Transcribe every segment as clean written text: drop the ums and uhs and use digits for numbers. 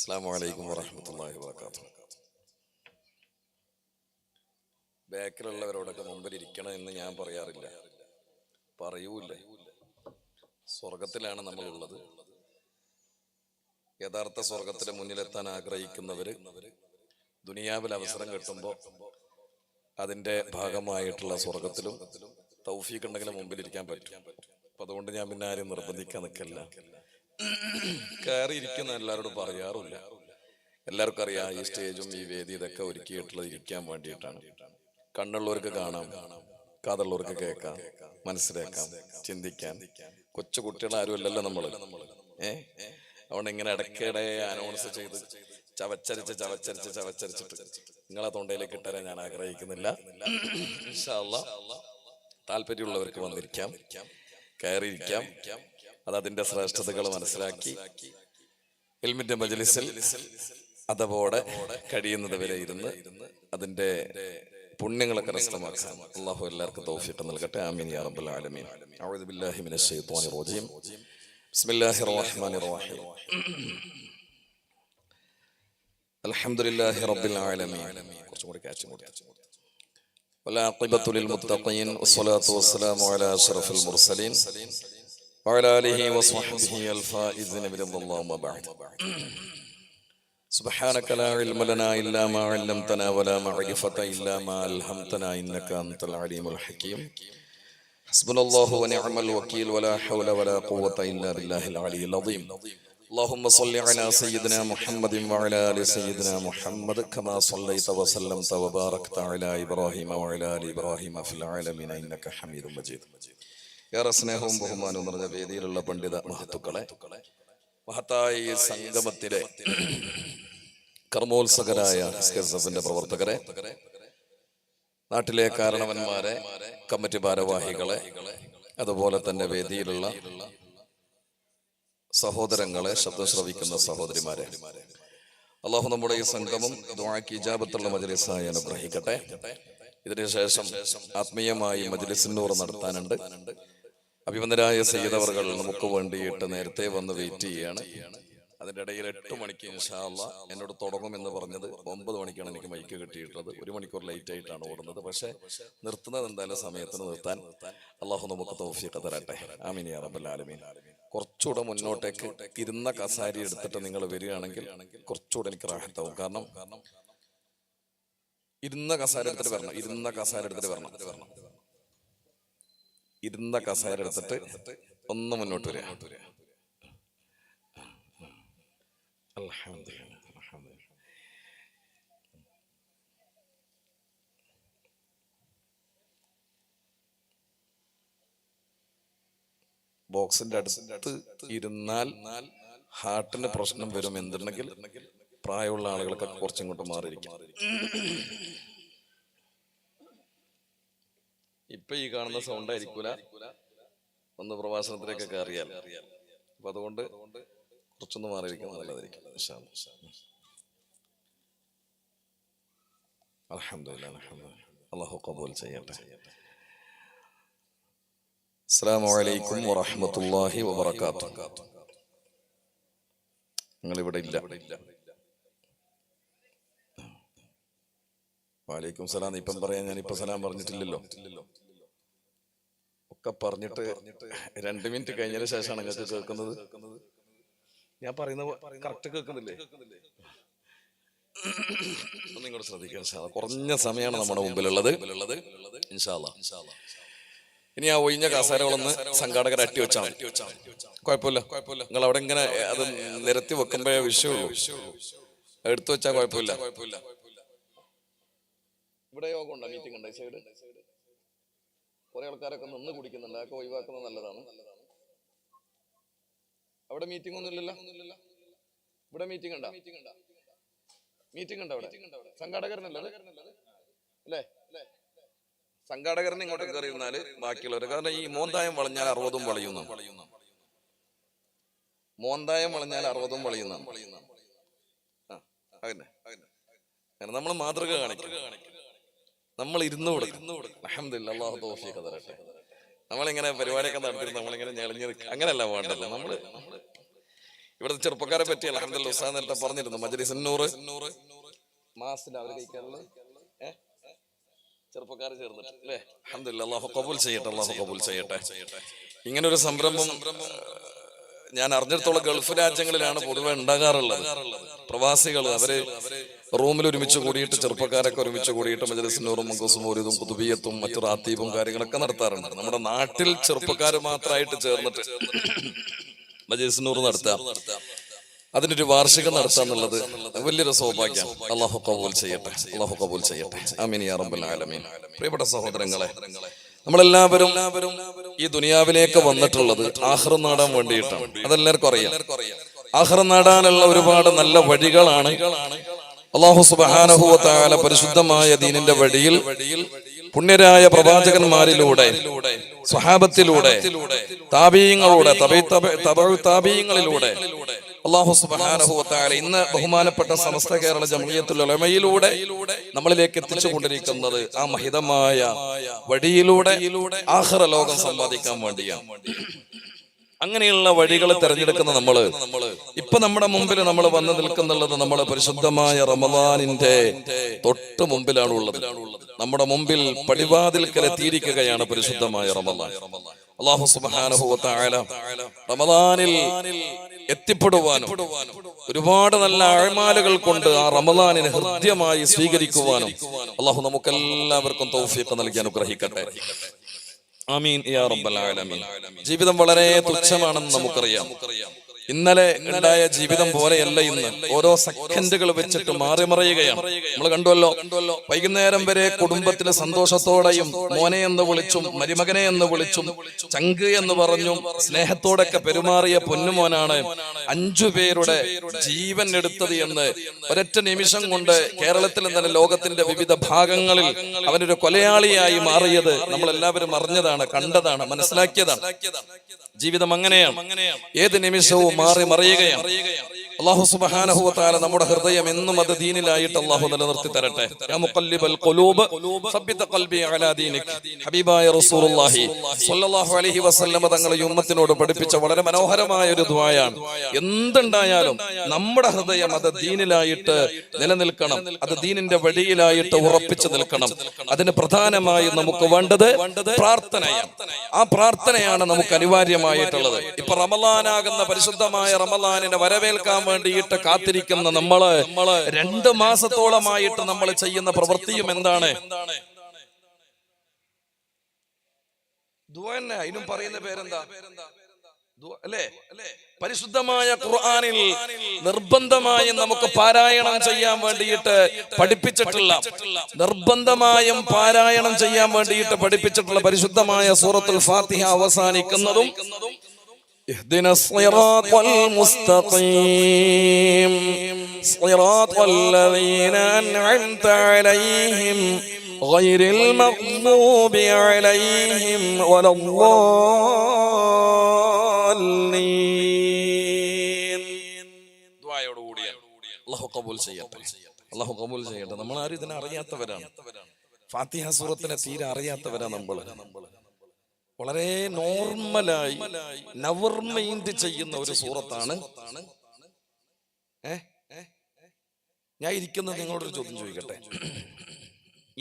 അസ്സലാമു അലൈക്കും വറഹ്മത്തുള്ളാഹി വബറകാതുഹു. ബാക്കിലുള്ളവരോടൊക്കെ മുമ്പിൽ ഇരിക്കണം എന്ന് ഞാൻ പറയാറില്ല, പറയൂല്ല. സ്വർഗത്തിലാണ് നമ്മളുള്ളത്. യഥാർത്ഥ സ്വർഗത്തിന് മുന്നിലെത്താൻ ആഗ്രഹിക്കുന്നവര് ദുനിയാവിൽ അവസരം കിട്ടുമ്പോൾ അതിന്റെ ഭാഗമായിട്ടുള്ള സ്വർഗത്തിലും തൗഫീഖ് ഉണ്ടെങ്കിൽ മുമ്പിലിരിക്കാൻ പറ്റും. അപ്പൊ അതുകൊണ്ട് ഞാൻ പിന്നെ ആരും നിർബന്ധിക്കാൻ നിൽക്കല്ല. കയറിയിരിക്കുന്ന എല്ലാവരോടും പറയാറില്ല. എല്ലാവർക്കും അറിയാം ഈ സ്റ്റേജും ഈ വേദി ഇതൊക്കെ ഒരുക്കിയിട്ടുള്ളത് ഇരിക്കാൻ വേണ്ടിയിട്ടാണ്. കണ്ണുള്ളവർക്ക് കാണാം, കാതുള്ളവർക്ക് കേൾക്കാം, മനസ്സിലാക്കാം, ചിന്തിക്കാൻ. കൊച്ചു കുട്ടികൾ ആരും അല്ലല്ലോ നമ്മള്. അതുകൊണ്ട് ഇങ്ങനെ ഇടയ്ക്കിടെ അനൗൺസ് ചെയ്ത് ചവച്ചരിച്ചിട്ട് നിങ്ങളെ തൊണ്ടയിലേക്ക് ഇട്ടാൻ ഞാൻ ആഗ്രഹിക്കുന്നില്ല. ഇൻഷാ അല്ലാഹ് താല്പര്യമുള്ളവർക്ക് വന്നിരിക്കാം, കയറിയിരിക്കാം. അത് അതിന്റെ ശ്രേഷ്ഠതകൾ മനസ്സിലാക്കി ഇൽമിന്റെ മജ്ലിസിൽ അതവോടെ കഴിയുന്നത് വരെ ഇരുന്ന് അതിന്റെ പുണ്യങ്ങളെ കരസ്ഥമാക്കാൻ അല്ലാഹു എല്ലാവർക്കും തൗഫീഖ് നൽകട്ടെ. ആമീൻ യാ റബ്ബൽ ആലമീൻ. അഊദു ബില്ലാഹി മിനശ് ശൈത്വാനിർ റജീം. ബിസ്മില്ലാഹിർ റഹ്മാനിർ റഹീം. അൽഹംദുലില്ലാഹി റബ്ബിൽ ആലമീൻ. കുറച്ചും കൂടി കാച്ച് കൊടുത്തു. വലാഖിബത്തു ലിൽ മുത്തഖീൻ വസ്സലാത്തു വസ്സലാമു അലാ അഷ്റഫിൽ മുർസലീൻ വഅലാ ആലിഹി വസ്വഹ്ബിഹി അൽഫായിസിന ബിറളില്ലാഹി വബഅദ്. സുബ്ഹാനക ലാ ഇൽമ ലനാ ഇല്ലാ മാ അല്ലംതനാ വലാ മഅരിഫത ഇല്ലാ മാ അൽഹംതനാ ഇന്നക അൻതൽ അലീമുൽ ഹകീം. ഹസ്ബുനല്ലാഹു വനിഅമൽ വകീൽ വലാ ഹൗല വലാ ഖുവത ഇല്ലാ ബില്ലാഹിൽ അലിയിൽ അദീം. اللهم صل على سيدنا محمد وعلى آل سيدنا محمد كما صليت وسلمت وباركت على إبراهيم وعلى آل إبراهيم في العالمين إنك حميد مجيد. ഏറെ സ്നേഹവും ബഹുമാനവും നിറഞ്ഞ വേദിയിലുള്ള പണ്ഡിത മഹത്തുക്കളെ, മഹത്തായ ഈ സംഗമത്തിലെ കർമ്മോത്സകരായ എസ്കെഎസ്എഫിന്റെ പ്രവർത്തകരെ, നാട്ടിലെ കാരണവന്മാരെ, കമ്മിറ്റി ഭാരവാഹികളെ, അതുപോലെ തന്നെ വേദിയിലുള്ള സഹോദരങ്ങളെ, ശബ്ദം ശ്രവിക്കുന്ന സഹോദരിമാരെ, അള്ളാഹു നമ്മുടെ ഈ സംഗമം ദുആക്ക് ഇജാബത്തുള്ള മജ്ലിസായി അനുഗ്രഹിക്കട്ടെ. ഇതിനുശേഷം ആത്മീയമായി മജ്ലിസുന്നൂർ നടത്താനുണ്ട്. അഭിമന്യരായ സയ്യിദ് അവർകൾ നമുക്ക് വേണ്ടിയിട്ട് നേരത്തെ വന്ന് വെയിറ്റ് ചെയ്യാണ്. അതിന്റെ ഇടയിൽ 8 മണിക്ക് ഇൻഷാ അല്ലാഹ് എന്നോട് തുടങ്ങുമെന്ന് പറഞ്ഞത് 9 മണിക്കാണ് എനിക്ക് മൈക്ക് കിട്ടിയിട്ടുള്ളത്. 1 മണിക്കൂർ ലേറ്റ് ആയിട്ടാണ് ഓടുന്നത്. പക്ഷെ നിർത്തുന്നത് എന്തായാലും സമയത്തിന് നിർത്താൻ അള്ളാഹു നമുക്ക് തൗഫീഖ് തരട്ടെ. ആമീൻ യാ റബ്ബൽ ആലമീൻ. കുറച്ചുകൂടെ മുന്നോട്ടേക്ക് ഇരുന്ന കസാരി എടുത്തിട്ട് നിങ്ങൾ വരികയാണെങ്കിൽ കുറച്ചുകൂടെ എനിക്ക് റാഹത്താവും. കാരണം ഇരുന്ന കസാര എടുത്തിട്ട് വരണം, ഇരുന്ന കസാര എടുത്തിട്ട് വരണം. ഇരുന്ന കസാര എടുത്തിട്ട് ഒന്ന് മുന്നോട്ട് വരിക. ബോക്സിന്റെ അടുത്ത് ഇരുന്നാൽ ഹാർട്ടിന് പ്രശ്നം വരും. എന്തുണ്ടെങ്കിൽ പ്രായമുള്ള ആളുകളൊക്കെ കുറച്ചിങ്ങോട്ട് മാറിയിരിക്കും. ഇപ്പൊ ഈ കാണുന്ന സൗണ്ട് ആയിരിക്കൂല ഒന്ന് പ്രഭാഷണത്തിലേക്ക് കയറിയാൽ. അപ്പൊ അതുകൊണ്ട് കുറച്ചൊന്ന് മാറിയിരിക്കും, നല്ലതായിരിക്കും. അൽഹംദുലില്ലാഹ്, അല്ലാഹു ഖബൂൽ ചെയ്യട്ടെ. അസ്സലാമു അലൈക്കും വറഹ്മത്തുള്ളാഹി വബറകാതുഹു. നിങ്ങൾ ഇവിടെ ഇല്ല. വലൈക്കും സലാം. ഇപ്പം പറയാൻ ഞാനിപ്പോ സലാം പറഞ്ഞിട്ടില്ലല്ലോ. ഒക്കെ പറഞ്ഞിട്ട് 2 മിനിറ്റ് കഴിഞ്ഞതിന് ശേഷമാണ് നിങ്ങൾക്ക് കേൾക്കുന്നത്. ഞാൻ പറയുന്നത് കറക്റ്റ് കേൾക്കുന്നില്ലേ? നിങ്ങളോട് ശ്രദ്ധിക്കാൻ. കുറഞ്ഞ സമയമാണ് നമ്മുടെ മുമ്പിലുള്ളത്. ഇൻഷാ അല്ലാഹ്. ഇനി ആ ഒഴിഞ്ഞ കസേരകളൊന്ന് സംഘാടകർ അട്ടി വെച്ചാൽ കുഴപ്പമില്ല. നിങ്ങൾ അവിടെ ഇങ്ങനെ അത് നിരത്തി വെക്കുമ്പോഴേ വിഷയമുള്ളൂ. എടുത്തു വെച്ചാൽ കുഴപ്പമില്ല. ഇവിടെ യോഗം ഉണ്ടോ? മീറ്റിംഗ് ഉണ്ടോ? സൈഡ് കുറെ ആൾക്കാരൊക്കെ നിന്ന് കുടിക്കുന്നുണ്ട്. അതൊക്കെ ഒഴിവാക്കുന്നത് നല്ലതാണ്. അവിടെ മീറ്റിംഗ് ഒന്നും ഇല്ലല്ലോ. ഇവിടെ മീറ്റിംഗ് ഉണ്ടോ? മീറ്റിംഗ് ഉണ്ടോ അവിടെ? സംഘാടകരനല്ലേ അല്ലേ? സംഘാടകരനെ ഇങ്ങോട്ട് കയറി ഇരുന്നാല് ബാക്കിയുള്ളവർ, കാരണം ഈ മോന്തായം വളഞ്ഞാൽ 60 വളയുന്ന, മോന്തായം വളഞ്ഞാൽ 60 വളയുന്ന. അങ്ങനെ നമ്മൾ മാതൃക കാണിക്കും. നമ്മൾ ഇരുന്ന് കൊടുക്കും. അൽഹംദുലില്ലാഹ്, അല്ലാഹു തൗഫീഖ് തരട്ടെ. നമ്മളിങ്ങനെ പരിപാടിയൊക്കെ നടത്തിയിട്ട് നമ്മളിങ്ങനെ ഞെളിഞ്ഞ് അങ്ങനെയല്ല വേണ്ടല്ലോ. നമ്മള് ഇവിടുത്തെ ചെറുപ്പക്കാരെ പറ്റി അൽഹംദുലില്ലാഹ് ഉസ്താദ് നേരത്തെ പറഞ്ഞിരുന്നു. മജ്‌ലിസ് നൂറ് മാസത്തിൽ അവർ കഴിക്കാനുള്ളത് ചെറുപ്പക്കാർ ചേർന്നിട്ട് അല്ലേ? അൽഹംദുലില്ലാഹ്, അല്ലാഹു ഖബൂൽ ചെയ്യട്ടെ, അല്ലാഹു ഖബൂൽ ചെയ്യട്ടെ. ഇങ്ങനെ ഒരു സംരംഭം ഞാൻ അറിഞ്ഞിടത്തോളം ഗൾഫ് രാജ്യങ്ങളിലാണ് പൊതുവെ ഉണ്ടാകാറുള്ളത്. പ്രവാസികൾ അവര് റൂമിൽ ഒരുമിച്ച് കൂടിയിട്ട്, ചെറുപ്പക്കാരൊക്കെ ഒരുമിച്ച് കൂടിയിട്ട് മജ്‌ലിസ് നൂറും മങ്കൂസും മൗലിദും ഖുതുബിയത്തും മറ്റു റാത്തീബും കാര്യങ്ങളൊക്കെ നടത്താറുണ്ട്. നമ്മുടെ നാട്ടിൽ ചെറുപ്പക്കാർ മാത്രമായിട്ട് ചേർന്നിട്ട് മജ്‌ലിസ് നൂർ നടത്താം, അതിനൊരു വാർഷികം നടത്താന്നുള്ളത് വലിയൊരു സൗഭാഗ്യം. അല്ലാഹു ഖബൂൽ ചെയ്യട്ടെ, അല്ലാഹു ഖബൂൽ ചെയ്യട്ടെ. ആമീൻ യാ റബ്ബൽ ആലമീൻ. പ്രിയപ്പെട്ട സഹോദരങ്ങളെ, നമ്മളെല്ലാവരും ഈ ദുനിയാവിലേക്ക് വന്നിട്ടുള്ളത് ആഖിറ നേടാൻ വേണ്ടിയിട്ടാണ്. അതെല്ലാവർക്കും അറിയാം. ആഖിറ നേടാനുള്ള ഒരുപാട് നല്ല വഴികളാണ് അല്ലാഹു സുബ്ഹാനഹു വ തആല പരിശുദ്ധമായ ദീനിന്റെ വഴിയിൽ പുണ്യരായ പ്രവാചകന്മാരിലൂടെ, സ്വഹാബത്തിലൂടെ, താബീഈങ്ങളിലൂടെ, തബഉ താബീഈങ്ങളിലൂടെ അല്ലാഹു സുബ്ഹാനഹു വ തആല ഇന്ന് ബഹുമാനപ്പെട്ട സമസ്ത കേരള ജംഇയ്യത്തുൽ ഉലമയിലൂടെ നമ്മളിലേക്ക് എത്തിച്ചുകൊണ്ടിരിക്കുന്നത് ആ മഹിതമായ വഴിയിലൂടെ ആഖിറ ലോകം സമ്പാദിക്കാൻ വേണ്ടിയാണ്. അങ്ങനെയുള്ള വഴികൾ തിരഞ്ഞെടുക്കുന്ന നമ്മള് ഇപ്പൊ നമ്മുടെ മുമ്പിൽ നമ്മൾ വന്നു നിൽക്കുന്നുള്ളത് നമ്മള് പരിശുദ്ധമായ റമദാനിന്റെ തൊട്ട് മുമ്പിലാണ് ഉള്ളത്. നമ്മുടെ മുമ്പിൽ പടിവാതിൽക്കൽ എത്തിയിരിക്കുകയാണ് പരിശുദ്ധമായ റമദാൻ. അല്ലാഹു സുബ്ഹാനഹു വ തആല റമദാനിൽ എത്തിപ്പെടുവാനും ഒരുപാട് നല്ല അഅ്മാലുകൾ കൊണ്ട് ആ റമദാനിനെ ഹൃദ്യമായി സ്വീകരിക്കുവാനും അല്ലാഹു നമുക്കെല്ലാവർക്കും തൗഫീഖ് നൽകി അനുഗ്രഹിക്കട്ടെ. ആമീൻ യാ റബ്ബൽ ആലമീൻ. ജീവിതം വളരെ തുച്ഛമാണെന്ന് നമുക്കറിയാം. ഇന്നലെ ഉണ്ടായ ജീവിതം പോലെയല്ല ഇന്ന്. ഓരോ സെക്കൻഡുകൾ വെച്ചിട്ട് മാറി മറിയുകയാണ്. നമ്മൾ കണ്ടുവല്ലോ, വൈകുന്നേരം വരെ കുടുംബത്തിലെ സന്തോഷത്തോടെയും മോനെ എന്ന് വിളിച്ചും മരുമകനെ എന്ന് വിളിച്ചും ചങ്ക് എന്ന് പറഞ്ഞും സ്നേഹത്തോടൊക്കെ പെരുമാറിയ പൊന്നുമോനാണ് 5 പേരുടെ ജീവൻ എടുത്തത് എന്ന് ഒരൊറ്റ നിമിഷം കൊണ്ട് കേരളത്തിൽ തന്നെ ലോകത്തിന്റെ വിവിധ ഭാഗങ്ങളിൽ അവനൊരു കൊലയാളിയായി മാറിയത് നമ്മൾ എല്ലാവരും അറിഞ്ഞതാണ്, കണ്ടതാണ്, മനസ്സിലാക്കിയതാണ്. ജീവിതം അങ്ങനെയാണ്, ഏത് നിമിഷവും മാറി മറിയുകയാണ്. അല്ലാഹു സുബ്ഹാനഹു വ തആല നമ്മുടെ ഹൃദയം എന്നും അത് ദീനിലായിട്ട് അല്ലാഹു നിലനിർത്തി തരട്ടെ. യാ മുഖല്ലിബൽ ഖുലൂബ് സബ്ബിത് ഖൽബി അലാ ദീനിക്. ഹബീബായ റസൂലുള്ളാഹി സ്വല്ലല്ലാഹു അലൈഹി വസല്ലം തങ്ങൾ ഈ ഉമ്മത്തിനോട് പഠിപ്പിച്ച വളരെ മനോഹരമായ ഒരു ദുആയാണ്. എന്തുണ്ടായാലും നമ്മുടെ ഹൃദയം അത് ദീനിലായിട്ട് നിലനിൽക്കണം, അത് ദീനിന്റെ വഴിയിലായിട്ട് ഉറപ്പിച്ചു നിൽക്കണം. അതിന് പ്രധാനമായി നമുക്ക് വേണ്ടത് പ്രാർത്ഥനയാണ്. ആ പ്രാർത്ഥനയാണ് നമുക്ക് അനിവാര്യമായിട്ടുള്ളത്. ഇപ്പൊ റമളാനാകുന്ന പരിശുദ്ധമായ റമളാനിനെ വരവേൽക്കാൻ വേണ്ടിയിട്ട് കാത്തിരിക്കുന്ന നമ്മള് 2 മാസത്തോളമായിട്ട് നമ്മൾ ചെയ്യുന്ന പ്രവൃത്തിയും എന്താണ്? ദുആ. ഇതിനും പറയുന്ന പേരെന്താ? അല്ലേ? പരിശുദ്ധമായ ഖുർആനിൽ നിർബന്ധമായും നമുക്ക് പാരായണം ചെയ്യാൻ വേണ്ടിയിട്ട് പഠിപ്പിച്ചിട്ടുള്ള, നിർബന്ധമായും പാരായണം ചെയ്യാൻ വേണ്ടിയിട്ട് പഠിപ്പിച്ചിട്ടുള്ള പരിശുദ്ധമായ സൂറത്തുൽ ഫാത്തിഹ അവസാനിക്കുന്നതും اهدنا الصراط المستقيم صراط الذين أنعمت عليهم غير المغضوب عليهم ولا الضالين. ദുആയോടുകൂടിയാണ്. അല്ലാഹു ഖബൂൽ ചെയ്യട്ടെ, അല്ലാഹു ഖബൂൽ ചെയ്യട്ടെ. നമ്മൾ ആരും ഇതിനെ അറിയാത്തവരാണ്. ഫാത്തിഹ സൂറത്തിനെ തീരെ അറിയാത്തവരാണ് നമ്മൾ. വളരെ നോർമലായി നവർ മൈൻഡ് ചെയ്യുന്ന ഒരു സൂറത്താണ്. ഞാൻ ഇരിക്കുന്നത് നിങ്ങളോടൊരു ചോദ്യം ചോദിക്കട്ടെ.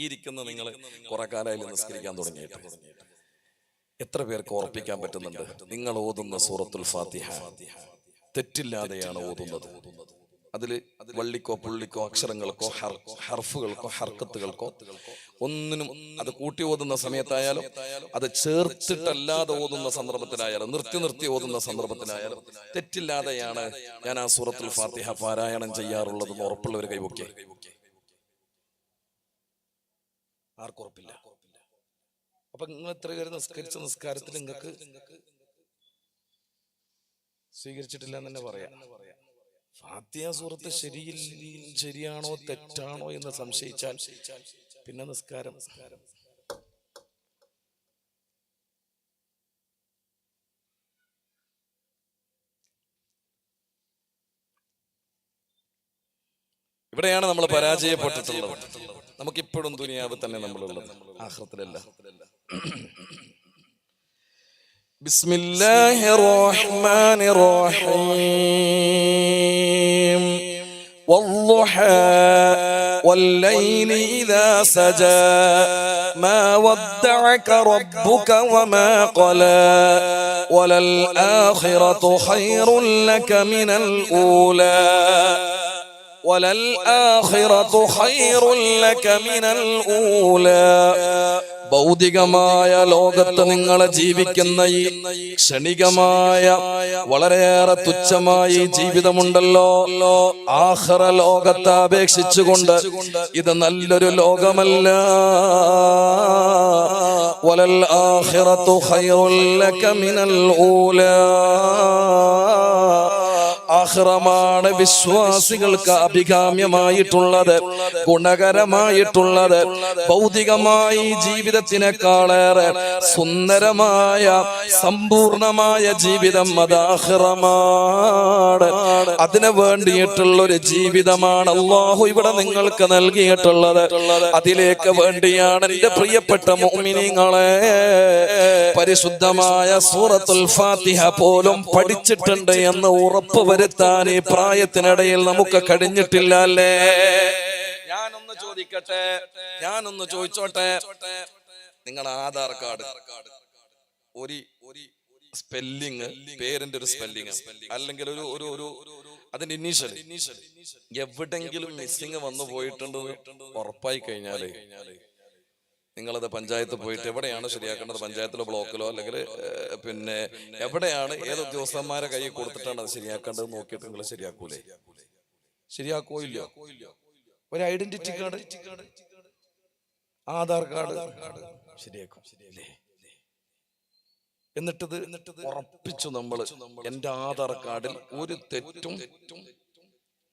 ഈ ഇരിക്കുന്ന നിങ്ങൾ കുറെ കാലമായി നിസ്കരിക്കാൻ തുടങ്ങിയിട്ട് എത്ര പേർക്ക് ഉറപ്പിക്കാൻ പറ്റുന്നുണ്ട് നിങ്ങൾ ഓതുന്ന സൂറത്തുൽ ഫാത്തിഹ തെറ്റില്ലാതെയാണ് ഓതുന്നത്? അതില് വള്ളിക്കോ പുള്ളിക്കോ അക്ഷരങ്ങൾക്കോ ഹർഫുകൾക്കോ ഹർക്കത്തുകൾക്കോ ഒന്നിനും, അത് കൂട്ടി ഓതുന്ന സമയത്തായാലും അത് ചേർത്തിട്ടല്ലാതെ ഓതുന്ന സന്ദർഭത്തിലായാലും നിർത്തി ഓതുന്ന സന്ദർഭത്തിലായാലും തെറ്റില്ലാതെയാണ് ഞാൻ ആ സൂറത്തുൽ ഫാത്തിഹ പാരായണം ചെയ്യാറുള്ളതെന്ന് ഉറപ്പുള്ളവർ കൈവൊക്കെ. ആർക്കുറപ്പില്ല? അപ്പൊ നിങ്ങൾ എത്ര പേര് നിസ്കരിച്ച നിസ്കാരത്തിൽ നിങ്ങൾക്ക് സ്വീകരിച്ചിട്ടില്ല എന്ന് തന്നെ പറയാം. ഫാത്തിഹ സൂറത്ത് ശരിയാണോ തെറ്റാണോ എന്ന് സംശയിച്ചാൽ പിന്നെ നിസ്കാരം ഇവിടെയാണ് നമ്മൾ പരാജയപ്പെട്ടിട്ടുള്ളത്. നമുക്കിപ്പോഴും ദുനിയാവ് തന്നെ നമ്മളുള്ളത്, ആഖിറത്തിലല്ല. ബിസ്മില്ലാഹിർ റഹ്മാനിർ റഹീം والضحى والليل إذا سجى ما ودعك ربك وما قلى وللآخرة خير لك من الأولى وللآخرة خير لك من الأولى ഭൗതികമായ ലോകത്ത് നിങ്ങളെ ജീവിക്കുന്ന ഈ ക്ഷണികമായ വളരെയേറെ തുച്ഛമായ ഈ ജീവിതമുണ്ടല്ലോ, ആഖിറ ലോകത്തെ അപേക്ഷിച്ചുകൊണ്ട് ഇത് നല്ലൊരു ലോകമല്ല. വലൽ ആഖിറതു ഖൈറുൽ ലക മിനൽ ഊലാ. ആഖിറമാണ് വിശ്വാസികൾക്ക് അഭികാമ്യമായിട്ടുള്ളത്, ഗുണകരമായിട്ടുള്ളത്. ഭൗതികമായി ജീവിതത്തിനേക്കാളേറെ സുന്ദരമായ സമ്പൂർണമായ ജീവിതം അത് ആഖിറമാണ്. അതിനു വേണ്ടിയിട്ടുള്ള ഒരു ജീവിതമാണ് അല്ലാഹു ഇവിടെ നിങ്ങൾക്ക് നൽകിയിട്ടുള്ളത്. അതിലേക്ക് വേണ്ടിയാണ് എൻ്റെ പ്രിയപ്പെട്ട മുഅ്മിനീങ്ങളെ പരിശുദ്ധമായ സൂറത്തുൽ ഫാത്തിഹ പോലും പഠിച്ചിട്ടുണ്ട് എന്ന് ഉറപ്പ് വരുത്താൻ ഈ പ്രായത്തിനിടയിൽ നമുക്ക് കഴിഞ്ഞിട്ടില്ല അല്ലേ? ഞാനൊന്ന് ചോദിക്കട്ടെ, ഞാനൊന്ന് ചോദിച്ചോട്ടെ, നിങ്ങളുടെ ആധാർ കാർഡ് ഒരു സ്പെല്ലിങ്, പേരിന്റെ ഒരു സ്പെല്ലിങ് അല്ലെങ്കിൽ ഒരു അതിന്റെ ഇനീഷ്യൽ എവിടെങ്കിലും മിസ്സിങ് വന്നു പോയിട്ടുണ്ടെന്ന് ഉറപ്പായി കഴിഞ്ഞാല് നിങ്ങളത് പഞ്ചായത്ത് പോയിട്ട് എവിടെയാണ് ശരിയാക്കേണ്ടത്, പഞ്ചായത്തിലോ ബ്ലോക്കിലോ അല്ലെങ്കിൽ പിന്നെ എവിടെയാണ് ഏത് ഉദ്യോഗസ്ഥന്മാരെ കൈ കൊടുത്തിട്ടാണ് അത് ശരിയാക്കേണ്ടത് നോക്കിയിട്ട് നിങ്ങൾ ശരിയാക്കൂലേ? ശരിയാക്കോ ഇല്ലയോ? ഒരു ഐഡന്റിറ്റി കാർഡ്, ആധാർ കാർഡ് ശരിയാക്കും ശരിയല്ലേ? എന്നിട്ടത് ഉറപ്പിച്ചു നമ്മൾ, എന്റെ ആധാർ കാർഡിൽ ഒരു തെറ്റും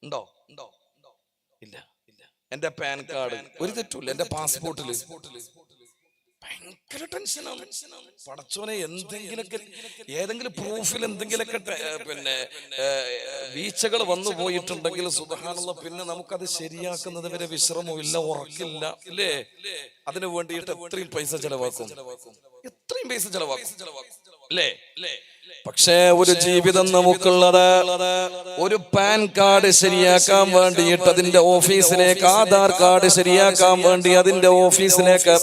ഉണ്ടോ? ഇല്ല. എന്റെ പാൻ കാർഡ് ഒരു തെറ്റുമില്ല, എന്റെ പാസ്പോർട്ടില് ഭയങ്കര ടെൻഷനാണ്. പടച്ചോനെ, എന്തെങ്കിലൊക്കെ ഏതെങ്കിലും പ്രൂഫിൽ എന്തെങ്കിലൊക്കെ പിന്നെ വീഴ്ചകൾ വന്നു പോയിട്ടുണ്ടെങ്കിൽ സുബ്ഹാനല്ലാഹ്, പിന്നെ നമുക്കത് ശരിയാക്കുന്നത് വരെ വിശ്രമമില്ല, ഉറക്കില്ല അല്ലേ? അതിനു വേണ്ടിയിട്ട് എത്രയും പൈസ ചെലവാക്കും അല്ലേ? പക്ഷേ ഒരു ജീവിതം നമുക്കുള്ളത് ഒരു പാൻ കാർഡ് ശരിയാക്കാൻ വേണ്ടിയിട്ട് അതിന്റെ ഓഫീസിലേക്ക്, ആധാർ കാർഡ് ശരിയാക്കാൻ വേണ്ടി അതിന്റെ ഓഫീസിലേക്ക്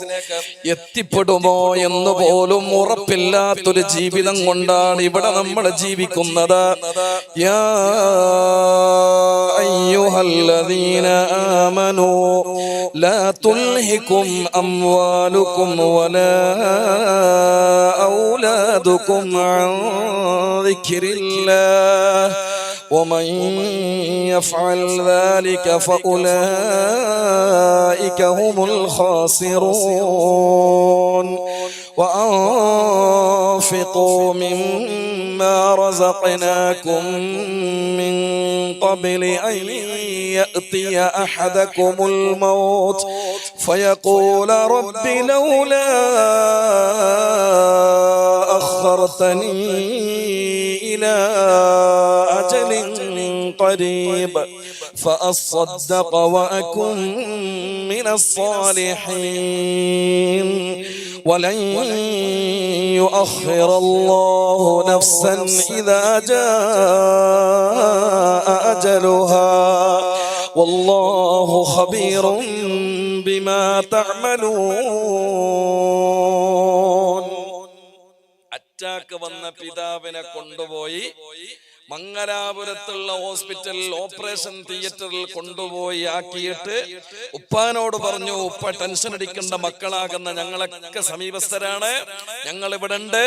എത്തിപ്പെടുമോ എന്ന് പോലും ഉറപ്പില്ലാത്തൊരു ജീവിതം കൊണ്ടാണ് ഇവിടെ നമ്മൾ ജീവിക്കുന്നത്. യാ അയ്യുഹല്ലദീന ആമനൂ ലാ തുൽഹികും അംവാലുകും വലാ ഔലാദുകും അൻ ذكر الله ومن يفعل ذلك فأولئك هم الخاسرون وأنفقوا مما رزقناكم من قبل أن يأتي أحدكم الموت فيقول رب لولا أخرتني إلى أجل قريب فأصدق وأكن من الصالحين ولن يؤخر الله نفسا إذا جاء أجلها والله خبير بما تعملون. അറ്റാക്ക് വന്ന പിതാവിനെ കൊണ്ടുപോയി മംഗലാപുരത്തുള്ള ഹോസ്പിറ്റലിൽ ഓപ്പറേഷൻ തിയേറ്ററിൽ കൊണ്ടുപോയി ആക്കിയിട്ട് ഉപ്പാനോട് പറഞ്ഞു, ഉപ്പ ടെൻഷൻ അടിക്കേണ്ട, മക്കളാകുന്ന ഞങ്ങളൊക്കെ സമീപസ്ഥരാണ്, ഞങ്ങൾ ഇവിടെ ഉണ്ട്,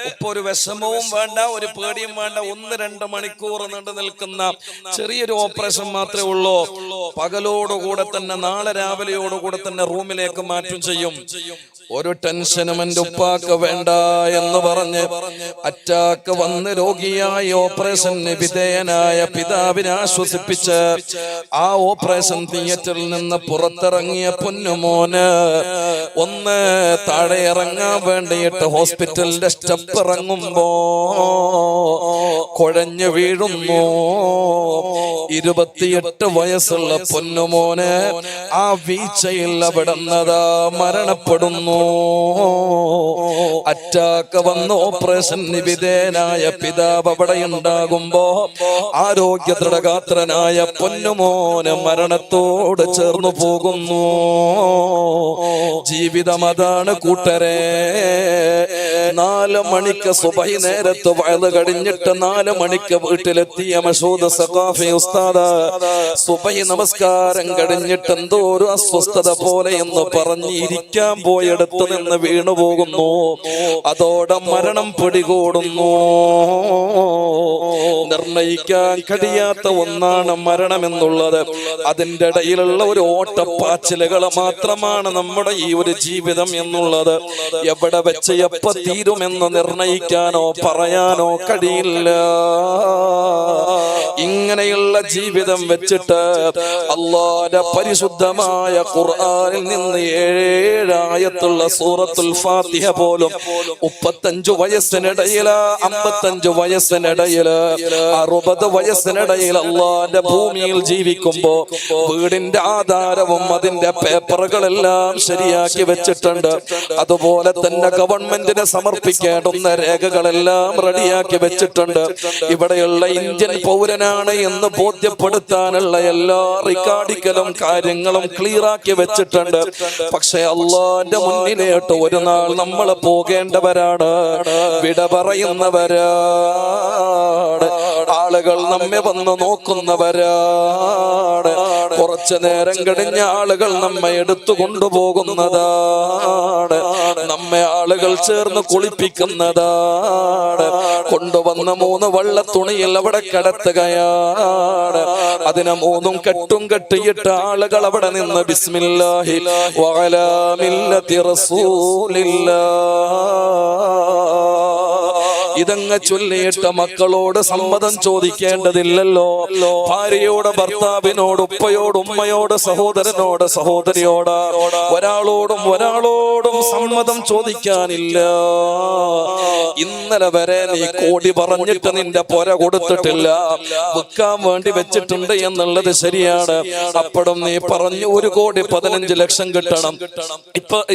ഉപ്പ ഒരു വിഷമവും വേണ്ട, ഒരു പേടിയും വേണ്ട, 1-2 മണിക്കൂർ നീണ്ടു നിൽക്കുന്ന ചെറിയൊരു ഓപ്പറേഷൻ മാത്രമേ ഉള്ളൂ, പകലോടുകൂടെ തന്നെ നാളെ രാവിലെയോടുകൂടെ തന്നെ റൂമിലേക്ക് മാറ്റും ചെയ്യും, ഒരു ടെൻഷനും എൻ്റെ ഉപ്പാക്ക് വേണ്ട എന്ന് പറഞ്ഞ് അറ്റാക്ക് വന്ന് രോഗിയായി ഓപ്പറേഷൻ വിധേയനായ പിതാവിനെ ആശ്വസിപ്പിച്ച് ആ ഓപ്പറേഷൻ തിയേറ്ററിൽ നിന്ന് പുറത്തിറങ്ങിയ പൊന്നുമോന് ഒന്ന് താഴെ ഇറങ്ങാൻ വേണ്ടിയിട്ട് ഹോസ്പിറ്റലിന്റെ സ്റ്റെപ്പ് ഇറങ്ങുമ്പോ കുഴഞ്ഞു വീഴുന്നു. 28 വയസ്സുള്ള പൊന്നുമോന് ആ വീഴ്ചയിൽ അവിടുന്നതാ മരണപ്പെടുന്നു. അറ്റാക്ക് വന്ന് ഓപ്പറേഷൻ വിധേയനായ പിതാവ് അവിടെ ഉണ്ടാകുമ്പോ ആരോഗ്യ ദൃഢഗാത്രനായ പൊന്നുമോന് മരണത്തോട് ചേർന്നു പോകുന്നു. ജീവിതം അതാണ് കൂട്ടരെ. 4 മണിക്ക് സുബഹി നേരത്ത് വഅദ് കഴിഞ്ഞിട്ട് 4 മണിക്ക് വീട്ടിലെത്തിയ മഷൂദ് സഖാഫി ഉസ്താദ് സുബഹി നമസ്കാരം കഴിഞ്ഞിട്ട് എന്തോ ഒരു അസ്വസ്ഥത പോലെ എന്ന് പറഞ്ഞ് ഇരിക്കാൻ പോയെടുത്ത് നിന്ന് വീണുപോകുന്നു. അതോടെ മരണം പിടികൂടുന്നു. നിർണയിക്കാൻ കഴിയാത്ത ഒന്നാണ് മരണം എന്നുള്ളത്. അതിന്റെ ഇടയിലുള്ള ഒരു ഓട്ടപ്പാച്ചിലുകൾ മാത്രമാണ് നമ്മുടെ ഈ ഒരു ജീവിതം എന്നുള്ളത്. എവിടെ വെച്ച് എപ്പ തീരുമെന്ന് നിർണയിക്കാനോ പറയാനോ കഴിയില്ല. ഇങ്ങനെയുള്ള ജീവിതം വെച്ചിട്ട് അല്ലാഹുവിന്റെ പരിശുദ്ധമായ ഖുർആനിൽ നിന്ന് 7 ആയത്തുള്ള സൂറത്തുൽ ഫാത്തിഹ പോലും 35 വയസ്സിനിടയില് 55 വയസ്സിനിടയില് 60 വയസ്സിനിടയിൽ അല്ലാഹുവിന്റെ ഭൂമിയിൽ ജീവിക്കുമ്പോ വീടിന്റെ ആധാരവും അതിന്റെ പേപ്പറുകളെല്ലാം ശരിയാക്കി വെച്ചിട്ടുണ്ട്. അതുപോലെ തന്നെ ഗവൺമെന്റിന് സമർപ്പിക്കേണ്ടുന്ന രേഖകളെല്ലാം റെഡിയാക്കി വെച്ചിട്ടുണ്ട്. ഇവിടെയുള്ള ഇന്ത്യൻ പൗരനാണ് എന്ന് ബോധ്യപ്പെടുത്താനുള്ള എല്ലാ റിക്കാർഡിക്കലും കാര്യങ്ങളും ക്ലിയർ ആക്കി വെച്ചിട്ടുണ്ട്. പക്ഷെ അല്ലാഹുവിന്റെ മുന്നിലേട്ട് ഒരു നാൾ നമ്മൾ പോകേണ്ടവരാണ്, വിട പറയുന്നവരാണ്. ആളുകൾ നമ്മെ വന്ന് നോക്കുന്നവരാണ്. കുറച്ചു നേരം കഴിഞ്ഞ ആളുകൾ നമ്മെ എടുത്തു കൊണ്ടുപോകുന്നതാണ്. നമ്മെ ആളുകൾ ചേർന്ന് കുളിപ്പിക്കുന്നതാണ്. കൊണ്ടുവന്ന 3 വെള്ളത്തുണിയിൽ അവിടെ കിടത്തുകയാണ്. അതിനെ 3 കെട്ടും കെട്ടിയിട്ട് ആളുകൾ അവിടെ നിന്ന് ബിസ്മില്ലാഹി വഅലാ മില്ലത്തി റസൂലില്ലാഹ് ഇതങ്ങ് ചൊല്ലിയിട്ട് മക്കളോട് സമ്മതം ചോദിക്കേണ്ടതില്ലല്ലോ. ഭാര്യയോട്, ഭർത്താവിനോട്, ഉപ്പയോട്, ഉമ്മയോട്, സഹോദരനോട്, സഹോദരിയോട്, ഒരാളോടും സമ്മതം ചോദിക്കാനില്ല. ഇന്നലെ വരെ നീ കോടി പറഞ്ഞിട്ട് നിന്റെ പൊര കൊടുത്തിട്ടില്ല, വിൽക്കാൻ വേണ്ടി വെച്ചിട്ടുണ്ട് എന്നുള്ളത് ശരിയാണ്. അപ്പോഴും നീ പറഞ്ഞു 1 കോടി 15 ലക്ഷം കിട്ടണം.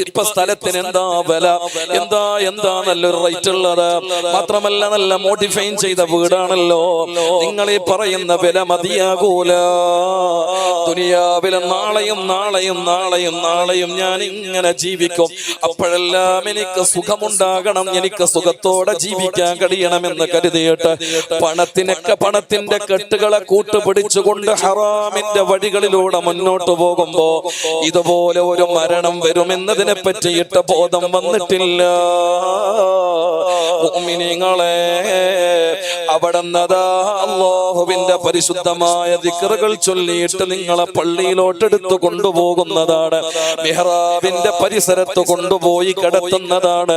ഇപ്പൊ സ്ഥലത്തിന് എന്താ വില, എന്താ നല്ലൊരു റേറ്റ് ഉള്ളത്. മാത്രമല്ല നല്ല മോഡിഫൈ ചെയ്ത വീടാണല്ലോ. നിങ്ങൾ ഈ പറയുന്ന വില മതിയാകൂല. ദുനിയാവിലെ നാളെയും ഞാൻ ഇങ്ങനെ ജീവിക്കും. അപ്പോഴെല്ലാം എനിക്ക് സുഖമുണ്ടാകണം, എനിക്ക് സുഖത്തോടെ ജീവിക്കാൻ കഴിയണമെന്ന് കരുതിയിട്ട് പണത്തിന്റെ കെട്ടുകളെ കൂട്ടുപിടിച്ചുകൊണ്ട് ഹറാമിന്റെ വഴികളിലൂടെ മുന്നോട്ട് പോകുമ്പോ ഇതുപോലെ ഒരു മരണം വരുമെന്നതിനെ പറ്റിയിട്ട് ബോധം വന്നിട്ടില്ല. മുഅ്മിനീങ്ങളെ, അവിടുന്നതാ അല്ലാഹുവിന്റെ പരിശുദ്ധമായ ദിക്റുകൾ ചൊല്ലിയിട്ട് നിങ്ങളെ പള്ളിയിലോട്ട് എടുത്തു കൊണ്ടുപോകുന്നതാണ്. മിഹ്റാബിന്റെ പരിസരത്ത് കൊണ്ടുപോയി കിടത്തുന്നതാണ്.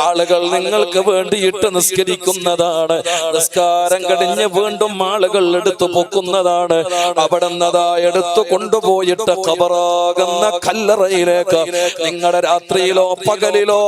ആളുകൾ നിങ്ങൾക്ക് വേണ്ടിയിട്ട് നിസ്കരിക്കുന്നതാണ്. നിസ്കാരം കഴിഞ്ഞ് വീണ്ടും ആളുകൾ എടുത്തു പൊക്കുന്നതാണ്. അവിടുന്നതാ എടുത്തു കൊണ്ടുപോയിട്ട് ഖബറാകുന്ന കല്ലറയിലേക്ക് നിങ്ങളുടെ രാത്രിയിലോ പകലിലോ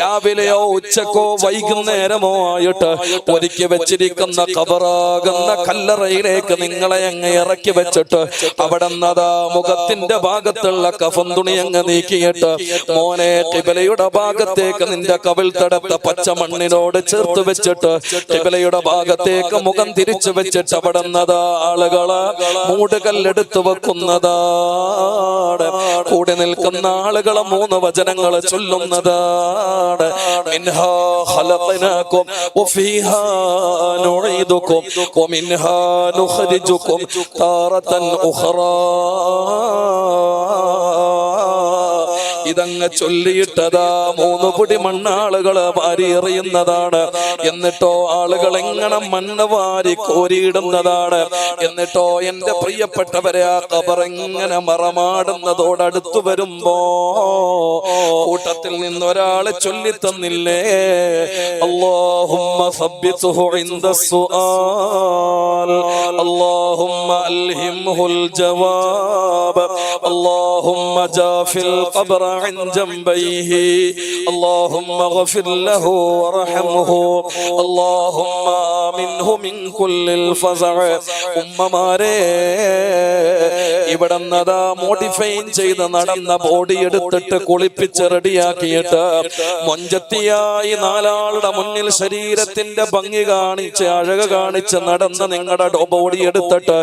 രാവിലെയോ ഉച്ചക്കോ വൈകുന്നേരമോ ആയിട്ട് ഒരുക്കി വെച്ചിരിക്കുന്ന ഖബറാകുന്ന കല്ലറയിലേക്ക് നിങ്ങളെ അങ്ങ് ഇറക്കി വെച്ചിട്ട് അവിടുന്നതാ മുഖത്തിന്റെ ഭാഗത്തുള്ള കഫൻ തുണി അങ്ങ് നീക്കിയിട്ട് മോനെ ഖിബലയുടെ ഭാഗത്തേക്ക് നിന്റെ കവിൾ തടത്ത പച്ച മണ്ണിനോട് ചേർത്ത് വെച്ചിട്ട് ഖിബലയുടെ ഭാഗത്തേക്ക് മുഖം തിരിച്ചു വെച്ചിട്ട് അവിടുന്നതാ ആളുകള് മൂടുകല്ലെടുത്ത് വെക്കുന്നതാണ്. കൂടെ നിൽക്കുന്ന ആളുകളെ 3 വചനങ്ങൾ ചൊല്ലുന്നതാണ്. മിൻഹാ ഖലഖനാകും വഫീഹാ നുഈദുകും വമിൻഹാ നുഖ്രിജുകും താറതൻ ഉഖറാ. ഇതങ്ങ് ചൊല്ലിയിട്ടതാ 3 പൊടി മണ്ണാളുകള് വാരി എറിയുന്നതാണ്. എന്നിട്ടോ ആളുകൾ എങ്ങനെ മണ്ണ് വാരി കോരിയിടുന്നതാണ്. എന്നിട്ടോ എന്റെ പ്രിയപ്പെട്ടവരെ ആ ഖബർ എങ്ങനെ മറമാടുന്നതോടടുത്തു വരുമ്പോ കൂട്ടത്തിൽ നിന്ന് ഒരാളെ ചൊല്ലിത്തന്നില്ലേ, അല്ലാഹുമ്മ സബ്ബിത്ഹു ഇൻദസ്സുആൽ, അല്ലാഹുമ്മ അൽഹിംഹുൽ ജവാബ്, അല്ലാഹുമ്മ ജാഫിൽ ഖബ്റ عن جنبيه اللهم اغفر له وارحمه اللهم آمنه من كل الفزع. ഉമ്മമാരെ, ഇവിടെ നദാ മോഡിഫൈൻ ചെയ്ത് നടന്ന ബോഡി എടുത്തിട്ട് കുളിപ്പിച്ച് റെഡിയാക്കിയിട്ട് മൊഞ്ചത്തിയായി നാലാളുടെ മുന്നിൽ ശരീരത്തിന്റെ ഭംഗി കാണിച്ച് അഴക് കാണിച്ച് നടന്ന നിങ്ങളുടെ ബോഡി എടുത്തിട്ട്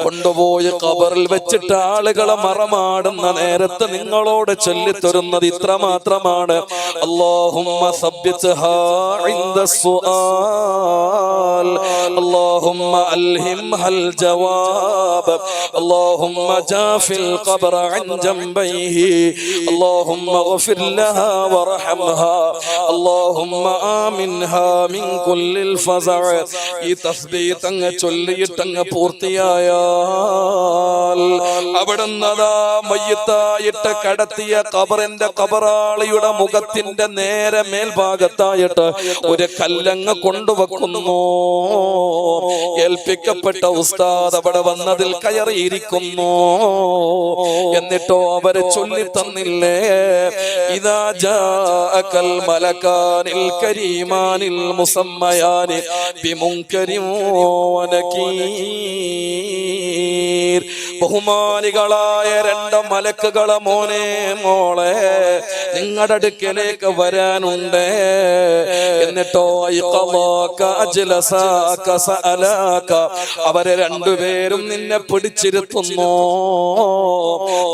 കൊണ്ടുപോയി ഖബറിൽ വെച്ചിട്ട് ആളുകളെ മറമാടുന്ന നേരത്ത് നിങ്ങളോട് ചൊല്ലിത്തരുന്നത് ഇത്ര മാത്രമാണ്: അല്ലാഹുമ്മ സബ്ബിത്ഹാ ഇൻദ സുആൽ അല്ലാഹുമ്മ അൽഹിംഹൽ ജവാബ് അല്ലാഹുമ്മ ജാഫിൽ ഖബറ അൻ ജംബൈഹി അല്ലാഹുമ്മ ഗഫിർ ലഹാ വർഹംഹാ അല്ലാഹുമ്മ ആമിൻഹാ മിൻ കുല്ലിൽ ഫസഅ. ഈ തസ്ബീഹ് അങ്ങ് ചൊല്ലിയിട്ടങ്ങ് പൂർത്തിയായാൽ അവിടുന്ന് മയ്യിത്തായിട്ട് കടത്തിയ ഖബറിന്റെ ഖബറാളിയുടെ മുഖത്തിന്റെ നേരെ മേൽഭാഗത്തായിട്ട് ഒരു കല്ലങ്ങ് കൊണ്ടുവെക്കുന്നു. ഏൽപ്പിക്കപ്പെട്ട ഉസ്താദ് അവിടെ വന്നതിൽ കയറിയിരിക്കുന്നു. എന്നിട്ടോ അവരെ ചൊല്ലി തന്നില്ലേ: ഇദാ ജാഅകൽ മലകാനിൽ കരീമാനിൽ മുസമ്മയാനി ബിമുൻകരിൻ വനകീർ. ബഹുമാനികളായ രണ്ട് മലക്കുകളെ മോനെ മോളെ നിങ്ങളുടെ അടുക്കലേക്ക് വരാനുണ്ട്. എന്നിട്ടോ അവരെ രണ്ടുപേരും നിന്നെ പിടിച്ചിരുത്തുന്നു.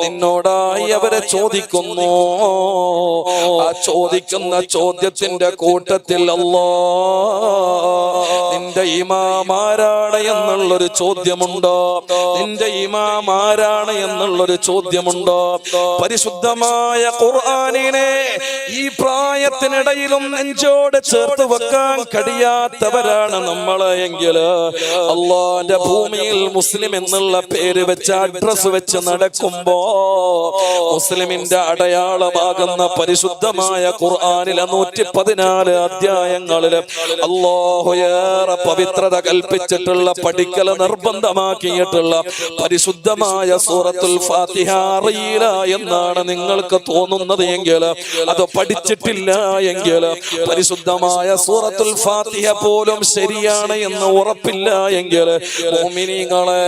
നിന്നോടായി അവരെ ചോദിക്കുന്നു. ആ ചോദിക്കുന്ന ചോദ്യത്തിന്റെ കൂട്ടത്തിൽ നിന്റെ ഇമാം ആരാണ് എന്നുള്ളൊരു ചോദ്യമുണ്ടോ? നിന്റെ ഇമാം ആരാണ് എന്നുള്ളൊരു ചോദ്യമുണ്ടോ? പരിശുദ്ധമായ ഖുർആനിനെ ഈ പ്രായത്തിനിടയിലും നെഞ്ചോട് ചേർത്ത് വെക്കാൻ കഴിയാത്തവരാണ് നമ്മള് എങ്കിൽ അള്ളാന്റെ ഭൂമിയിൽ മുസ്ലിം എന്നുള്ള പേര് വെച്ച് അഡ്രസ് വെച്ച് നടക്കുമ്പോ മുസ്ലിമിന്റെ അടയാളമാകുന്ന പരിശുദ്ധമായ ഖുർആനിലെ 114 അധ്യായങ്ങളില് അല്ലാഹു ഏറെ പവിത്രത കൽപ്പിച്ചിട്ടുള്ള പഠിക്കൽ നിർബന്ധമാക്കിയിട്ടുള്ള പരിശുദ്ധമായ സൂറത്തുൽ ഫാത്തിഹ അറിയില്ല എന്നാണ് നിങ്ങൾക്ക് തോന്നുന്നത് എങ്കിൽ, അത് പഠിച്ചിട്ടില്ല എങ്കിൽ, പരിശുദ്ധമായ സൂറത്തുൽ ഫാത്തിഹ പോലും ശരിയാണ് എന്ന് ഉറപ്പില്ല എങ്കിൽ മുഅ്മിനീങ്ങളെ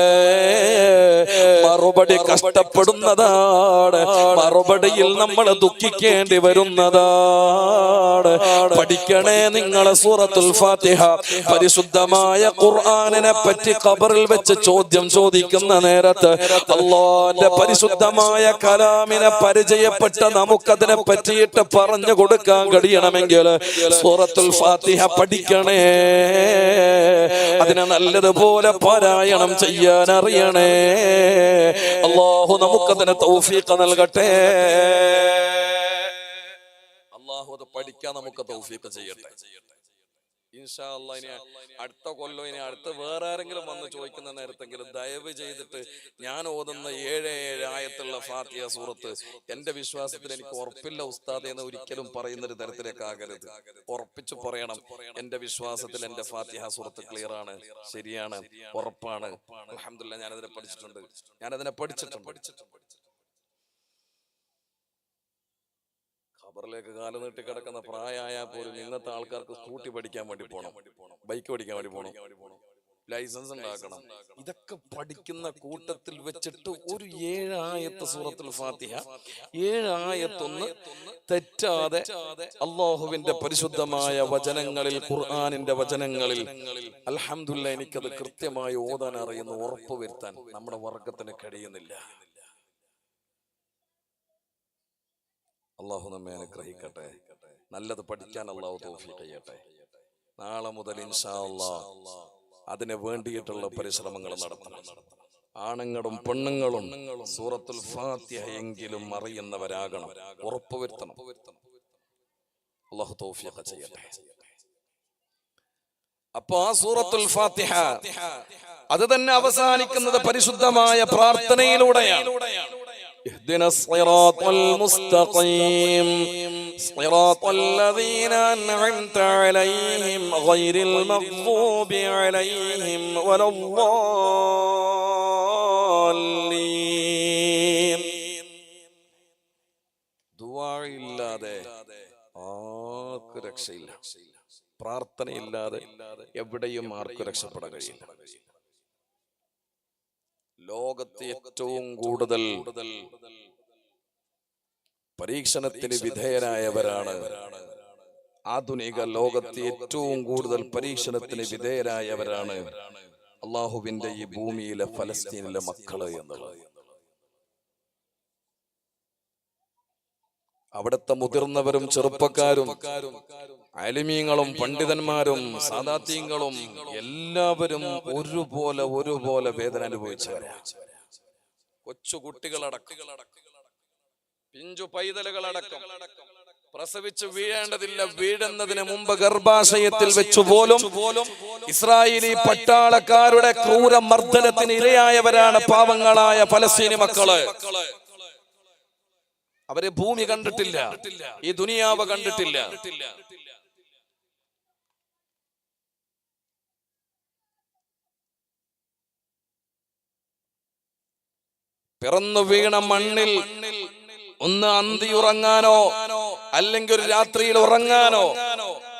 മറുപടി കഷ്ടപ്പെടുന്നതാണ്. മറുപടിയിൽ നമ്മൾ ദുഃഖിക്കേണ്ടി വരുന്നതാണ്. പഠിക്കണേ നിങ്ങളെ സൂറത്തുൽ ഫാത്തിഹ. പരിശുദ്ധമായ ഖുർആനിനെ പറ്റി ഖബറിൽ വെച്ച് ചോദ്യം ചോദിക്കുന്ന നേരത്ത് അല്ലാഹുവിന്റെ പരിശുദ്ധമായ കലാമിനെ പരിചയപ്പെട്ട നമുക്കതിനെ പറ്റിയിട്ട് പറഞ്ഞു കൊടുക്കാൻ കഴിയണമെങ്കിൽ സൂറത്തുൽ ഫാത്തിഹ പഠിക്കണേ. അതിനെ നല്ലതുപോലെ പാരായണം ചെയ്യാൻ അറിയണേ. അല്ലാഹു നമുക്കതിന് തൗഫീഖ് നൽകട്ടെ. അല്ലാഹു അത് പഠിക്കാൻ നമുക്ക് തൗഫീഖ് ചെയ്യട്ടെ. ഇൻഷാ അല്ലാഹ് ഇനി അടുത്ത കൊല്ലം ഇനി അടുത്ത വേറെ ആരെങ്കിലും വന്ന് ചോദിക്കുന്ന നേരത്തെങ്കിലും ദയവ് ചെയ്തിട്ട് ഞാൻ ഓതുന്ന 7 ആയത്തുള്ള ഫാത്തിഹ സൂറത്ത് എന്റെ വിശ്വാസത്തിൽ എനിക്ക് ഉറപ്പില്ല ഉസ്താദ് എന്ന് ഒരിക്കലും പറയുന്നൊരു തരത്തിലേക്ക് ആകരുത്. ഉറപ്പിച്ചു പറയണം, എന്റെ വിശ്വാസത്തിൽ എന്റെ ഫാത്തിഹ സൂറത്ത് ക്ലിയർ ആണ്, ശരിയാണ്, ഉറപ്പാണ്. അൽഹംദുലില്ലാഹ് ഞാനതിനെ പഠിച്ചിട്ടുണ്ട്. ഖബറിലേക്ക് കാല് നീട്ടി കിടക്കുന്ന പ്രായമായാൽ പോലും ഇന്നത്തെ ആൾക്കാർക്ക് സ്കൂട്ടി പഠിക്കാൻ വേണ്ടി പോകണം, ബൈക്ക് പഠിക്കാൻ വേണ്ടി പോകണം, ലൈസൻസ് ഉണ്ടാക്കണം. ഇതൊക്കെ പഠിക്കുന്ന കൂട്ടത്തിൽ വെച്ചിട്ട് ഒരു 7 ആയത്ത് സൂറത്തുൽ ഫാത്തിഹ 7 ആയത്തൊന്ന് തെറ്റാതെ അല്ലാഹുവിന്റെ പരിശുദ്ധമായ വചനങ്ങളിൽ, ഖുർആനിന്റെ വചനങ്ങളിൽ അൽഹംദുലില്ലാഹ് എനിക്കത് കൃത്യമായി ഓതാൻ അറിയുന്ന ഉറപ്പുവരുത്താൻ നമ്മുടെ വർഗത്തിന് കഴിയുന്നില്ല. അള്ളാഹു നമ്മെ അനുഗ്രഹിക്കട്ടെ. നല്ലത് പഠിക്കാൻ അള്ളാഹു തൗഫീഖ് ചെയ്യട്ടെ. നാളെ മുതൽ ഇൻഷാ അല്ലാഹ് അതിന് വേണ്ടിയിട്ടുള്ള പരിശ്രമങ്ങൾ നടത്തണം. ആണുങ്ങളും പെണ്ണുങ്ങളും സൂറത്തുൽ ഫാത്തിഹ എങ്കിലും അറിയുന്നവരാകണം, ഉറപ്പുവരുത്തണം. അള്ളാഹു തൗഫീഖ് ചെയ്യട്ടെ. അപ്പൊ ആ സൂറത്തുൽ ഫാത്തിഹ അത് തന്നെ അവസാനിക്കുന്നത് പരിശുദ്ധമായ പ്രാർത്ഥനയിലൂടെയാണ്. اهدنا الصراط المستقيم صراط الذين أنعمت عليهم غير المغضوب عليهم ولا الضالين. ദുആ ആർക്കും രക്ഷയില്ല. പ്രാർത്ഥനയില്ലാതെ എവിടെയും ആർക്കും രക്ഷപ്പെടാൻ കഴിയില്ല. ലോകത്ത് ഏറ്റവും കൂടുതൽ പരീക്ഷണത്തിന് വിധേയരായവരാണ്, ആധുനിക ലോകത്ത് ഏറ്റവും കൂടുതൽ പരീക്ഷണത്തിന് വിധേയരായവരാണ് അള്ളാഹുവിന്റെ ഈ ഭൂമിയിലെ ഫലസ്തീനിലെ മക്കള് എന്നുള്ളത്. അവിടുത്തെ മുതിർന്നവരും ചെറുപ്പക്കാരും ആലിമീങ്ങളും പണ്ഡിതന്മാരും സാദാത്യങ്ങളും എല്ലാവരും ഒരുപോലെ വേദന അനുഭവിച്ചവരാണ്. കൊച്ചു കുട്ടികളടക്കം, പിഞ്ചു പൈതലുകളടക്കം പ്രസവിച്ച് വീഴേണ്ടതില്ല, വീഴുന്നതിന് മുമ്പ് ഗർഭാശയത്തിൽ വെച്ചു പോലും ഇസ്രായേലി പട്ടാളക്കാരുടെ ക്രൂര മർദ്ദനത്തിന് ഇരയായവരാണ് പാവങ്ങളായ ഫലസ്തീനി മക്കള്. അവരെ ഭൂമി കണ്ടിട്ടില്ല, ഈ ദുനിയാവ് കണ്ടിട്ടില്ല. പിറന്നു വീണ മണ്ണിൽ ഒന്ന് അന്തി ഉറങ്ങാനോ, അല്ലെങ്കിൽ ഒരു രാത്രിയിൽ ഉറങ്ങാനോ,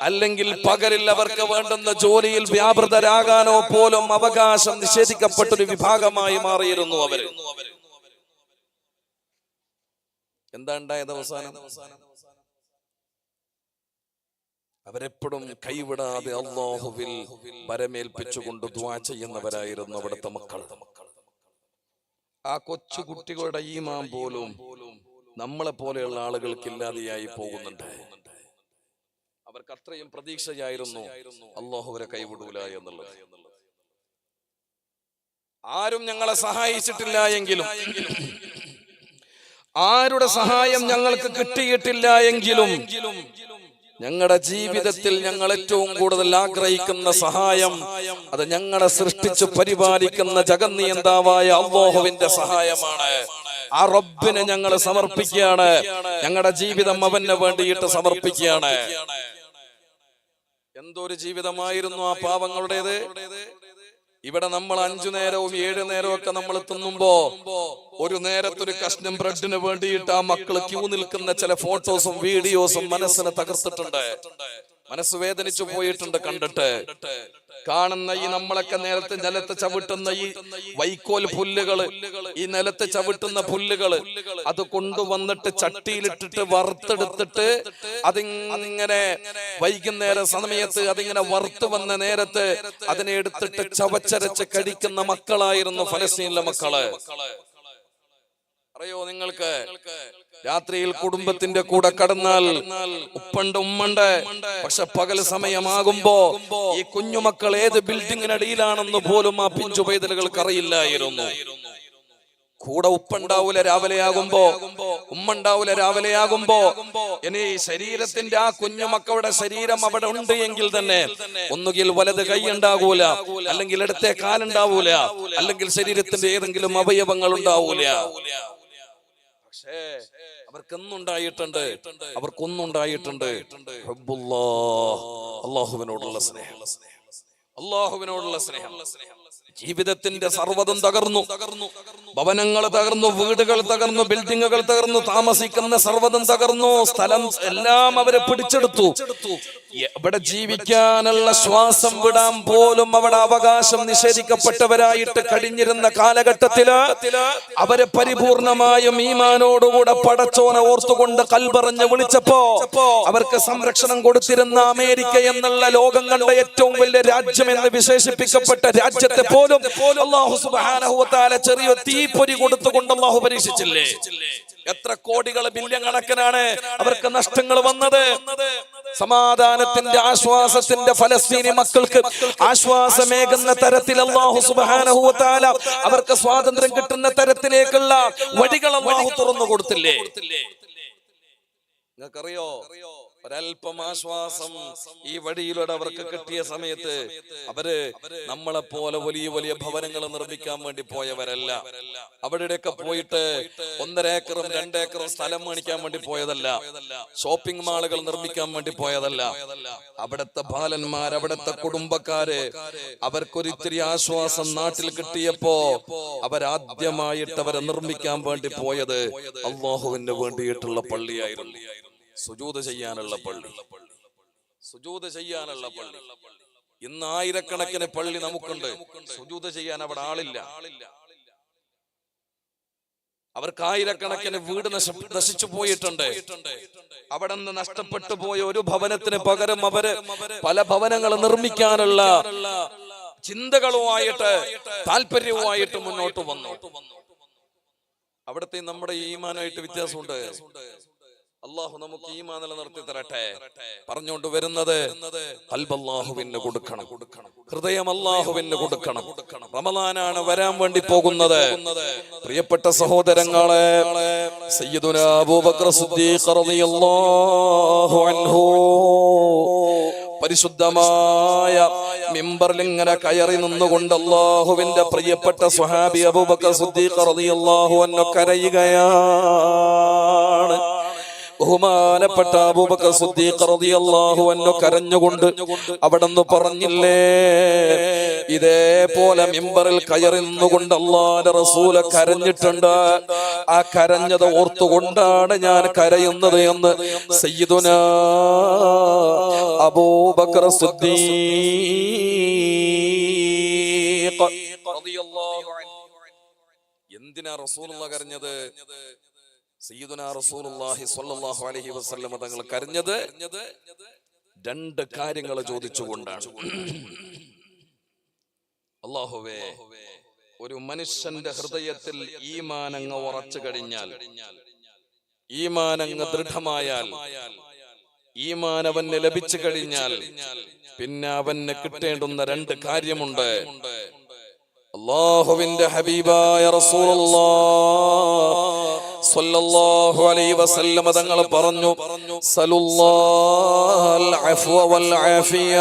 അല്ലെങ്കിൽ പകലിൽ അവർക്ക് വേണ്ടുന്ന ജോലിയിൽ വ്യാപൃതരാകാനോ പോലും അവകാശം നിഷേധിക്കപ്പെട്ടൊരു വിഭാഗമായി മാറിയിരുന്നു അവര്. എന്താ ഉണ്ടായത് അവസാനം? അവരെപ്പോഴും കൈവിടാതെ അല്ലാഹുവിൽ പരമേൽപ്പിച്ചുകൊണ്ട് ദുആ ചെയ്യുന്നവരായിരുന്നു അവിടുത്തെ മക്കൾ. ആ കൊച്ചു കുട്ടികളുടെ ഈമാൻ പോലും നമ്മളെ പോലെയുള്ള ആളുകൾക്ക് ഇല്ലാതെയായി പോകുന്നുണ്ട്. അവർക്ക് അത്രയും പ്രതീക്ഷയായിരുന്നു അല്ലാഹു അവരെ കൈവിടൂല എന്നുള്ളത്. ആരും ഞങ്ങളെ സഹായിച്ചിട്ടില്ല എങ്കിലും, ആരുടെ സഹായം ഞങ്ങൾക്ക് കിട്ടിയിട്ടില്ല എങ്കിലും, ഞങ്ങളുടെ ജീവിതത്തിൽ ഞങ്ങൾ ഏറ്റവും കൂടുതൽ ആഗ്രഹിക്കുന്ന സഹായം അത് ഞങ്ങളെ സൃഷ്ടിച്ച് പരിപാലിക്കുന്ന ജഗന്നിയന്താവായ അല്ലാഹുവിന്റെ സഹായമാണ്. ആ റബ്ബിനെ ഞങ്ങൾ സമർപ്പിക്കുകയാണ്. ഞങ്ങളുടെ ജീവിതം അവന് വേണ്ടിയിട്ട് സമർപ്പിക്കുകയാണ്. എന്തൊരു ജീവിതമായിരുന്നു ആ പാവങ്ങളുടേത്. ഇവിടെ നമ്മൾ 5 നേരവും 7 നേരവും ഒക്കെ നമ്മൾ തിന്നുമ്പോ ഒരു നേരത്തൊരു കഷ്ണം ബ്രെഡിന് വേണ്ടിയിട്ട് ആ മക്കള് ക്യൂ നിൽക്കുന്ന ചില ഫോട്ടോസും വീഡിയോസും മനസ്സിനെ തകർത്തിട്ടുണ്ട്, മനസ്സ് വേദനിച്ചു പോയിട്ടുണ്ട് കണ്ടിട്ട്. കാണുന്ന ഈ നമ്മളൊക്കെ നേരത്തെ നിലത്ത് ചവിട്ടുന്ന ഈ വൈക്കോൽ പുല്ലുകള്, ഈ നിലത്ത് ചവിട്ടുന്ന പുല്ലുകള്, അത് കൊണ്ടുവന്നിട്ട് ചട്ടിയിലിട്ടിട്ട് വറുത്തെടുത്തിട്ട് അതിങ്ങനെ വൈകുന്നേര സമയത്ത് അതിങ്ങനെ വറുത്ത് വന്ന നേരത്ത് അതിനെ എടുത്തിട്ട് ചവച്ചരച്ച് കഴിക്കുന്ന മക്കളായിരുന്നു ഫലസ്തീനിലെ മക്കള്. അറിയോ നിങ്ങൾക്ക്, രാത്രിയിൽ കുടുംബത്തിന്റെ കൂടെ കടന്നാൽ ഉപ്പണ്ട് ഉമ്മണ്ട്, പക്ഷെ പകൽ സമയമാകുമ്പോ ഈ കുഞ്ഞുമക്കൾ ഏത് ബിൽഡിങ്ങിനടിയിലാണെന്ന് പോലും ആ പിഞ്ചു പൈതലുകൾക്ക് അറിയില്ലായിരുന്നു. കൂടെ ഉപ്പുണ്ടാവൂല രാവിലെയാകുമ്പോ, ഉമ്മണ്ടാവൂല രാവിലെയാകുമ്പോ. ഇനി ശരീരത്തിന്റെ ആ കുഞ്ഞുമക്കളുടെ ശരീരം അവിടെ ഉണ്ട് എങ്കിൽ തന്നെ ഒന്നുകിൽ വലത് കൈ ഉണ്ടാകൂല, അല്ലെങ്കിൽ ഇടത്തെ കാലുണ്ടാവൂല, അല്ലെങ്കിൽ ശരീരത്തിന്റെ ഏതെങ്കിലും അവയവങ്ങൾ ഉണ്ടാവൂല. പക്ഷേ അവർക്കൊന്നുണ്ടായിട്ടുണ്ട്, അവർക്കൊന്നുണ്ടായിട്ടുണ്ട് അല്ലാഹുവിനോടുള്ള സ്നേഹം, അല്ലാഹുവിനോടുള്ള സ്നേഹം. ജീവിതത്തിന്റെ സർവ്വതും തകർന്നു, ഭവനങ്ങൾ തകർന്നു, വീടുകൾ തകർന്നു, ബിൽഡിങ്ങുകൾ തകർന്നു, താമസിക്കുന്ന സർവ്വതും തകർന്നു, സ്ഥലം എല്ലാം അവരെ പിടിച്ചെടുത്തു. അവിടെ ജീവിക്കാനുള്ള ശ്വാസം വിടാൻ പോലും അവിടെ അവകാശം നിഷേധിക്കപ്പെട്ടവരായിട്ട് കഴിഞ്ഞിരുന്ന കാലഘട്ടത്തില് അവരെ പരിപൂർണമായും ഈമാനോടുകൂടെ പടച്ചോനെ ഓർത്തുകൊണ്ട് കൽപറഞ്ഞ് വിളിച്ചപ്പോ അവർക്ക് സംരക്ഷണം കൊടുത്തിരുന്ന അമേരിക്ക എന്നുള്ള ലോകം കണ്ട ഏറ്റവും വലിയ രാജ്യം എന്ന് വിശേഷിപ്പിക്കപ്പെട്ട രാജ്യത്തെ പോലും അല്ലാഹു സുബ്ഹാനഹു വ തആല ചെറിയ തീപ്പൊരി കൊടുത്തുകൊണ്ട് അല്ലാഹു പരീക്ഷിച്ചില്ലേ? എത്ര കോടികൾ, ബില്യൺ കണക്കിനാണ് അവർക്ക് നഷ്ടങ്ങൾ വന്നത്. സമാധാനത്തിന്റെ, ആശ്വാസത്തിന്റെ ഫലസ്തീനി മക്കൾക്ക് ആശ്വാസമേകുന്ന തരത്തിൽ അല്ലാഹു സുബ്ഹാനഹു വ തആല അവർക്ക് സ്വാതന്ത്ര്യം കിട്ടുന്ന തരത്തിലേക്കുള്ള വഴികൾ അല്ലാഹു തുറന്നു കൊടുത്തില്ലേ? നിങ്ങൾക്കറിയോ, ഒരൽപ്പം ആശ്വാസം ഈ വഴിയിലൂടെ അവർക്ക് കിട്ടിയ സമയത്ത് അവര് നമ്മളെ പോലെ വലിയ വലിയ ഭവനങ്ങൾ നിർമ്മിക്കാൻ വേണ്ടി പോയവരല്ല. അവിടെയൊക്കെ പോയിട്ട് 1.5 ഏക്കറും 2 ഏക്കറും സ്ഥലം മേടിക്കാൻ വേണ്ടി പോയതല്ല, ഷോപ്പിംഗ് മാളുകൾ നിർമ്മിക്കാൻ വേണ്ടി പോയതല്ല. അവിടുത്തെ ബാലന്മാർ, അവിടുത്തെ കുടുംബക്കാര് അവർക്കൊരിത്തിരി ആശ്വാസം നാട്ടിൽ കിട്ടിയപ്പോ അവരാദ്യമായിട്ട് അവരെ നിർമ്മിക്കാൻ വേണ്ടി പോയത് അല്ലാഹുവിന് വേണ്ടിയിട്ടുള്ള പള്ളിയായിരുന്നു, സുജൂദ് ചെയ്യാനുള്ള പള്ളി. സുജൂദ് ചെയ്യാനുള്ള പള്ളി. ഇന്ന് ആയിരക്കണക്കിന് പള്ളി നമുക്കുണ്ട്, സുജൂദ് ചെയ്യാൻ അവിടെ ആളില്ല. അവർക്ക് ആയിരക്കണക്കിന് വീട് നശിച്ചു പോയിട്ടുണ്ട്. അവിടെ നിന്ന് നഷ്ടപ്പെട്ടു പോയ ഒരു ഭവനത്തിന് പകരം അവര് പല ഭവനങ്ങൾ നിർമ്മിക്കാനുള്ള ചിന്തകളുമായിട്ട് താല്പര്യവുമായിട്ട് മുന്നോട്ട് വന്നു. അവിടുത്തെ നമ്മുടെ ഈമാനായിട്ട് വ്യത്യാസമുണ്ട്. അള്ളാഹു നമുക്ക് ഈമാൻ നിലനിർത്തി തരട്ടെ. പറഞ്ഞുകൊണ്ട് വരുന്നത് ഖൽബ് അല്ലാഹുവിന് കൊടുക്കണം, ഹൃദയം അല്ലാഹുവിന് കൊടുക്കണം. റമളാനാണ് വരാൻ വേണ്ടി പോകുന്നത്. പ്രിയപ്പെട്ട സഹോദരങ്ങളെ, സയ്യിദുനാ അബൂബക്കർ സിദ്ദീഖ് റളിയല്ലാഹു അൻഹു പരിശുദ്ധമായ മിമ്പറിൽ ഇങ്ങനെ കയറി നിന്നുകൊണ്ട് അല്ലാഹുവിന്റെ പ്രിയപ്പെട്ട സ്വഹാബി അബൂബക്കർ സിദ്ദീഖ് റളിയല്ലാഹു അൻഹു കരയുകയാണ്. ബഹുമാനപ്പെട്ട അബൂബക്കർ സിദ്ദീഖ് റളിയല്ലാഹു അൻഹു കരഞ്ഞുകൊണ്ട് അവിടെന്ന് പറഞ്ഞില്ലേ, ഇതേപോലെ മിമ്പറിൽ കയറി നിന്നുകൊണ്ട് അല്ലാഹുവിന്റെ റസൂല് കരഞ്ഞിട്ടുണ്ട്. ആ കരഞ്ഞത് ഓർത്തുകൊണ്ടാണ് ഞാൻ കരയുന്നത് എന്ന് സയ്യിദുനാ അബൂബക്കർ സിദ്ദീഖ് റളിയല്ലാഹു അൻഹു. എന്തിനാ റസൂലുള്ളാഹി കരഞ്ഞത്? സയ്യിദുനാ റസൂലുള്ളാഹി സ്വല്ലല്ലാഹു അലൈഹി വസല്ലം തങ്ങൾ കരഞ്ഞത് രണ്ട് കാര്യങ്ങൾ ചോദിച്ചുകൊണ്ടാണ്. അല്ലാഹുവേ, ഒരു മനുഷ്യന്റെ ഹൃദയത്തിൽ ഈമാനങ്ങ് ഉറച്ചു കഴിഞ്ഞാൽ, ഈമാനങ്ങ് ദൃഢമായാൽ, ഈമാൻ അവന് ലഭിച്ചു കഴിഞ്ഞാൽ പിന്നെ അവന് കിട്ടേണ്ടുന്ന രണ്ട് കാര്യമുണ്ട്. അല്ലാഹുവിന്റെ ഹബീബായ റസൂലുള്ളാഹി സ്വല്ലല്ലാഹു അലൈഹി വസല്ലം തങ്ങൾ പറഞ്ഞു, സലുല്ലാഹൽ അഫ്വ വൽ ആഫിയ.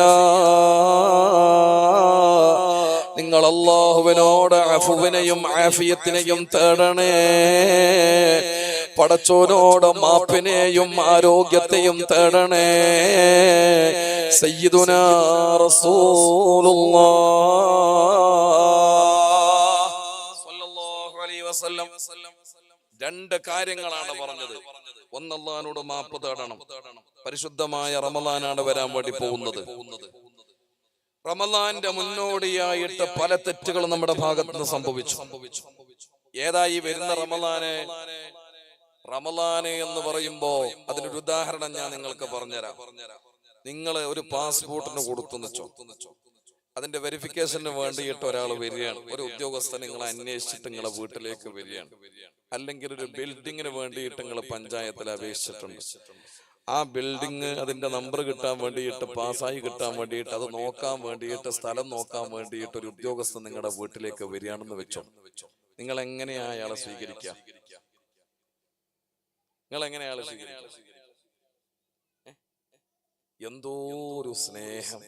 നിങ്ങൾ അല്ലാഹുവിനോട് അഫ്വിനെയും ആഫിയത്തിനെയും തേടണേ. പടച്ചോനോട് മാപ്പിനെയും ആരോഗ്യത്തെയും തേടണേ. സയ്യിദുനാ റസൂലുള്ളാഹി സ്വല്ലല്ലാഹു അലൈഹി വസല്ലം രണ്ട് കാര്യങ്ങളാണ് പറഞ്ഞത്. ഒന്ന്, അല്ലാഹുവിനോട് മാപ്പ് തേടണം. പരിശുദ്ധമായ റമളാനാണ് വരാൻ വേണ്ടി പോകുന്നത്. റമളാന്റെ മുന്നോടിയായിട്ട് പല തെറ്റുകളും നമ്മുടെ ഭാഗത്ത് നിന്ന് സംഭവിച്ചു. ഏതായി വരുന്ന റമളാന് എന്ന് പറയുമ്പോ അതിനൊരു ഉദാഹരണം ഞാൻ നിങ്ങൾക്ക് പറഞ്ഞുതരാം. നിങ്ങൾ ഒരു പാസ്പോർട്ടിന് കൊടുത്തു വെച്ചോ, അതിന്റെ വെരിഫിക്കേഷന് വേണ്ടിയിട്ട് ഒരാൾ വരികയാണ്, ഒരു ഉദ്യോഗസ്ഥൻ നിങ്ങളെ അന്വേഷിച്ചിട്ട് നിങ്ങളെ വീട്ടിലേക്ക് വരികയാണ്. അല്ലെങ്കിൽ ഒരു ബിൽഡിങ്ങിന് വേണ്ടിയിട്ട് നിങ്ങൾ പഞ്ചായത്തിൽ അപേക്ഷിച്ചിട്ടുണ്ട്. ആ ബിൽഡിങ് അതിന്റെ നമ്പർ കിട്ടാൻ വേണ്ടിയിട്ട്, പാസ്സായി കിട്ടാൻ വേണ്ടിയിട്ട്, അത് നോക്കാൻ വേണ്ടിയിട്ട്, സ്ഥലം നോക്കാൻ വേണ്ടിയിട്ട് ഒരു ഉദ്യോഗസ്ഥൻ നിങ്ങളുടെ വീട്ടിലേക്ക് വരികയാണെന്ന് വെച്ചോ. നിങ്ങൾ എങ്ങനെയാ അയാളെ സ്വീകരിക്കുക? നിങ്ങൾ എങ്ങനെയാ അയാളെ സ്വീകരിക്കുക? എന്തോ ഒരു സ്നേഹം,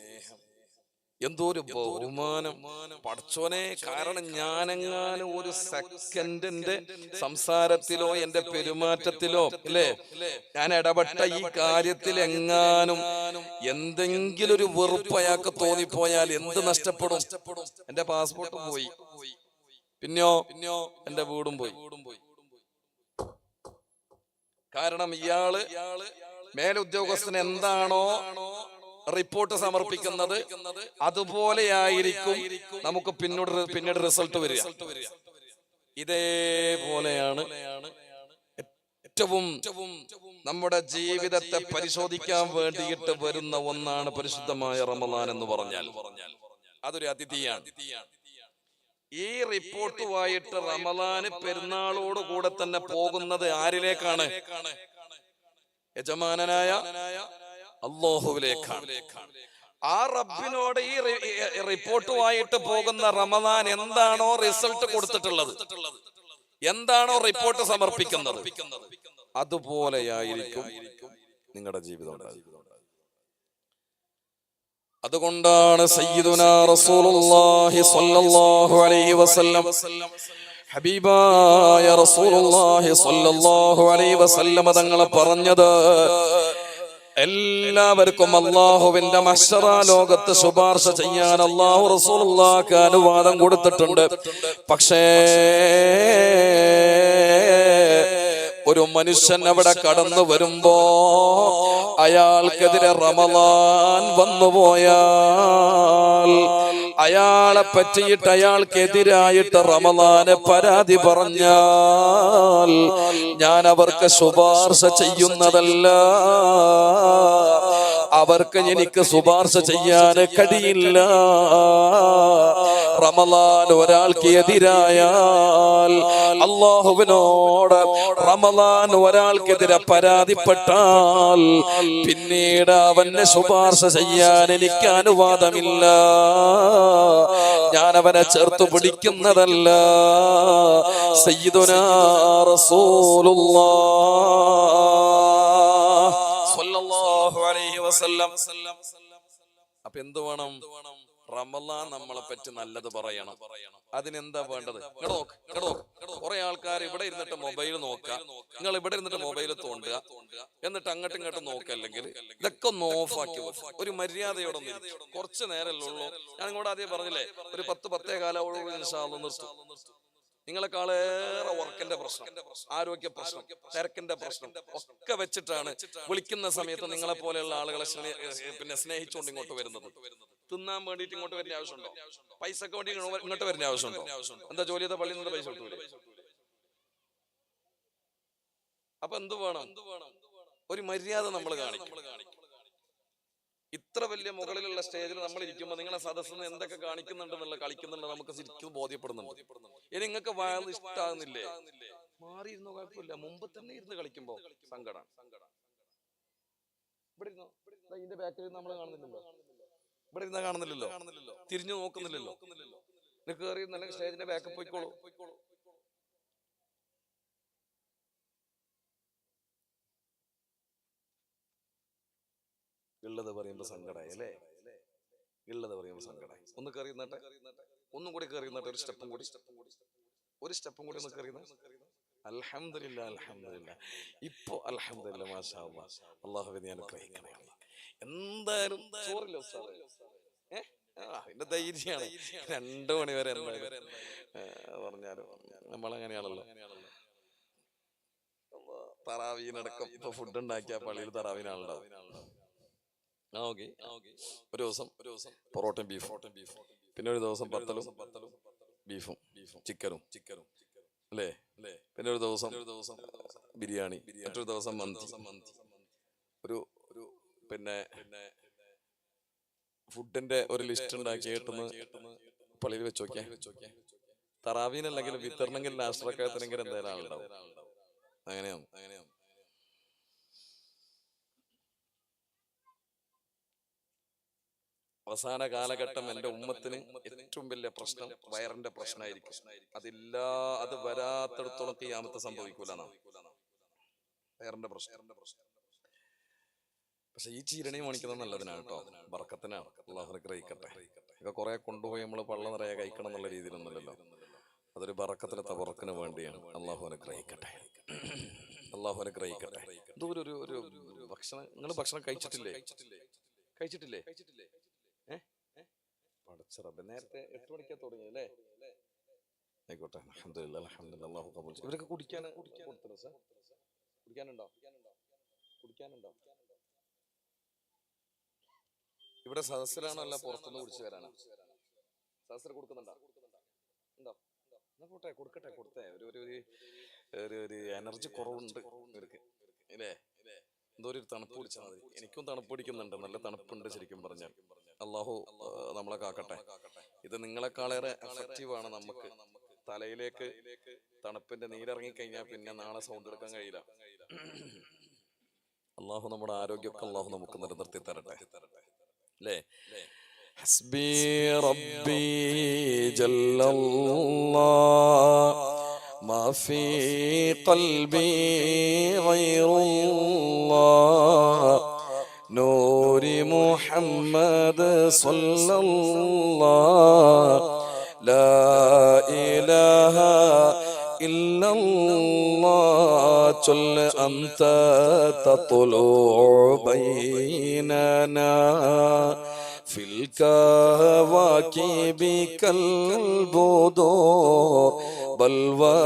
എന്തോ ഒരു ബഹുമാനം. പടച്ചോനെ, കാരണം ഞാനെങ്ങാനും ഒരു സെക്കൻഡിന്റെ സംസാരത്തിലോ എന്റെ പെരുമാറ്റത്തിലോ അല്ലേ ഞാൻ ഇടപെട്ട ഈ കാര്യത്തിൽ എങ്ങാനും എന്തെങ്കിലും ഒരു വെറുപ്പ് അയാൾക്ക് തോന്നിപ്പോയാൽ എന്ത് നഷ്ടപ്പെടും? എന്റെ പാസ്പോർട്ട് പോയി, പിന്നെയോ എന്റെ വീടും പോയി. കാരണം ഇയാള് മേലുദ്യോഗസ്ഥന് എന്താണോ റിപ്പോർട്ട് സമർപ്പിക്കുന്നത് അതുപോലെയായിരിക്കും നമുക്ക് പിന്നീട് റിസൾട്ട് വരിക. ഇതേപോലെയാണ് ഏറ്റവും നമ്മുടെ ജീവിതത്തെ പരിശോധിക്കാൻ വേണ്ടിയിട്ട് വരുന്ന ഒന്നാണ് പരിശുദ്ധമായ റമളാൻ എന്ന് പറഞ്ഞാൽ. അതൊരു അതിഥിയാണ്. ഈ റിപ്പോർട്ടുമായിട്ട് റമളാന് പെരുന്നാളോട് കൂടെ തന്നെ പോകുന്നത് ആരിലേക്കാണ്? യജമാനനായ അല്ലാഹുവിലേക്കാണ്. ആ റബ്ബിനോട് ഈ റിപ്പോർട്ടുമായിട്ട് പോകുന്ന റമളാൻ എന്താണോ റിസൾട്ട് കൊടുത്തിട്ടുള്ളത്, എന്താണോ റിപ്പോർട്ട് സമർപ്പിക്കുന്നത്, അതുപോലെയായിരിക്കും നിങ്ങളുടെ ജീവിതം. അതുകൊണ്ടാണ് സയ്യിദുനാ റസൂലുള്ളാഹി സ്വല്ലല്ലാഹു അലൈഹി വസല്ലം, ഹബീബായ റസൂലുള്ളാഹി സ്വല്ലല്ലാഹു അലൈഹി വസല്ലം തങ്ങൾ പറഞ്ഞത്, എല്ലാവർക്കും അല്ലാഹുവിന്റെ മഹ്ശറ ലോകത്ത് ശുപാർശ ചെയ്യാൻ അല്ലാഹു റസൂലുള്ളാഹിക്ക് അനുവാദം കൊടുത്തിട്ടുണ്ട്. പക്ഷേ ഒരു മനുഷ്യൻ അവിടെ കടന്നു വരുമ്പോ അയാൾക്കെതിരെ റമളാൻ വന്നുപോയാൽ അയാളെ പറ്റിയിട്ട് അയാൾക്കെതിരായിട്ട് റമളാന് പരാതി പറഞ്ഞാൽ ഞാൻ അവർക്ക് ശുപാർശ ചെയ്യുന്നതല്ല, അവർക്ക് എനിക്ക് ശുപാർശ ചെയ്യാൻ കഴിയില്ല. റമളാൻ ഒരാൾക്ക് എതിരായാൽ, അല്ലാഹുവിനോട് റമളാൻ ഒരാൾക്കെതിരെ പരാതിപ്പെട്ടാൽ പിന്നീട് അവനെ ശുപാർശ ചെയ്യാൻ എനിക്ക് അനുവാദമില്ല. ഞാൻ അവനെ ചേർത്ത് പിടിക്കുന്നതല്ല. സയ്യിദുനാ റസൂലുള്ളാഹ് സ്വല്ലല്ലാഹു അലൈഹി വസല്ലം. അപ്പൊ എന്ത് വേണം? റമളാൻ നമ്മളെ പറ്റി നല്ലത് പറയണം. അതിനെന്താ വേണ്ടത്? കുറെ ആൾക്കാർ ഇവിടെ ഇരുന്നിട്ട് മൊബൈൽ നോക്കുക, നിങ്ങൾ ഇവിടെ ഇരുന്നിട്ട് മൊബൈൽ തോണ്ടുക, എന്നിട്ട് അങ്ങോട്ടും ഇങ്ങോട്ടും നോക്കുക. അല്ലെങ്കിൽ ഇതൊക്കെ ഒന്ന് ഓഫാക്കി വെക്കുക. ഒരു മര്യാദയോടൊന്നും കുറച്ച് നേരമല്ലേ ഉള്ളൂ. ഞാൻ നിങ്ങളോട് ആദ്യം പറഞ്ഞില്ലേ, ഒരു 10-10 കാലോളം നിർത്തും. നിങ്ങളെക്കാളേറെ വർക്കിന്റെ പ്രശ്നം, ആരോഗ്യ പ്രശ്നം, തിരക്കിന്റെ പ്രശ്നം ഒക്കെ വെച്ചിട്ടാണ് വിളിക്കുന്ന സമയത്ത് നിങ്ങളെ പോലെയുള്ള ആളുകളെ സ്നേഹിച്ചുകൊണ്ട് ഇങ്ങോട്ട് വരുന്നത്. തിന്നാൻ വേണ്ടിയിട്ട് ഇങ്ങോട്ട് വരുന്ന ആവശ്യമുണ്ടോ? പൈസക്ക് വേണ്ടി ഇങ്ങോട്ട് വരുന്ന ആവശ്യമുണ്ടോ? എന്താ ജോലി ചെയ്ത പള്ളിയിൽ നിന്ന് പൈസ കൊടുത്തൂലേ? അപ്പൊ എന്ത് വേണം? ഒരു മര്യാദ നമ്മൾ കാണിക്കും. ഇത്ര വലിയ മുകളിലുള്ള സ്റ്റേജിൽ നമ്മൾ ഇരിക്കുമ്പോൾ നിങ്ങളെ സദസ്സിന് എന്തൊക്കെ കാണിക്കുന്നുണ്ടെന്നുള്ള കളിക്കുന്നുണ്ട് നമുക്ക് ശരിക്കും ബോധ്യപ്പെടുന്നുണ്ട്. ഇനി നിങ്ങൾക്ക് വാഴ ഇഷ്ടാകുന്നില്ലേ, മാറിയിരുന്നോ, കുഴപ്പമില്ല. മുമ്പ് തന്നെ ഇരുന്ന് കളിക്കുമ്പോ സങ്കടം. ഇവിടെ ഇരുന്നോ, ഇതിന്റെ ബാക്കിൽ നമ്മൾ കാണുന്നില്ലല്ലോ, ഇവിടെ ഇരുന്നാ കാണുന്നില്ലല്ലോ, തിരിഞ്ഞു നോക്കുന്നില്ലല്ലോ. നിങ്ങൾക്ക് കയറി നല്ല സ്റ്റേജിന്റെ ബാക്കിൽ പോയിക്കോളൂ. ഉള്ളത് പറയുമ്പോ സങ്കടമായി അല്ലേ? ഉള്ളത് പറയുമ്പോ സങ്കടമായി. ഒന്ന് കയറി നിന്നിട്ട്, ഒന്നും കൂടി കയറി നിന്നിട്ട്, ഒരു സ്റ്റെപ്പും കൂടി ഒന്ന് കയറി. അൽഹംദുലില്ലാ, അൽഹംദുലില്ലാ. ഇപ്പൊ അൽഹംദുലില്ലാ, മാഷാ അല്ലാഹ്. അല്ലാഹുവിനെ അനുഗ്രഹിക്കണേ. എന്തായാലും ചോറില്ല ഉസ്താദേ, അതിന്റെ ധൈര്യമാണ്. 2 മണി വരെ പറഞ്ഞാലും നമ്മളങ്ങനെയാണല്ലോ. തറാവീനടക്കം ഇപ്പൊ ഫുഡ് ഉണ്ടാക്കിയ പള്ളിയിൽ തറാവീനാളുണ്ടാവും. ഒരു ദിവസം പൊറോട്ടയും ബീഫും, പിന്നെ ഒരു ദിവസം പത്തലും ബീഫും ചിക്കനും അല്ലേ? പിന്നെ ഒരു ദിവസം ബിരിയാണി, മറ്റൊരു ദിവസം മന്തി. ഒരു പിന്നെ ഫുഡിന്റെ ഒരു ലിസ്റ്റ് ഉണ്ടാക്കിയിട്ടെന്ന് പള്ളിയിൽ വെച്ച് നോക്കിയാ തറാവീനല്ലെങ്കിൽ വിത്തരണമെങ്കിൽ രാഷ്ട്രക്കാരത്തിനെങ്കിലും എന്തായാലും ആളുണ്ടാവും. അങ്ങനെയാണ്. അവസാന കാലഘട്ടം എന്റെ ഉമ്മത്തിന് ഏറ്റവും വലിയ പ്രശ്നം വയറിന്റെ പ്രശ്നമായിരിക്കും. അത് വരാത്തിടത്തോളം ഖിയാമത്ത് സംഭവിക്കൂല. വയറിന്റെ പ്രശ്നം. പക്ഷെ ഈ ചീരണി മണിക്കുന്നത് നല്ലതിനാണ് കേട്ടോ, ബർക്കത്തിനാണ്. അല്ലാഹു അനുഗ്രഹിക്കട്ടെ. ഇതൊക്കെ കുറെ കൊണ്ടുപോയി നമ്മൾ പള്ള നിറയെ കഴിക്കണം എന്നുള്ള രീതിയിലൊന്നുമല്ലല്ലോ. അതൊരു ബർക്കത്തിന് തബറക്കിന് വേണ്ടിയാണ്. അല്ലാഹു അനുഗ്രഹിക്കട്ടെ. ഇതൊരു ഭക്ഷണം, നിങ്ങൾ ഭക്ഷണം കഴിച്ചിട്ടില്ലേ? പടച്ചറബ്, നേരത്തെ 8 മണിക്കാ തുടങ്ങിയല്ലേ? ആയിക്കോട്ടെ, അൽഹംദുലില്ലാ, അൽഹംദുലില്ലാ. അല്ലാഹു ഖബൂൽ ചെയ്യട്ടെ. ഇവരൊക്കെ കൊടുത്തോ സർ? കുടിക്കാനുണ്ടോ? ഇവിടെ സദസ്സിലാണോ അല്ല പുറത്തുനിന്ന് കുടിച്ചു വരാനാ? സദസ്സിൽ കൊടുക്കുന്നുണ്ടോ? ഉണ്ടോ? എന്നാ പോട്ടെ, കൊടുത്തേ. ഒരു എനർജി കുറവുണ്ട് ഇവർക്ക് ഇല്ലേ? എന്തോ ഒരു തണുപ്പ് പിടിച്ചാൽ മതി. എനിക്കും തണുപ്പ് പിടിക്കുന്നുണ്ട്, നല്ല തണുപ്പുണ്ട് ശരിക്കും പറഞ്ഞാൽ. അല്ലാഹു നമ്മളെ കാക്കട്ടെ. ഇത് നിങ്ങളെക്കാളേറെ എഫക്റ്റീവാണ് നമുക്ക്. തലയിലേക്ക് തണുപ്പിന്റെ നീരിറങ്ങിക്കഴിഞ്ഞാൽ പിന്നെ നാളെ സൗണ്ട് എടുക്കാൻ കഴിയില്ല. അല്ലാഹു നമ്മുടെ ആരോഗ്യമൊക്കെ അല്ലാഹു നമുക്ക് നിലനിർത്തി തരട്ടെ അല്ലേ? ഹസ്ബി റബ്ബി ജല്ലല്ലാഹ് മാ ഫീ ഖൽബി ഗൈറുല്ലാഹ് നൂരി മുഹമ്മദ് സ്വല്ലല്ലാഹ് ലാ ഇലാഹ ഇല്ലല്ലാഹ് ചൊല്ല് അന്ത തത്ലുഉ ബൈനനാ ഫിൽ കവാകിബി കൽ ബുദൂർ ബൽവാ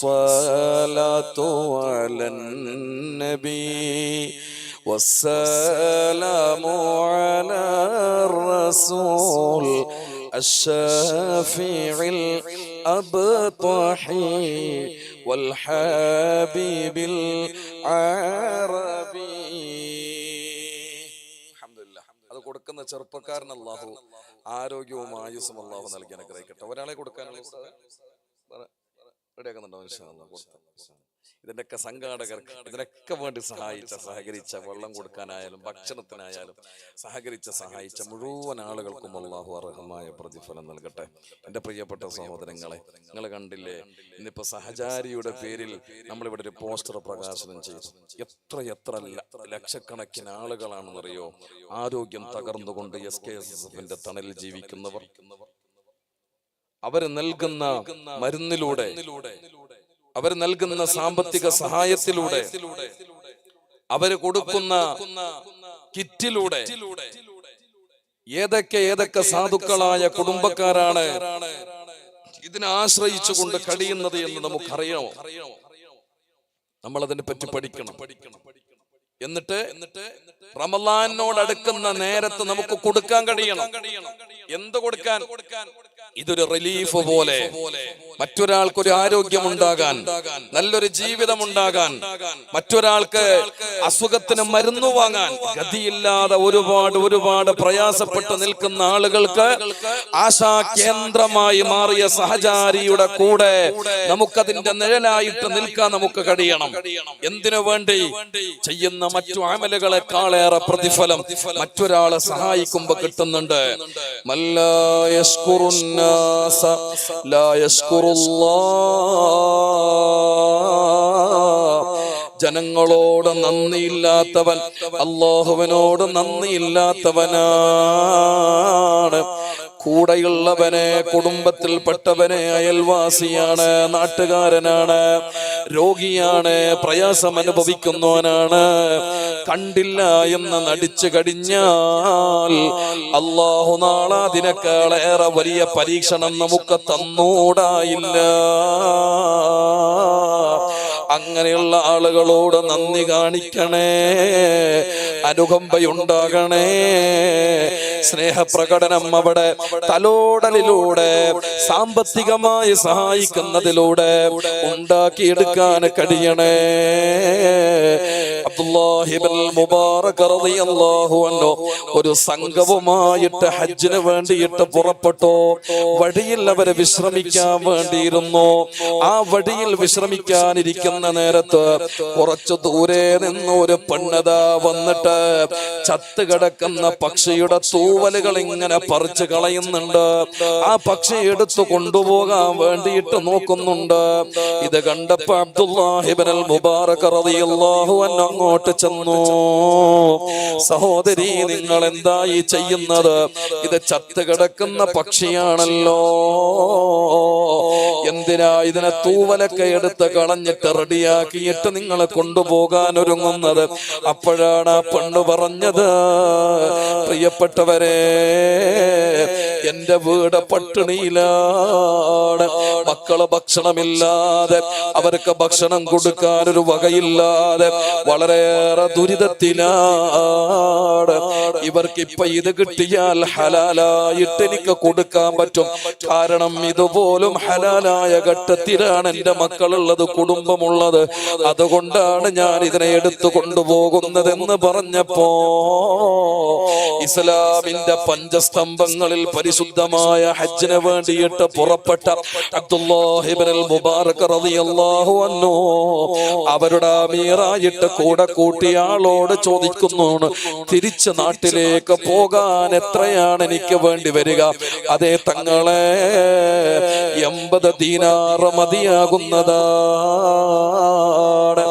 الصلاة على النبي والسلام على الرسول الشافع الأبطحي والحبيب العربي. അത് കൊടുക്കുന്ന ചെറുപ്പക്കാരൻ അല്ലാഹു ആരോഗ്യവും ആയുസ്സും അല്ലാഹു നൽകി അനുഗ്രഹിക്കട്ടെ. ഒരാളെ കൊടുക്കാനുള്ള റെഡിയാക്കുന്നുണ്ടോ? ഇൻഷാ അല്ലാഹ്. ഇതിന്റെയൊക്കെ സംഘാടകർക്ക് ഇതിനൊക്കെ വേണ്ടി സഹകരിച്ച വെള്ളം കൊടുക്കാനായാലും ഭക്ഷണത്തിനായാലും സഹായിച്ച മുഴുവൻ ആളുകൾക്കും അല്ലാഹു അർഹമായ പ്രതിഫലം നൽകട്ടെ. എൻ്റെ പ്രിയപ്പെട്ട സഹോദരങ്ങളെ, നിങ്ങൾ കണ്ടില്ലേ, ഇന്നിപ്പോ സഹചാരിയുടെ പേരിൽ നമ്മളിവിടെ ഒരു പോസ്റ്റർ പ്രകാശനം ചെയ്തു. എത്ര ലക്ഷക്കണക്കിന് ആളുകളാണെന്നറിയോ ആരോഗ്യം തകർന്നുകൊണ്ട് SKSF-ന്റെ തണലിൽ ജീവിക്കുന്നവർ. അവര് നൽകുന്ന മരുന്നിലൂടെ, അവർ നൽകുന്ന സാമ്പത്തിക സഹായത്തിലൂടെ, അവര് കൊടുക്കുന്ന കിറ്റിലൂടെ ഏതൊക്കെ സാധുക്കളായ കുടുംബക്കാരാണ് ഇതിനെ ആശ്രയിച്ചുകൊണ്ട് കഴിയുന്നത് എന്ന് നമുക്കറിയണോ? നമ്മൾ അതിനെ പറ്റി പഠിക്കണം. എന്നിട്ട് റമളാനോട് അടുക്കുന്ന നേരത്ത് നമുക്ക് കൊടുക്കാൻ കഴിയണം. എന്ത് കൊടുക്കാൻ? ഇതൊരു റിലീഫ് പോലെ മറ്റൊരാൾക്കൊരു ആരോഗ്യമുണ്ടാകാൻ, നല്ലൊരു ജീവിതം ഉണ്ടാകാൻ, മറ്റൊരാൾക്ക് അസുഖത്തിന് മരുന്ന് വാങ്ങാൻ ഗതിയില്ലാതെ ഒരുപാട് പ്രയാസപ്പെട്ട് നിൽക്കുന്ന ആളുകൾക്ക് ആശാ കേന്ദ്രമായി മാറിയ സഹചാരിയുടെ കൂടെ നമുക്കതിന്റെ നിഴലായിട്ട് നിൽക്കാൻ നമുക്ക് കഴിയണം. എന്തിനു വേണ്ടി? ചെയ്യുന്ന മറ്റു അമലുകളെക്കാളേറെ പ്രതിഫലം മറ്റൊരാളെ സഹായിക്കുമ്പോ കിട്ടുന്നുണ്ട്. ജനങ്ങളോട് നന്ദിയില്ലാത്തവൻ അല്ലാഹുവിനോട് നന്ദിയില്ലാത്തവനാണ്. കൂടെയുള്ളവനെ, കുടുംബത്തിൽപ്പെട്ടവനെ, അയൽവാസിയാണ്, നാട്ടുകാരനാണ്, രോഗിയാണ്, പ്രയാസം അനുഭവിക്കുന്നവനാണ്, കണ്ടില്ല എന്ന് നടിച്ചു കഴിഞ്ഞാൽ അല്ലാഹു നാളെ അതിനേക്കാളേറെ വലിയ പരീക്ഷണം നമുക്ക് തന്നൂടായില്ല. അങ്ങനെയുള്ള ആളുകളോട് നന്ദി കാണിക്കണേ, അനുകമ്പയുണ്ടാകണേ. സ്നേഹപ്രകടനം അവിടെ തലോടലിലൂടെ, സാമ്പത്തികമായി സഹായിക്കുന്നതിലൂടെ ഉണ്ടാക്കിയെടുക്കാൻ കഴിയണേ. അബ്ദുല്ലാഹി ഇബ്നുൽ മുബാറക് റളിയല്ലാഹു അൻഹു ഒരു സംഘവുമായിട്ട് ഹജ്ജിന് വേണ്ടിയിട്ട് പുറപ്പെട്ടു. വഴിയിൽ അവരെ വിശ്രമിക്കാൻ വേണ്ടിയിരുന്നു. ആ വഴിയിൽ വിശ്രമിക്കാനിരിക്കുന്ന നേരത്ത് കുറച്ചു ദൂരെ നിന്ന് ഒരു പെണ്ണത വന്നിട്ട് ചത്ത് കിടക്കുന്ന പക്ഷിയുടെ തൂവലുകൾ ഇങ്ങനെ പറിച്ചു കളയുന്നുണ്ട്. ആ പക്ഷി എടുത്തു കൊണ്ടുപോകാൻ വേണ്ടിയിട്ട് നോക്കുന്നുണ്ട്. ഇത് കണ്ടപ്പോ അബ്ദുല്ലാഹി ഇബ്നുൽ മുബാറക് റളിയല്ലാഹു അൻഹു അങ്ങോട്ട് ചെന്നു. സഹോദരി, നിങ്ങൾ എന്തായി ചെയ്യുന്നത്? ഇത് ചത്ത് കിടക്കുന്ന പക്ഷിയാണല്ലോ, എന്തിനാ ഇതിനെ തൂവലൊക്കെ എടുത്ത് കളഞ്ഞിട്ട് റെഡിയാക്കിയിട്ട് നിങ്ങളെ കൊണ്ടുപോകാൻ ഒരുങ്ങുന്നത്? അപ്പോഴാണ് ആ പെണ്ണ് പറഞ്ഞത്, പ്രിയപ്പെട്ടവരെ, എന്റെ വീട് പട്ടിണിയിലാണ്, മക്കള് ഭക്ഷണമില്ലാതെ, അവർക്ക് ഭക്ഷണം കൊടുക്കാൻ ഒരു വകയില്ലാതെ വളരെയേറെ ദുരിതത്തിലാണ്. ഇവർക്ക് ഇപ്പൊ ഇത് കിട്ടിയാൽ ഹലാലായിട്ട് എനിക്ക് കൊടുക്കാൻ പറ്റും. കാരണം ഇതുപോലും ഹലാലായ ഘട്ടത്തിലാണ് എന്റെ മക്കളുള്ളത്, കുടുംബമുള്ളത്. അതുകൊണ്ടാണ് ഞാൻ ഇതിനെ എടുത്തു കൊണ്ടുപോകുന്നതെന്ന് പറഞ്ഞപ്പോ ഇസ്ലാമിന്റെ പഞ്ചസ്തംഭങ്ങളിൽ പരിശുദ്ധമായ ഹജ്ജിന് വേണ്ടിയിട്ട് പുറപ്പെട്ട അബ്ദുല്ലാഹി ഇബ്നുൽ മുബാറക് റളിയല്ലാഹു അൻഹു അവരുടെ അമീറായിട്ട് കൂടെ കൂട്ടിയ ആളോട് ചോദിക്കുന്നു, തിരിച്ച് നാട്ടിലേക്ക് പോകാൻ എത്രയാണ് എനിക്ക് വേണ്ടി വരിക? അതേ തങ്ങളെ, 80 ദീനാർ മതിയാകുന്നതാണ്.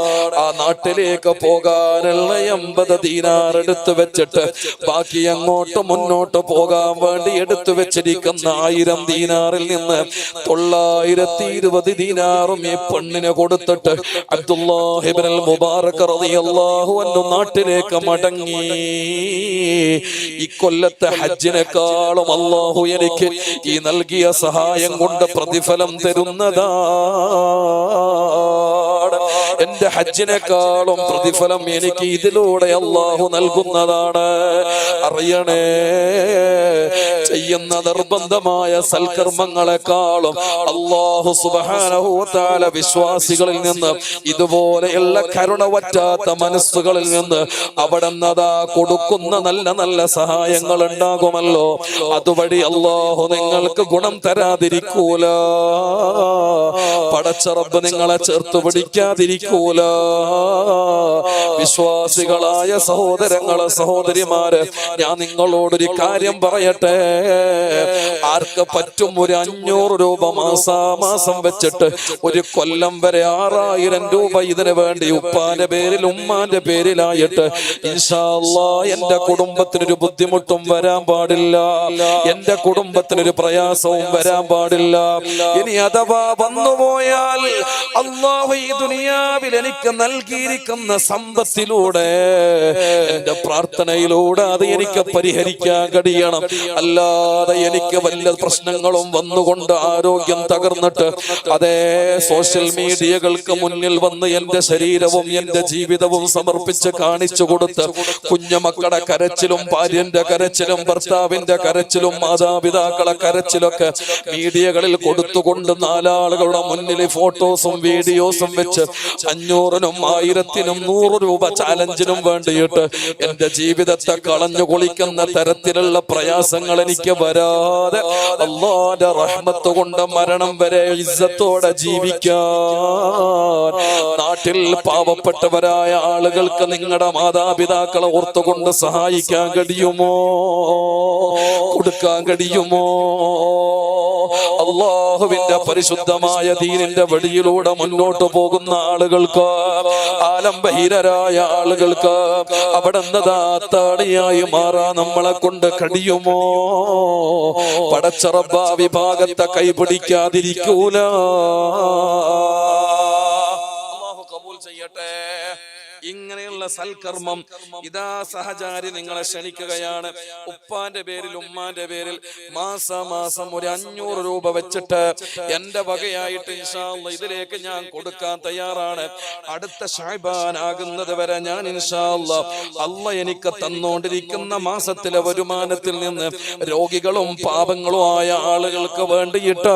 ആ നാട്ടിലേക്ക് പോകാനുള്ള 80 ദീനാർ എടുത്തു വെച്ചിട്ട് ബാക്കി അങ്ങോട്ട് മുന്നോട്ട് പോകാൻ വേണ്ടി എടുത്തു വെച്ചിരിക്കുന്ന 1000 ദീനാറിൽ നിന്ന് 920 ദീനാറും ഈ പെണ്ണിന് കൊടുത്തിട്ട് അബ്ദുല്ലാഹ് ഇബ്നുൽ മുബാറക് റളിയല്ലാഹു അൻഹു നാട്ടിലേക്ക് മടങ്ങി. ഇക്കൊല്ലത്തെ ഹജ്ജിനെക്കാളും അല്ലാഹു എനിക്ക് ഈ നൽകിയ സഹായം കൊണ്ട് പ്രതിഫലം തരുന്നതാണ്. എന്റെ ഹജ്ജിനെക്കാളും പ്രതിഫലം എനിക്ക് ഇതിലൂടെ അല്ലാഹു നൽകുന്നതാണ്. അറിയണേ, ചെയ്യുന്ന നിർബന്ധമായ സൽക്കർമ്മങ്ങളെക്കാളും അല്ലാഹു സുബ്ഹാനഹു വ തആല വിശ്വാസികളിൽ നിന്ന്, ഇതുപോലെയുള്ള കരുണ വറ്റാത്ത മനസ്സുകളിൽ നിന്ന് അവിടുന്നതാ കൊടുക്കുന്ന നല്ല നല്ല സഹായങ്ങൾ ഉണ്ടാകുമല്ലോ. അതുവഴി അല്ലാഹു നിങ്ങൾക്ക് ഗുണം തരാതിരിക്കൂല. പടച്ച റബ്ബ് നിങ്ങളെ ചേർത്ത് പിടിക്കാതിരിക്കൂല. വിശ്വാസികളായ സഹോദരങ്ങളെ സഹോദരിമാരെ, ഞാൻ നിങ്ങളോടൊരു കാര്യം പറയട്ടെ. ആർക്ക് പറ്റും ഒരു 500 രൂപ മാസാമാസം വെച്ചിട്ട് ഒരു കൊല്ലം വരെ 6000 രൂപ ഇതിനു വേണ്ടി ഉപ്പാന്റെ പേരിൽ ഉമ്മാന്റെ പേരിലായിട്ട് ഇൻഷാ അല്ലാഹ് എന്റെ കുടുംബത്തിനൊരു ബുദ്ധിമുട്ടും വരാൻ പാടില്ല, എന്റെ കുടുംബത്തിനൊരു പ്രയാസവും വരാൻ പാടില്ല. ഇനി അഥവാ വന്നുപോയാൽ അല്ലാഹു ഈ ദുനിയാവിൽ എനിക്ക് നൽകിയിരിക്കുന്ന സമ്പത്തിലൂടെ, എന്റെ പ്രാർത്ഥനയിലൂടെ അത് എനിക്ക് പരിഹരിക്കാൻ കഴിയണം. അല്ലാതെ എനിക്ക് വല്ല പ്രശ്നങ്ങളും വന്നുകൊണ്ട് ആരോഗ്യം തകർന്നിട്ട് അതേ സോഷ്യൽ മീഡിയകൾക്ക് മുന്നിൽ വന്ന് എന്റെ ശരീരവും എന്റെ ജീവിതവും സമർപ്പിച്ച് കാണിച്ചു കൊടുത്ത് കുഞ്ഞുമക്കളുടെ കരച്ചിലും ഭാര്യന്റെ കരച്ചിലും ഭർത്താവിന്റെ കരച്ചിലും മാതാപിതാക്കളെ കരച്ചിലൊക്കെ മീഡിയകളിൽ കൊടുത്തുകൊണ്ട് 4 ആളുകളുടെ മുന്നിൽ ഫോട്ടോസും വീഡിയോസും വെച്ച് 500-നും 1000-നും 100 രൂപ ചാലഞ്ചിനും വേണ്ടിയിട്ട് എന്റെ ജീവിതത്തെ കളഞ്ഞു കുളിക്കുന്ന തരത്തിലുള്ള പ്രയാസങ്ങൾ എനിക്ക് വരാതെ അല്ലാഹുവിന്റെ റഹ്മത്ത് കൊണ്ട് മരണം വരെ ഇസ്സത്തോടെ ജീവിക്കാൻ, നാട്ടിൽ പാവപ്പെട്ടവരായ ആളുകൾക്ക് നിങ്ങളുടെ മാതാപിതാക്കളെ ഓർത്തുകൊണ്ട് സഹായിക്കാൻ കഴിയുമോ? കൊടുക്കാൻ കഴിയുമോ? അല്ലാഹുവിന്റെ പരിശുദ്ധമായ ദീനിന്റെ വഴിയിലൂടെ മുന്നോട്ട് പോകുന്ന ആളുകൾക്ക്, ആലംബഹീനരായ ആളുകൾക്ക് അവിടുന്ന് താടിയായി മാറാൻ നമ്മളെ കൊണ്ട് കഴിയുമോ? പടച്ച റബ്ബ് ആ വിഭാഗത്തെ കൈപിടിക്കാതിരിക്കൂല. അല്ലാഹു കബൂൽ ചെയ്യട്ടെ. ഇങ്ങനെയുള്ള സൽക്കർമ്മം ഇതാ സഹചാരി നിങ്ങളെ ക്ഷണിക്കുകയാണ്. ഉപ്പാന്റെ പേരിൽ ഉമ്മാന്റെ പേരിൽ മാസാമാസം ഒരു 500 രൂപ വെച്ചിട്ട് എന്റെ വകയായിട്ട് ഇൻഷാ അല്ലാഹ് ഇതിലേക്ക് ഞാൻ കൊടുക്കാൻ തയ്യാറാണ്. അടുത്ത ശഅബാൻ ആകുന്നത് വരെ ഞാൻ ഇൻഷാ അല്ലാഹ് അല്ലാഹ് എനിക്ക് തന്നുകൊണ്ടിരിക്കുന്ന മാസത്തിലെ വരുമാനത്തിൽ നിന്ന് രോഗികളും പാപങ്ങളും ആയ ആളുകൾക്ക് വേണ്ടിയിട്ട്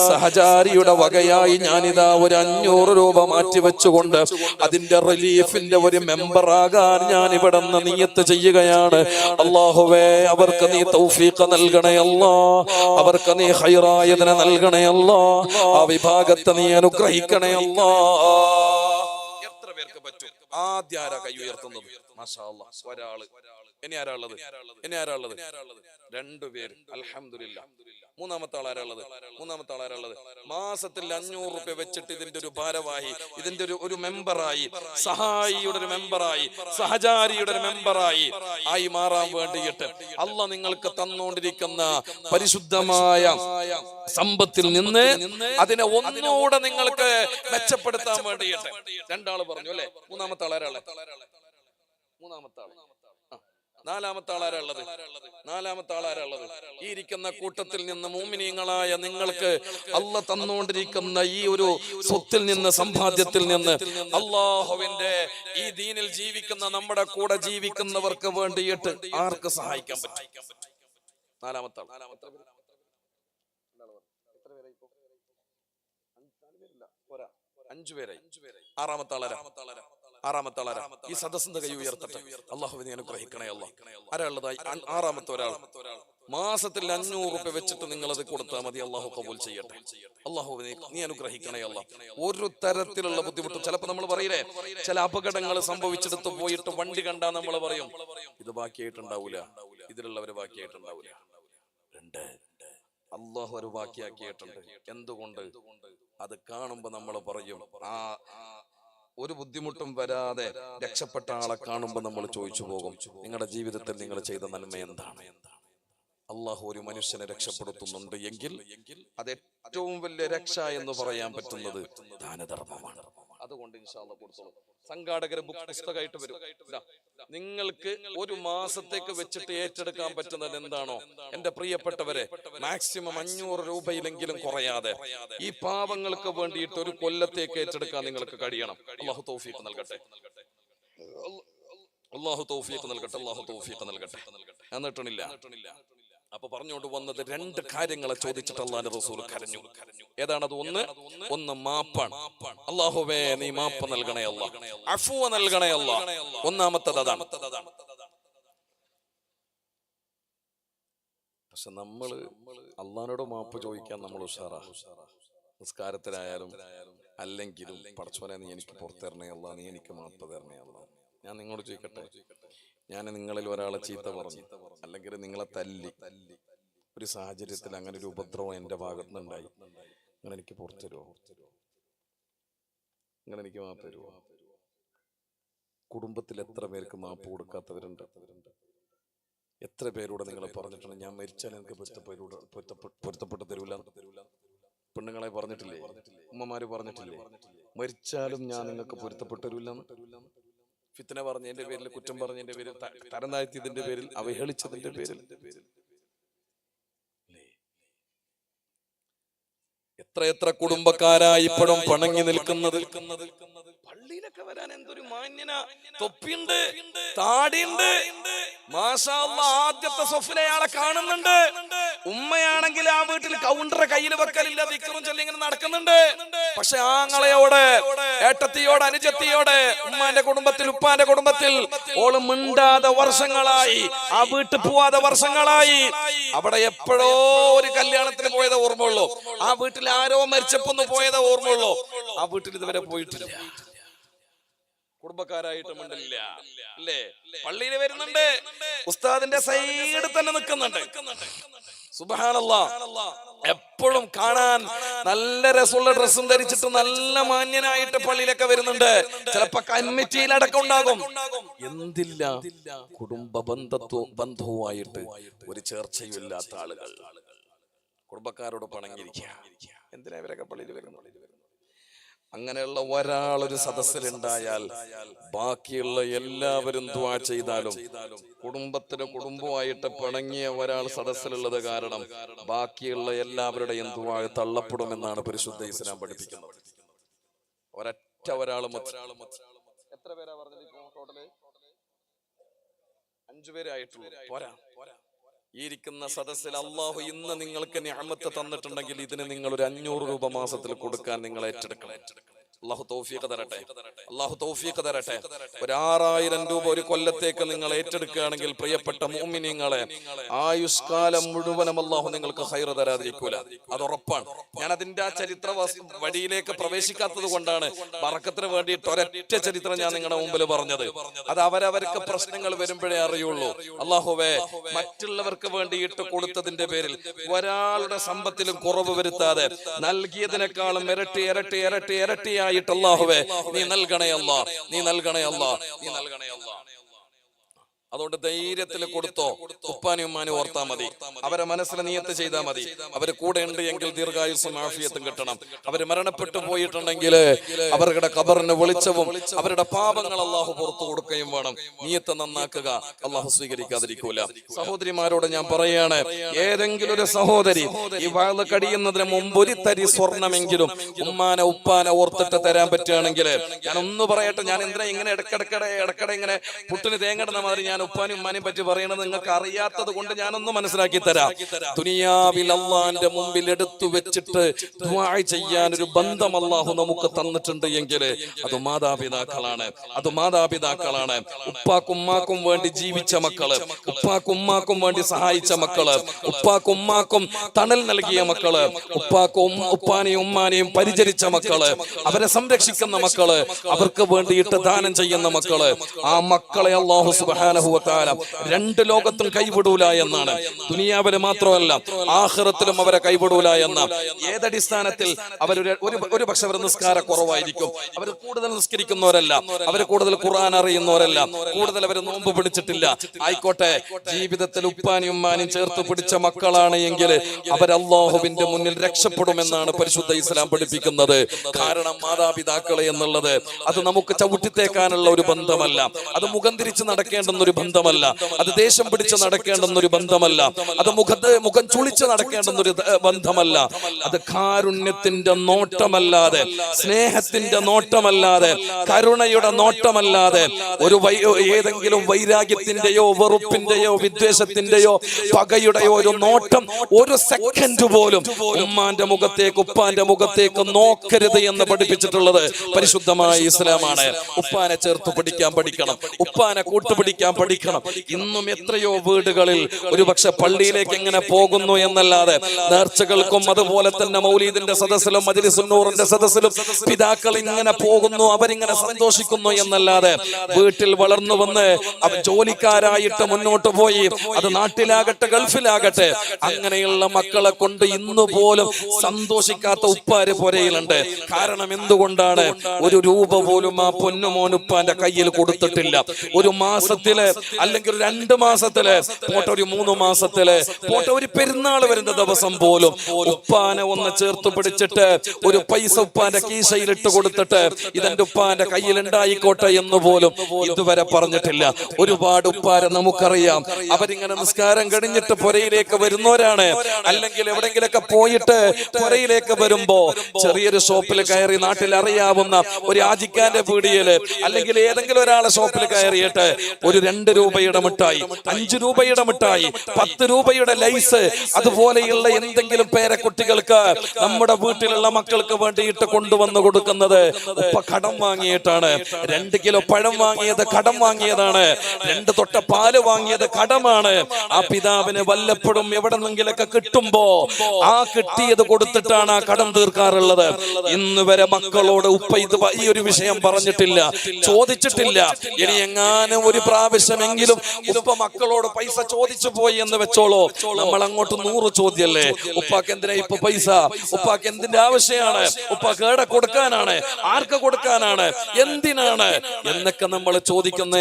സഹചാരിയുടെ വകയായി ഞാനിതാ ഒരു 500 രൂപ മാറ്റി വെച്ചുകൊണ്ട് അതിന്റെ റിലീഫിന്റെ ഒരു മെമ്പറാകാൻ ഞാൻ ഇവിടെ നിന്ന് നിയ്യത്ത് ചെയ്യുകയാണ്. അല്ലാഹുവേ, അവർക്ക് നീ തൗഫീഖ് നൽകണേ അല്ലാഹ്, അവർക്ക് നീ ഖൈറായതിനെ നൽകണേ അല്ലാഹ്, ആ വിഭാഗത്തെ നീ അനുഗ്രഹിക്കണേ അല്ലാഹ്. എത്ര പേർക്ക് പറ്റും? ആദ്യം ആരാ കൈ ഉയർത്തുന്നത്? മാഷാ അല്ലാഹ്, ഒരാള്. ഇനി ആരാ ഉള്ളത്? 2 പേര്. അൽഹംദുലില്ലാ. മൂന്നാമത്തെ ആളാരുള്ളത്? മാസത്തിൽ 500 രൂപ വെച്ചിട്ട് ഇതിന്റെ ഒരു ഭാരവാഹി, ഇതിന്റെ ഒരു മെമ്പറായി, സഹായിയുടെ ഒരു മെമ്പറായി, സഹചാരിയുടെ ഒരു മെമ്പറായി ആയി മാറാൻ വേണ്ടിയിട്ട് അല്ലാഹ് നിങ്ങൾക്ക് തന്നുകൊണ്ടിരിക്കുന്ന പരിശുദ്ധമായ സമ്പത്തിൽ നിന്ന് അതിനെ ഒന്നുകൂടെ നിങ്ങൾക്ക് മെച്ചപ്പെടുത്താൻ വേണ്ടിയിട്ട് 2 ആള് പറഞ്ഞു അല്ലെ? മൂന്നാമത്തെ ആളാരുള്ളത്? നാലാമത്തെ ആളാരുള്ളത്? ഈ ഇരിക്കുന്ന കൂട്ടത്തിൽ നിന്ന് മുഅ്മിനീങ്ങളായ നിങ്ങൾക്ക് അല്ലാഹ് തന്നുകൊണ്ടിരിക്കുന്ന ഈ ഒരു സ്വത്തിൽ നിന്ന്, സമ്പാദ്യത്തിൽ നിന്ന് അല്ലാഹുവിന്റെ ഈ ദീനിൽ ജീവിക്കുന്ന നമ്മുടെ കൂടെ ജീവിക്കുന്നവർക്ക് വേണ്ടിയിട്ട് ആർക്ക് സഹായിക്കാൻ പറ്റും? നാലാമത്തെ ആൾ. 5 പേരായി. ആറാമത്തെ ആളാരാ? ഈ സദസ്സിന്റെ കൈ ഉയർത്തട്ടെ. അല്ലാഹുവിനെ അനുഗ്രഹിക്കണേ അല്ലാഹ്. ആരാളുള്ളതായി? 6ാമത്തെ ഒരാൾ. മാസത്തിൽ 500 രൂപ വെച്ചിട്ട് നിങ്ങൾ അത് കൊടുത്താൽ മതി. അല്ലാഹു കബൂൽ ചെയ്യട്ടെ. അല്ലാഹുവിനെ നീ അനുഗ്രഹിക്കണേ അല്ലാഹ്. ഒരു തരത്തിലുള്ള ബുദ്ധിമുട്ടും, ചിലപ്പോ നമ്മൾ പറയില്ലേ, ചില അപകടങ്ങൾ സംഭവിച്ചെടുത്ത് പോയിട്ട് വണ്ടി കണ്ടാ നമ്മൾ പറയും ഇത് ബാക്കിയായിട്ടുണ്ടാവൂല, ഇതിലുള്ളവര് ബാക്കിയായിട്ടുണ്ടാവൂല. 2 അല്ലാഹു ഒരു ബാക്കിയാക്കിയിട്ടുണ്ട്. എന്തുകൊണ്ട്? അത് കാണുമ്പോ നമ്മൾ പറയും ആ ഒരു ബുദ്ധിമുട്ടും വരാതെ രക്ഷപ്പെട്ട ആളെ കാണുമ്പോൾ നമ്മൾ ചോദിച്ചു പോകും, നിങ്ങളുടെ ജീവിതത്തിൽ നിങ്ങൾ ചെയ്ത നന്മ എന്താണ്? അള്ളാഹു ഒരു മനുഷ്യനെ രക്ഷപ്പെടുത്തുന്നുണ്ട് എങ്കിൽ അത് ഏറ്റവും വലിയ രക്ഷ എന്ന് പറയാൻ പറ്റുന്നത് ദാനധർമ്മമാണ്. അതുകൊണ്ട് ഇൻഷാ അല്ലാഹ് കൊടുത്തോളൂ. സംഘാടകരെ പുസ്തകമായിട്ട് വരും. നിങ്ങൾക്ക് ഒരു മാസത്തേക്ക് വെച്ചിട്ട് ഏറ്റെടുക്കാൻ പറ്റുന്നത് എന്താണോ, എന്റെ പ്രിയപ്പെട്ടവരെ, മാക്സിമം 500 രൂപയിലെങ്കിലും കുറയാതെ ഈ പാവങ്ങൾക്ക് വേണ്ടിയിട്ട് ഒരു കൊല്ലത്തേക്ക് ഏറ്റെടുക്കാൻ നിങ്ങൾക്ക് കഴിയണം. അള്ളാഹു തൗഫീഖ് നൽകട്ടെ, അള്ളാഹു തൗഫീഖ് നൽകട്ടെ, അള്ളാഹു തൗഫീഖ് നൽകട്ടെ. എന്നിട്ടില്ല. അപ്പൊ പറഞ്ഞുകൊണ്ട് വന്നത് 2 കാര്യങ്ങളെ ചോദിച്ചിട്ട് അല്ലാഹുവിന്റെ റസൂൽ കരഞ്ഞു. ഏതാണത്? ഒന്ന് മാപ്പാണ്. അല്ലാഹുവേ നീ മാപ്പ് നൽകണേ അല്ലാഹ്, അഫ്വ നൽകണേ അല്ലാഹ്. ഒന്നാമത്തത് അതാണ്. പക്ഷെ നമ്മള് അള്ളാഹിനോട് മാപ്പ് ചോദിക്കാൻ നമ്മൾ ഉഷാറാ. നിസ്കാരത്തിലായാലും അല്ലെങ്കിലും, പടച്ചോനെ നീ എനിക്ക് പുറത്തിറങ്ങേ അല്ലാഹ്, നീ എനിക്ക് മാപ്പ് തരണേ അല്ലാഹ്. ഞാൻ നിങ്ങളോട് ചോദിക്കട്ടെ, ഞാൻ നിങ്ങളിൽ ഒരാളെ ചീത്ത പറഞ്ഞു, അല്ലെങ്കിൽ നിങ്ങളെ തല്ലി, ഒരു സാഹചര്യത്തിൽ അങ്ങനെ ഒരു ഉപദ്രവം എന്റെ ഭാഗത്ത് നിന്നുണ്ടായി, നിങ്ങൾ എനിക്ക് പുറത്തു തരുമോ? നിങ്ങൾ എനിക്ക് മാപ്പ് തരുമോ? കുടുംബത്തിൽ എത്ര പേർക്ക് മാപ്പ് കൊടുക്കാത്തവരുണ്ട്? എത്ര പേരോട് നിങ്ങൾ പറഞ്ഞിട്ടുണ്ട്, ഞാൻ മരിച്ചാൽ എനിക്ക് പൊരുത്തപ്പെട്ട് തരൂല? പെണ്ണുങ്ങളെ പറഞ്ഞിട്ടില്ലേ? ഉമ്മമാര് പറഞ്ഞിട്ടില്ലേ, മരിച്ചാലും ഞാൻ നിങ്ങൾക്ക് പൊരുത്തപ്പെട്ട് തരൂല? ഫിത്ന പറഞ്ഞതിന്റെ പേരിൽ, കുറ്റം പറഞ്ഞതിന്റെ പേരിൽ, തരം താഴ്ത്തിയതിന്റെ പേരിൽ, അവഹേളിച്ചതിന്റെ പേരിൽ എത്ര കുടുംബക്കാരായി ഇപ്പോഴും പണങ്ങി നിൽക്കുന്നത്. പള്ളിയിലൊക്കെ വരാൻ എന്തൊരു മാന്യന, തൊപ്പിയുണ്ട്, താടിയുണ്ട്, മാഷാ അല്ലാഹ്, ആദ്യത്തെ സഫിലെ ആളെ കാണുന്നുണ്ട്. ഉമ്മയാണെങ്കിൽ ആ വീട്ടിൽ കൗണ്ടറെ കയ്യിൽ വെക്കലില്ല, ദിക്റും ചൊല്ലി ഇങ്ങനെ നടക്കുന്നുണ്ട്. പക്ഷെ ആങ്ങളയോട്, ഏട്ടത്തിയോട്, അനുജത്തിയോട്, ഉമ്മാന്റെ കുടുംബത്തിൽ, ഉപ്പാന്റെ കുടുംബത്തിൽ ഓള് മിണ്ടാതെ വർഷങ്ങളായി, ആ വീട്ടിൽ പോവാതെ വർഷങ്ങളായി. അവിടെ എപ്പോഴോ ഒരു കല്യാണത്തിന് പോയത് ഓർമ്മയുള്ളൂ, ആ വീട്ടിൽ ആരോ മരിച്ചപ്പോ പോയത് ഓർമ്മയുള്ളൂ, ആ വീട്ടിൽ ഇതുവരെ പോയിട്ടില്ല. കുടുംബക്കാരായിട്ട് മിണ്ടില്ല അല്ലേ? പള്ളിയിൽ വരുന്നുണ്ട്, ഉസ്താദിന്റെ സൈഡിൽ തന്നെ നിൽക്കുന്നുണ്ട്. സുബ്ഹാനല്ലാഹ്, എപ്പോഴും കാണാൻ നല്ല രസമുള്ള ഡ്രസ്സും ധരിച്ചിട്ട് നല്ല മാന്യനായിട്ട് പള്ളിയിലൊക്കെ വരുന്നുണ്ട്. ചിലപ്പോ കമ്മിറ്റിയിലടക്കം ഉണ്ടാകും. എന്തില്ല, കുടുംബ ബന്ധവുമായിട്ട് ഒരു ചേർച്ചയുമില്ലാത്ത ആളുകൾ കുടുംബക്കാരോട് പണങ്ങിയിരിക്കുക. എന്തിനാ ഇവരൊക്കെ പള്ളിയിൽ വരുന്നത്? അങ്ങനെയുള്ള ഒരാളൊരു സദസ്സിലുണ്ടായാൽ ബാക്കിയുള്ള എല്ലാവരും ദുആ ചെയ്താലും, കുടുംബവുമായിട്ട് പിണങ്ങിയ ഒരാൾ സദസ്സിലുള്ളത് കാരണം ബാക്കിയുള്ള എല്ലാവരുടെയും ദുആ തള്ളപ്പെടുമെന്നാണ് പരിശുദ്ധ ഇസ്ലാം പഠിപ്പിക്കുന്നത്. ഒരൊറ്റ ഒരാൾ എത്ര പേരാ പറഞ്ഞത്? ടോട്ടല് 5 പേരായിട്ടുള്ളൂ. പോരാ. ഈ ഇരിക്കുന്ന സദസ്സിൽ അള്ളാഹു ഇന്ന് നിങ്ങൾക്ക് നിഅമത്ത് തന്നിട്ടുണ്ടെങ്കിൽ ഇതിന് നിങ്ങൾ ഒരു 500 രൂപ മാസത്തിൽ കൊടുക്കാൻ നിങ്ങൾ ഏറ്റെടുക്കണം. അള്ളാഹു തൗഫീഖ് തരട്ടെ, അള്ളാഹു തൗഫീഖ് തരട്ടെ. ഒരു 6000 രൂപ ഒരു കൊല്ലത്തേക്ക് നിങ്ങൾ ഏറ്റെടുക്കുകയാണെങ്കിൽ പ്രിയപ്പെട്ട മുഅ്മിനീങ്ങളെ, ആയുഷ്കാലം മുഴുവനും അള്ളാഹു നിങ്ങൾക്ക് ഖൈർ തരാതിരിക്കൂല, അത് ഉറപ്പാണ്. ഞാൻ അതിന്റെ ആ ചരിത്ര വഴിയിലേക്ക് പ്രവേശിക്കാത്തത് കൊണ്ടാണ് ബറക്കത്തിന് വേണ്ടിയിട്ട് ഒരൊറ്റ ചരിത്രം ഞാൻ നിങ്ങളുടെ മുമ്പിൽ പറഞ്ഞത്. അത് അവരവർക്ക് പ്രശ്നങ്ങൾ വരുമ്പോഴേ അറിയുള്ളൂ. അള്ളാഹുവേ, മറ്റുള്ളവർക്ക് വേണ്ടിയിട്ട് കൊടുത്തതിന്റെ പേരിൽ ഒരാളുടെ സമ്പത്തിലും കുറവ് വരുത്താതെ നൽകിയതിനേക്കാളും ഇരട്ടി ഇരട്ടി ഇരട്ടി ഇരട്ടിയായി അല്ലാഹുവേ നീ നൽകണേ അല്ലാഹ്, നീ നൽകണേ അല്ലാഹ്, നീ നൽകണേ അല്ലാഹ്. അതുകൊണ്ട് ധൈര്യത്തിൽ കൊടുത്തോ. ഉപ്പാനും ഉമ്മാനും ഓർത്താ മതി, അവരെ മനസ്സിൽ നിയത്ത് ചെയ്താൽ മതി. അവര് കൂടെ ഉണ്ട് എങ്കിൽ ദീർഘായുസ്സും ആഫിയത്തും കിട്ടണം. അവര് മരണപ്പെട്ടു പോയിട്ടുണ്ടെങ്കിൽ അവരുടെ ഖബറിന് വെളിച്ചവും അവരുടെ പാപങ്ങൾ അള്ളാഹു പുറത്തു കൊടുക്കുകയും വേണം. നിയത്ത് നന്നാക്കുക, അള്ളാഹു സ്വീകരിക്കാതിരിക്കൂല. സഹോദരിമാരോട് ഞാൻ പറയാണ്, ഏതെങ്കിലും ഒരു സഹോദരി ഈ വാള് കടിയുന്നതിന് മുമ്പ് ഒരു തരി സ്വർണമെങ്കിലും ഉമ്മാനെ ഉപ്പാനെ ഓർത്തിട്ട് തരാൻ പറ്റുകയാണെങ്കിൽ, ഞാൻ ഒന്ന് പറയട്ടെ, ഞാൻ എന്തിനാ ഇങ്ങനെ ഇടക്കിടെ ഇങ്ങനെ പുട്ടിന് തേങ്ങടുന്ന മാതിരി ഞാൻ ഉപ്പാനും ഉമ്മാനെയും പറ്റി പറയണത് നിങ്ങൾക്ക് അറിയാത്തത് കൊണ്ട് ഞാനൊന്ന് മനസ്സിലാക്കി തരാം. ദുനിയാവിൽ അള്ളാന്റെ മുമ്പിൽ എടുത്തു വെച്ചിട്ട് ദുആ ചെയ്യാൻ ഒരു ബന്ധം അള്ളാഹു നമുക്ക് തന്നിട്ടുണ്ട് എങ്കിൽ അത് മാതാപിതാക്കളാണ്, അത് മാതാപിതാക്കളാണ്. ഉപ്പാക്കും ഉമ്മാക്കും വേണ്ടി ജീവിച്ച മക്കള്, ഉപ്പാക്കും ഉമ്മാക്കും വേണ്ടി സഹായിച്ച മക്കള്, ഉപ്പാക്കും ഉമ്മാക്കും തണൽ നൽകിയ മക്കള്, ഉപ്പാനെയും ഉമ്മാനെയും പരിചരിച്ച മക്കള്, അവരെ സംരക്ഷിക്കുന്ന മക്കള്, അവർക്ക് വേണ്ടിയിട്ട് ദാനം ചെയ്യുന്ന മക്കള്, ആ മക്കളെ അല്ലാഹു സുബ്ഹാനഹു സുബ്ഹാനഹു വ തആല രണ്ട് ലോകത്തും കൈവിടൂല എന്നാണ്. ദുനിയാവില് മാത്രമല്ല ആഖിറത്തിലും അവരെ കൈവിടൂല എന്ന. ഏതടിസ്ഥാനത്തിൽ? ഒരു പക്ഷെ അവർ നിസ്കാര കുറവായിരിക്കും, അവർ കൂടുതൽ നിസ്കരിക്കുന്നവരല്ല, അവർ കൂടുതൽ ഖുർആൻ അറിയുന്നവരല്ല, കൂടുതൽ അവർ നോമ്പ് പിടിച്ചിട്ടില്ല, ആയിക്കോട്ടെ. ജീവിതത്തിൽ ഉപ്പാനും ഉമ്മാനും ചേർത്ത് പിടിച്ച മക്കളാണ് എങ്കിൽ അവർ അല്ലാഹുവിന്റെ മുന്നിൽ രക്ഷപ്പെടുമെന്നാണ് പരിശുദ്ധ ഇസ്ലാം പഠിപ്പിക്കുന്നത്. കാരണം മാതാപിതാക്കളെ എന്നുള്ളത് അത് നമുക്ക് ചവിട്ടിത്തേക്കാനുള്ള ഒരു ബന്ധമല്ല, അത് മുഖം തിരിച്ച് നടക്കേണ്ടുന്ന ഒരു ബന്ധമല്ല, അത് ദേഷ്യം പിടിച്ച് നടക്കേണ്ടുന്ന ഒരു ബന്ധമല്ല, അത് മുഖം ചുളിച്ച് നടക്കേണ്ടുന്ന ഒരു ബന്ധമല്ല. അത് കാരുണ്യത്തിന്റെ നോട്ടമല്ലാതെ, സ്നേഹത്തിന്റെ നോട്ടമല്ലാതെ, കരുണയുടെ നോട്ടമല്ലാതെ, ഏതെങ്കിലും വൈരാഗ്യത്തിന്റെയോ വെറുപ്പിന്റെയോ വിദ്വേഷത്തിന്റെയോ പകയുടെയോ ഒരു നോട്ടം ഒരു സെക്കൻഡ് പോലും ഉമ്മാന്റെ മുഖത്തേക്ക് ഉപ്പാന്റെ മുഖത്തേക്ക് നോക്കരുത് എന്ന് പഠിപ്പിച്ചിട്ടുള്ളത് പരിശുദ്ധമായ ഇസ്ലാമാണ്. ഉപ്പാനെ ചേർത്ത് പിടിക്കാൻ പഠിക്കണം, ഉപ്പാനെ കൂട്ടുപിടിക്കാൻ പഠിക്കണം. ഇന്നും എത്രയോ വീടുകളിൽ ഒരുപക്ഷെ പള്ളിയിലേക്ക് എങ്ങനെ പോകുന്നു എന്നല്ലാതെ നേർച്ചകൾക്കും അതുപോലെ തന്നെ മൗലീദിന്റെ സദസ്സിലും മജ്‌ലിസുൻ നൂറിന്റെ സദസ്സിലും പിതാക്കൾ ഇങ്ങനെ പോകുന്നു, അവരിങ്ങനെ സന്തോഷിക്കുന്നു എന്നല്ലാതെ വീട്ടിൽ വളർന്നു വന്ന് ജോലിക്കാരായിട്ട് മുന്നോട്ട് പോയി, അത് നാട്ടിലാകട്ടെ ഗൾഫിലാകട്ടെ, അങ്ങനെയുള്ള മക്കളെ കൊണ്ട് ഇന്നു പോലും സന്തോഷിക്കാത്ത ഉപ്പാര് പുരയിലുണ്ട്. കാരണം എന്തുകൊണ്ടാണ്? ഒരു രൂപ പോലും ആ പൊന്നുമോൻ ഉപ്പാന്റെ കയ്യിൽ കൊടുത്തിട്ടില്ല. ഒരു മാസത്തില് അല്ലെങ്കിൽ 2 മാസത്തില് പോട്ടെ, ഒരു 3 മാസത്തില് പോട്ടെ, ഒരു പെരുന്നാൾ വരുന്ന ദിവസം പോലും ഉപ്പാനെ ഒന്ന് ചേർത്ത് പിടിച്ചിട്ട് ഒരു പൈസ ഉപ്പാന്റെ കീശയിൽ ഇട്ട് കൊടുത്തിട്ട് ഇതെന്റെ ഉപ്പാന്റെ കയ്യിൽ ഉണ്ടായിക്കോട്ടെ എന്ന് പോലും ഇതുവരെ പറഞ്ഞിട്ടില്ല. ഒരുപാട് ഉപ്പാരെ നമുക്കറിയാം, അവരിങ്ങനെ നിസ്കാരം കഴിഞ്ഞിട്ട് പുരയിലേക്ക് വരുന്നവരാണ്, അല്ലെങ്കിൽ എവിടെങ്കിലൊക്കെ പോയിട്ട് പുരയിലേക്ക് വരുമ്പോ ചെറിയൊരു ഷോപ്പിൽ കയറി, നാട്ടിൽ അറിയാവുന്ന ഒരു ആജിക്കാന്റെ പീടികയില് അല്ലെങ്കിൽ ഏതെങ്കിലും ഒരാളെ ഷോപ്പിൽ കയറിയിട്ട് ഒരു 2 രൂപയുടെ മിഠായി, 5 രൂപയുടെ മിഠായി, 10 രൂപയുടെ ലൈസ്, അതുപോലെയുള്ള എന്തെങ്കിലും പേരക്കുട്ടികൾക്ക് നമ്മുടെ വീട്ടിലുള്ള മക്കൾക്ക് വേണ്ടിയിട്ട് കൊണ്ടുവന്ന് കൊടുക്കുന്നത് ഉപ്പ കടം വാങ്ങിയിട്ടാണ്. 2 കിലോ പഴം വാങ്ങിയത് കടം വാങ്ങിയതാണ്, 2 തൊട്ട പാല് വാങ്ങിയത് കടമാണ്. ആ പിതാവിന് വല്ലപ്പോഴും എവിടെന്നെങ്കിലൊക്കെ കിട്ടുമ്പോ ആ കിട്ടിയത് കൊടുത്തിട്ടാണ് ആ കടം തീർക്കാറുള്ളത്. ഇന്ന് വരെ മക്കളോട് ഉപ്പ ഈ ഒരു വിഷയം പറഞ്ഞിട്ടില്ല, ചോദിച്ചിട്ടില്ല. ഇനി എങ്ങാനും ഒരു പ്രാവശ്യമെങ്കിലും ഉപ്പ മക്കളോട് പൈസ ചോദിച്ചു പോയി എന്ന് വെച്ചോളൂ, നമ്മൾ അങ്ങോട്ട് 100 ചോദ്യല്ലേ. ഉപ്പാക്ക് എന്തിനാ ഇപ്പൊ പൈസ? ഉപ്പാക്ക് എന്തിന്റെ ആവശ്യമാണ്? ഉപ്പാക്ക് ഏടെ കൊടുക്കാനാണ്? ആർക്ക് കൊടുക്കാനാണ്? എന്തിനാണ് എന്നൊക്കെ നമ്മൾ ചോദിക്കുന്ന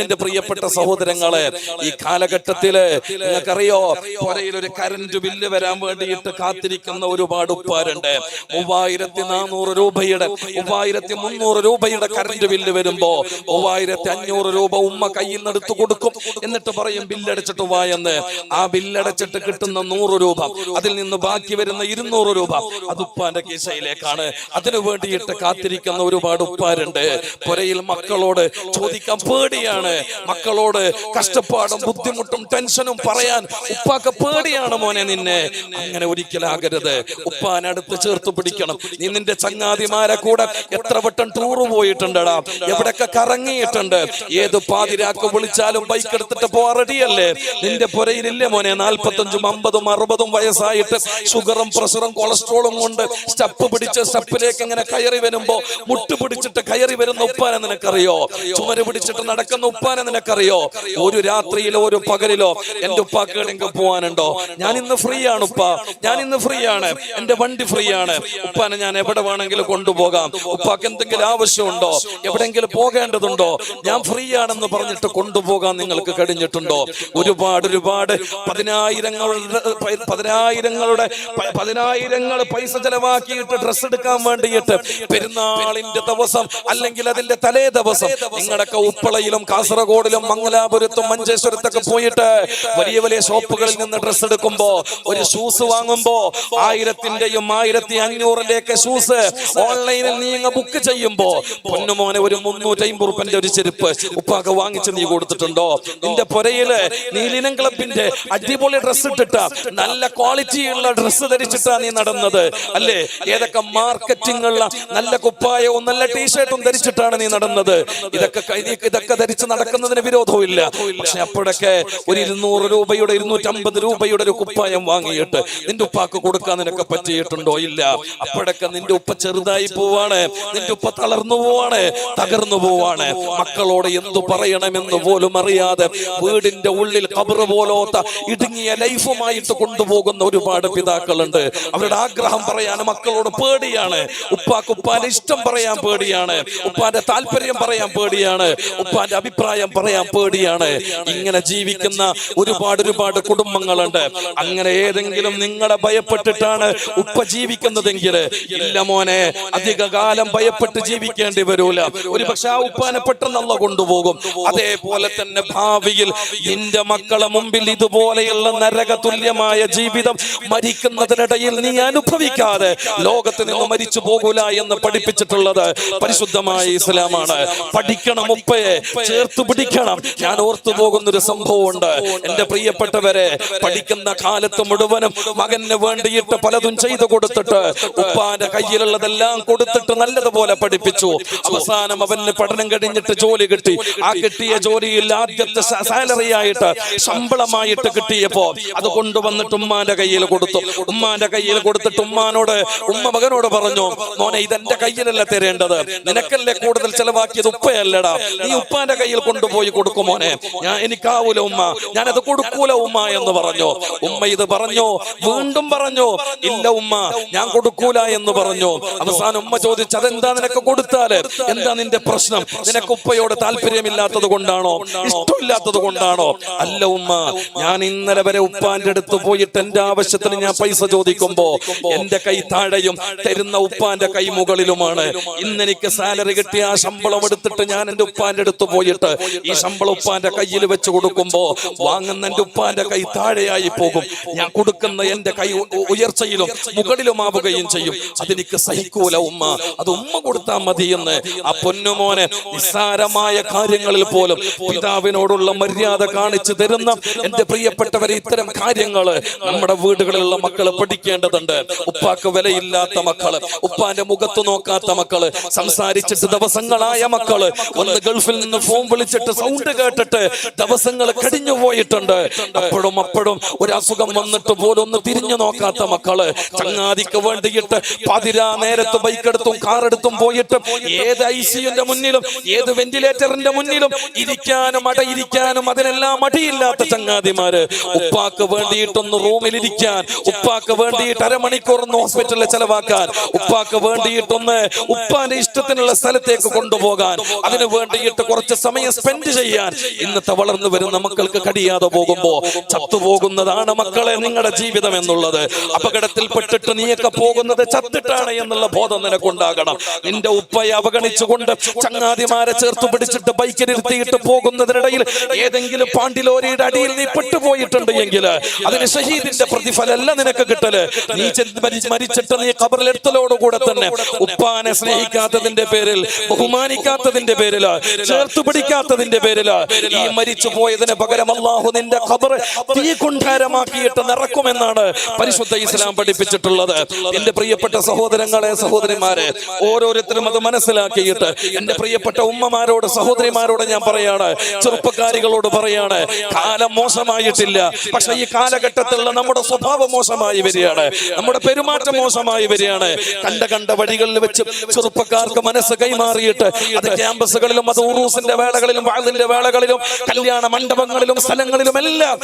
എന്റെ പ്രിയപ്പെട്ട സഹോദരങ്ങളെ, ഈ കാലഘട്ടത്തില് നിങ്ങൾക്കറിയോ, പുരയിൽ ഒരു കറന്റ് ബില്ല് വരാൻ വേണ്ടിയിട്ട് കാത്തിരിക്കുന്ന ഒരുപാട് ഉപ്പാരുണ്ട്. 3400 രൂപയുടെ 3300 രൂപയുടെ കറന്റ് ബില്ല് വരുമ്പോ 3500 രൂപ ഉമ്മ കയ്യിൽ നിന്ന് എടുത്തു കൊടുക്കും. എന്നിട്ട് പറയും ബില്ലടച്ചിട്ട് വാ എന്ന്. ആ ബില്ലടച്ചിട്ട് കിട്ടുന്ന 100 രൂപ, അതിൽ നിന്ന് ബാക്കി വരുന്ന 200 രൂപ അത് ഉപ്പാന്റെ കീശയിലേക്കാണ്. അതിനു വേണ്ടിയിട്ട് കാത്തിരിക്കുന്ന ഒരുപാട് ഉപ്പാരുണ്ട്. പുരയിൽ മക്കളോട് ചോദിക്കാൻ പേടിയാണ്, മക്കളോട് കഷ്ടപ്പാടും ബുദ്ധിമുട്ടും ടെൻഷനും പറയാൻ ഉപ്പാക്ക് പേടിയാണ്. മോനെ, നിന്നെ അങ്ങനെ ഒരിക്കലാകരുത്. ഉപ്പാനടുത്ത് ചേർത്ത് പിടിക്കണം. നീ നിന്റെ ചങ്ങാതിമാരെ കൂടെ എത്ര വട്ടം ടൂറ് പോയിട്ടുണ്ടടാ, എവിടൊക്കെ കറങ്ങിയിട്ടുണ്ട്. ഏത് പാതിരാക്ക് വിളിച്ചാലും ബൈക്ക് എടുത്തിട്ട് പോവാൻ റെഡിയല്ലേ? നിന്റെ പുരയിലില്ലേ മോനെ 45, 50, 60 വയസ്സായിട്ട് ഷുഗറും പ്രഷറും കൊളസ്ട്രോളും കൊണ്ട് സ്റ്റെപ്പ് പിടിച്ച് സ്റ്റെപ്പിലേക്ക് ഇങ്ങനെ കയറി വരുമ്പോ മുട്ട് പിടിച്ചിട്ട് കയറി വരുന്ന ഉപ്പാനെ നിനക്കറിയോ? ചുമര് പിടിച്ചിട്ട് നടക്കുന്ന ഉപ്പാനെ നിനക്കറിയോ? ഒരു രാത്രിയിലോ ഒരു പകലിലോ എന്റെ ഉപ്പാക്ക് എവിടെയെങ്കിലും പോവാനുണ്ടോ? ഞാൻ ഇന്ന് ഫ്രീ ആണ് ഉപ്പ, ഞാൻ ഇന്ന് ഫ്രീ ആണ്, എന്റെ വണ്ടി ഫ്രീ ആണ്, ഉപ്പാനെ ഞാൻ എവിടെ വേണമെങ്കിലും കൊണ്ടുപോകാം. ഉപ്പാക്ക് എന്തെങ്കിലും ആവശ്യമുണ്ടോ? എവിടെയെങ്കിലും പോകേണ്ടതുണ്ടോ? ഞാൻ ഫ്രീ ആണെന്ന് പറഞ്ഞിട്ട് കൊണ്ടുപോകാൻ നിങ്ങൾക്ക് കഴിഞ്ഞിട്ടുണ്ടോ? ഒരുപാട് പതിനായിരങ്ങൾ പൈസ ചെലവാക്കിയിട്ട് ഡ്രസ് എടുക്കാൻ വേണ്ടിയിട്ട് പെരുന്നാളിന്റെ ദിവസം അല്ലെങ്കിൽ അതിന്റെ തലേ ദിവസം നിങ്ങളൊക്കെ ഉപ്പളയിലും കാസർഗോഡിലും മംഗലാപുരത്തും മഞ്ചേശ്വരത്തൊക്കെ പോയിട്ട് വലിയ വലിയ ഷോപ്പുകളിൽ നിന്ന് ഡ്രസ് എടുക്കുമ്പോ, ഒരു ഷൂസ് വാങ്ങുമ്പോ 1000-ന്റെയും 1500-ലേക്ക് ഷൂസ് ഓൺലൈനിൽ നീ ബുക്ക് ചെയ്യുമ്പോ പൊന്നുമോനെ ഒരു 350 രൂപന്റെ ഒരു ചെരുപ്പ് ഉപ്പാക്ക് വാങ്ങിച്ച് നീ കൊടുത്തിട്ടുണ്ടോ? നിന്റെ പുരയില് നീലിനം ക്ലബിന്റെ അടിപൊളി ഡ്രസ് ഇട്ടിട്ടാ, നല്ല ക്വാളിറ്റിയുള്ള ഡ്രസ് ധരിച്ചിട്ടാ നീ നടന്നത് അല്ലേ? ഏതൊക്കെ മാർക്കറ്റിംഗ് ഉള്ള നല്ല കുപ്പായവും നല്ല ടീഷർട്ടും ധരിച്ചിട്ടാണ് നീ നടന്നത്. ഇതൊക്കെ ധരിച്ച് നടക്കുന്നതിന് വിരോധവും ഇല്ല. പക്ഷെ അപ്പോഴൊക്കെ ഒരു 200 രൂപയുടെ 250 രൂപയുടെ ഒരു കുപ്പായം വാങ്ങിയിട്ട് നിന്റെ ഉപ്പാക്ക് കൊടുക്കാൻ നിനക്ക് പറ്റിയിട്ടുണ്ടോ? ഇല്ല. അപ്പോഴൊക്കെ നിന്റെ ഉപ്പ ചെറുതായി പോവാണ്, നിന്റെ ഉപ്പ തളർന്നു പോവാണ്, തകർന്നു പോവാണ്. മക്കളോട് എന്തു പറയണമെന്ന് പോലും അറിയാതെ വീടിന്റെ ഉള്ളിൽ ഖബർ പോലോത്ത ഇടുങ്ങിയ ലൈഫുമായിട്ട് കൊണ്ടുപോകുന്ന ഒരുപാട് പിതാക്കളുണ്ട്. അവരുടെ ആഗ്രഹം പറയാൻ മക്കളോട് പേടിയാണ്, ഉപ്പാന്റെ ഇഷ്ടം പറയാൻ പേടിയാണ്, ഉപ്പാന്റെ താല്പര്യം പറയാൻ പേടിയാണ്, ഉപ്പാന്റെ അഭിപ്രായം പറയാൻ പേടിയാണ്. ഇങ്ങനെ ജീവിക്കുന്ന ഒരുപാട് കുടുംബങ്ങളുണ്ട്. അങ്ങനെ ഏതെങ്കിലും നിങ്ങളെ ഭയപ്പെട്ടിട്ടാണ് ഉപ്പ ജീവിക്കുന്നതെങ്കിൽ ഇല്ല മോനെ, അധിക കാലം ഭയപ്പെട്ട് ജീവിക്കേണ്ടി വരൂല. ഒരു പക്ഷെ ആ ഉപ്പാനെ പെട്ടെന്ന് അല്ലാഹു കൊണ്ടുപോകും. അതേപോലെ തന്നെ ഭാവിയിൽ നിന്റെ മക്കളെ മുമ്പിൽ ഇതുപോലെയുള്ള നരക തുല്യമായ ജീവിതം മരിക്കുന്നതിനിടയിൽ നീ അനുഭവിക്കാതെ ലോകത്ത് നിന്ന് മരിച്ചു പോകൂല എന്ന് പഠിപ്പിച്ചിട്ടുള്ളത് പരിശുദ്ധമായ ഇസ്ലാമാണ്. പഠിക്കണം, ഉപ്പയെ ചേർത്ത് പിടിക്കണം. ഞാൻ ഓർത്തു പോകുന്നൊരു സംഭവമുണ്ട്. എന്റെ പ്രിയപ്പെട്ടവരെ, പഠിക്കുന്ന കാലത്ത് മുഴുവനും മകന് വേണ്ടിയിട്ട് പലതും ചെയ്തു കൊടുത്തിട്ട് ഉപ്പാന്റെ കയ്യിലുള്ളതെല്ലാം കൊടുത്തിട്ട് നല്ലതുപോലെ പഠിപ്പിച്ചു. അവസാനം അവന് പഠനം കഴിഞ്ഞിട്ട് ജോലി കിട്ടി. ആ കിട്ടിയ ജോലിയിൽ ആദ്യത്തെ സാലറി ആയിട്ട് ശമ്പളമായിട്ട് കിട്ടിയപ്പോ അത് കൊണ്ടുവന്നിട്ട് ഉമ്മാന്റെ കയ്യിൽ കൊടുത്തു. ഉമ്മാന്റെ കയ്യിൽ കൊടുത്തിട്ട് ഉമ്മ മകനോട് പറഞ്ഞു, മോനെ ഇതെന്റെ കയ്യിലല്ല തരേണ്ടത്, നിനക്കല്ലേ കൂടുതൽ ചെലവാക്കിയത്, ഉപ്പയല്ലടാ, നീ ഉപ്പാന്റെ കയ്യിൽ കൊണ്ടുപോയി കൊടുക്കും മോനെ. എനിക്കാവൂല ഉമ്മ, ഞാനത് കൊടുക്കൂല ഉമ്മ എന്ന് പറഞ്ഞു. ഉമ്മ ഇത് പറഞ്ഞു, വീണ്ടും പറഞ്ഞു, ഇല്ല ഉമ്മ ഞാൻ കൊടുക്കൂല എന്ന് പറഞ്ഞു. അവസാനം ഉമ്മ ചോദിച്ചു, അതെന്താ നിനക്ക് കൊടുത്താല് എന്താ നിന്റെ പ്രശ്നം? നിനക്ക് ഉപ്പയോട് താല്പര്യമില്ലാത്തത് കൊണ്ടാണോ, ഇഷ്ടമില്ലാത്തത് കൊണ്ടാണോ? അല്ല ഉമ്മ, ഞാൻ ഇന്നലെ വരെ ഉപ്പാന്റെ അടുത്ത് പോയിട്ട് എന്റെ ആവശ്യത്തിന് ഞാൻ പൈസ ചോദിക്കുമ്പോ എന്റെ കൈ താഴെയും തരുന്ന ഉപ്പാന്റെ കൈ മുകളിലുമാണ്. ഇന്ന് എനിക്ക് സാലറി കിട്ടിയ ആ ശമ്പളം എടുത്തിട്ട് ഞാൻ എന്റെ ഉപ്പാന്റെ അടുത്ത് പോയിട്ട് ഈ ശമ്പളം ഉപ്പാന്റെ കയ്യിൽ വെച്ച് കൊടുക്കുമ്പോ വാങ്ങുന്ന എന്റെ ഉപ്പാന്റെ കൈ താഴെയായി പോകും. ഞാൻ കൊടുക്കുന്ന എന്റെ കൈ ഉയർച്ചയിലും മുകളിലുമാവുകയും ചെയ്യും. അതെനിക്ക് സഹിക്കൂല ഉമ്മ, അത് ഉമ്മ കൊടുത്താൽ മതി എന്ന്. ആ പൊന്നുമോനെ നിസ്സാരമായ കാര്യങ്ങളിൽ പോലും പിതാവിനോടുള്ള മര്യാദ കാണിച്ചു തരുന്ന എന്റെ പ്രിയപ്പെട്ടവരെ, ഇത്തരം കാര്യങ്ങള് നമ്മുടെ വീടുകളിലുള്ള മക്കള് പഠിക്കേണ്ടതുണ്ട്. ഉപ്പാക്ക് വിലയില്ലാത്ത മക്കള്, ഉപ്പാന്റെ മുഖത്ത് നോക്കാത്ത മക്കള്, സംസാരിച്ചിട്ട് ദിവസങ്ങളായ മക്കള്, ഒന്ന് ഗൾഫിൽ നിന്ന് ഫോൺ വിളിച്ചിട്ട് സൗണ്ട് കേട്ടിട്ട് ദിവസങ്ങൾ കഴിഞ്ഞു പോയിട്ടുണ്ട്. അപ്പോഴും ഒരു അസുഖം വന്നിട്ട് പോലും ഒന്ന് തിരിഞ്ഞു നോക്കാത്ത മക്കള്, ചങ്ങാതിക്ക് വേണ്ടിയിട്ട് പതിരാ നേരത്ത് ബൈക്കെടുത്തും കാറെടുത്തും പോയിട്ട് ഏത് ഐസിയുന്റെ മുന്നിലും ഏത് വെന്റിലേറ്ററിന്റെ മുന്നിലും ഇരിക്കാനും അടയിരിക്കാനും അതിനെല്ലാം മടിയില്ലാത്ത ചങ്ങാതിമാര്, ഉപ്പാക്ക് വേണ്ടിയിട്ടൊന്ന് റൂമിലിരിക്കാൻ, ഉപ്പാക്ക് വേണ്ടിയിട്ട് അരമണിക്കൂറൊന്ന് ഹോസ്പിറ്റലിൽ ചെലവാക്കാൻ, ഉപ്പാക്ക് വേണ്ടിയിട്ടൊന്ന് ഉപ്പാന്റെ ഇഷ്ടത്തിനുള്ള സ്ഥലത്തേക്ക് കൊണ്ടുപോകാൻ, അതിനു വേണ്ടിയിട്ട് കുറച്ച് സമയം സ്പെൻഡ് ചെയ്യാൻ ഇന്നത്തെ വളർന്നു വരുന്ന മക്കൾക്ക് കഴിയാതെ പോകുമ്പോ ചത്തുപോകുന്നതാണ് മക്കളെ നിങ്ങളുടെ ജീവിതം എന്നുള്ളത്. അപകടത്തിൽപ്പെട്ടിട്ട് നീയൊക്കെ പോകുന്നത് ചത്തിട്ടാണ് എന്നുള്ള ബോധം നിനക്കുണ്ടാകണം. നിന്റെ ഉപ്പയെ അവഗണിച്ചുകൊണ്ട് ചങ്ങാതിമാരെ ചേർത്ത് പിടിച്ചിട്ട് ബൈക്കിലിരുത്തിയിട്ട് പോകുന്നതിനിടയിൽ ഏതെങ്കിലും പാണ്ടിലോരിയുടെ അടിയിൽ നീ പെട്ടുപോയിട്ടുണ്ട് എങ്കിൽ അതിന് ഷഹീദിന്റെ പ്രതിഫലമല്ല നിനക്ക് കിട്ടല്. നീ മരിച്ചിട്ട് നീ ഖബറിലെടുത്തലോടുകൂടെ തന്നെ ഉപ്പാനെ സ്നേഹിക്കാത്തതിന്റെ പേരിൽ, ബഹുമാനിക്കാത്തതിന്റെ പേരിൽ, ചേർത്ത് പിടിക്കാത്തതിന്റെ പേരിൽ ഈ മരിച്ചു പോയതിന് പകരം അല്ലാഹു നിന്റെ ഖബർ തീ കുണ്ഠാരമാക്കിയിട്ട് നിറക്കുമെന്നാണ് പരിശുദ്ധ ഇസ്ലാം പഠിപ്പിച്ചിട്ടുള്ളത്. എന്റെ പ്രിയപ്പെട്ട സഹോദരങ്ങളെ, സഹോദരിമാരെ, ഓരോരുത്തരും അത് മനസ്സിലാക്കിയിട്ട് എന്റെ പ്രിയപ്പെട്ട ഉമ്മമാരോട്, സഹോദരിമാരോട് ഞാൻ പറയാണ്, ചെറുപ്പക്കാരികളോട് പറയാണ്, കാലം മോശമായിട്ടില്ല. പക്ഷെ ഈ കാലഘട്ടത്തിലുള്ള നമ്മുടെ സ്വഭാവം മോശമായി വരികയാണ്, നമ്മുടെ പെരുമാറ്റം മോശമായി വരികയാണ്. കണ്ട വഴികളിൽ വെച്ച് ചെറുപ്പക്കാർക്ക് മനസ്സ് കൈമാറിയിട്ട് അത് ക്യാമ്പസുകളിലും, അത് ഉറൂസിന്റെ വേളകളിലും, വാളിന്റെ വേളകളിലും, കല്യാണ മണ്ഡപങ്ങളിലും, സ്ഥലങ്ങളിലും എല്ലാം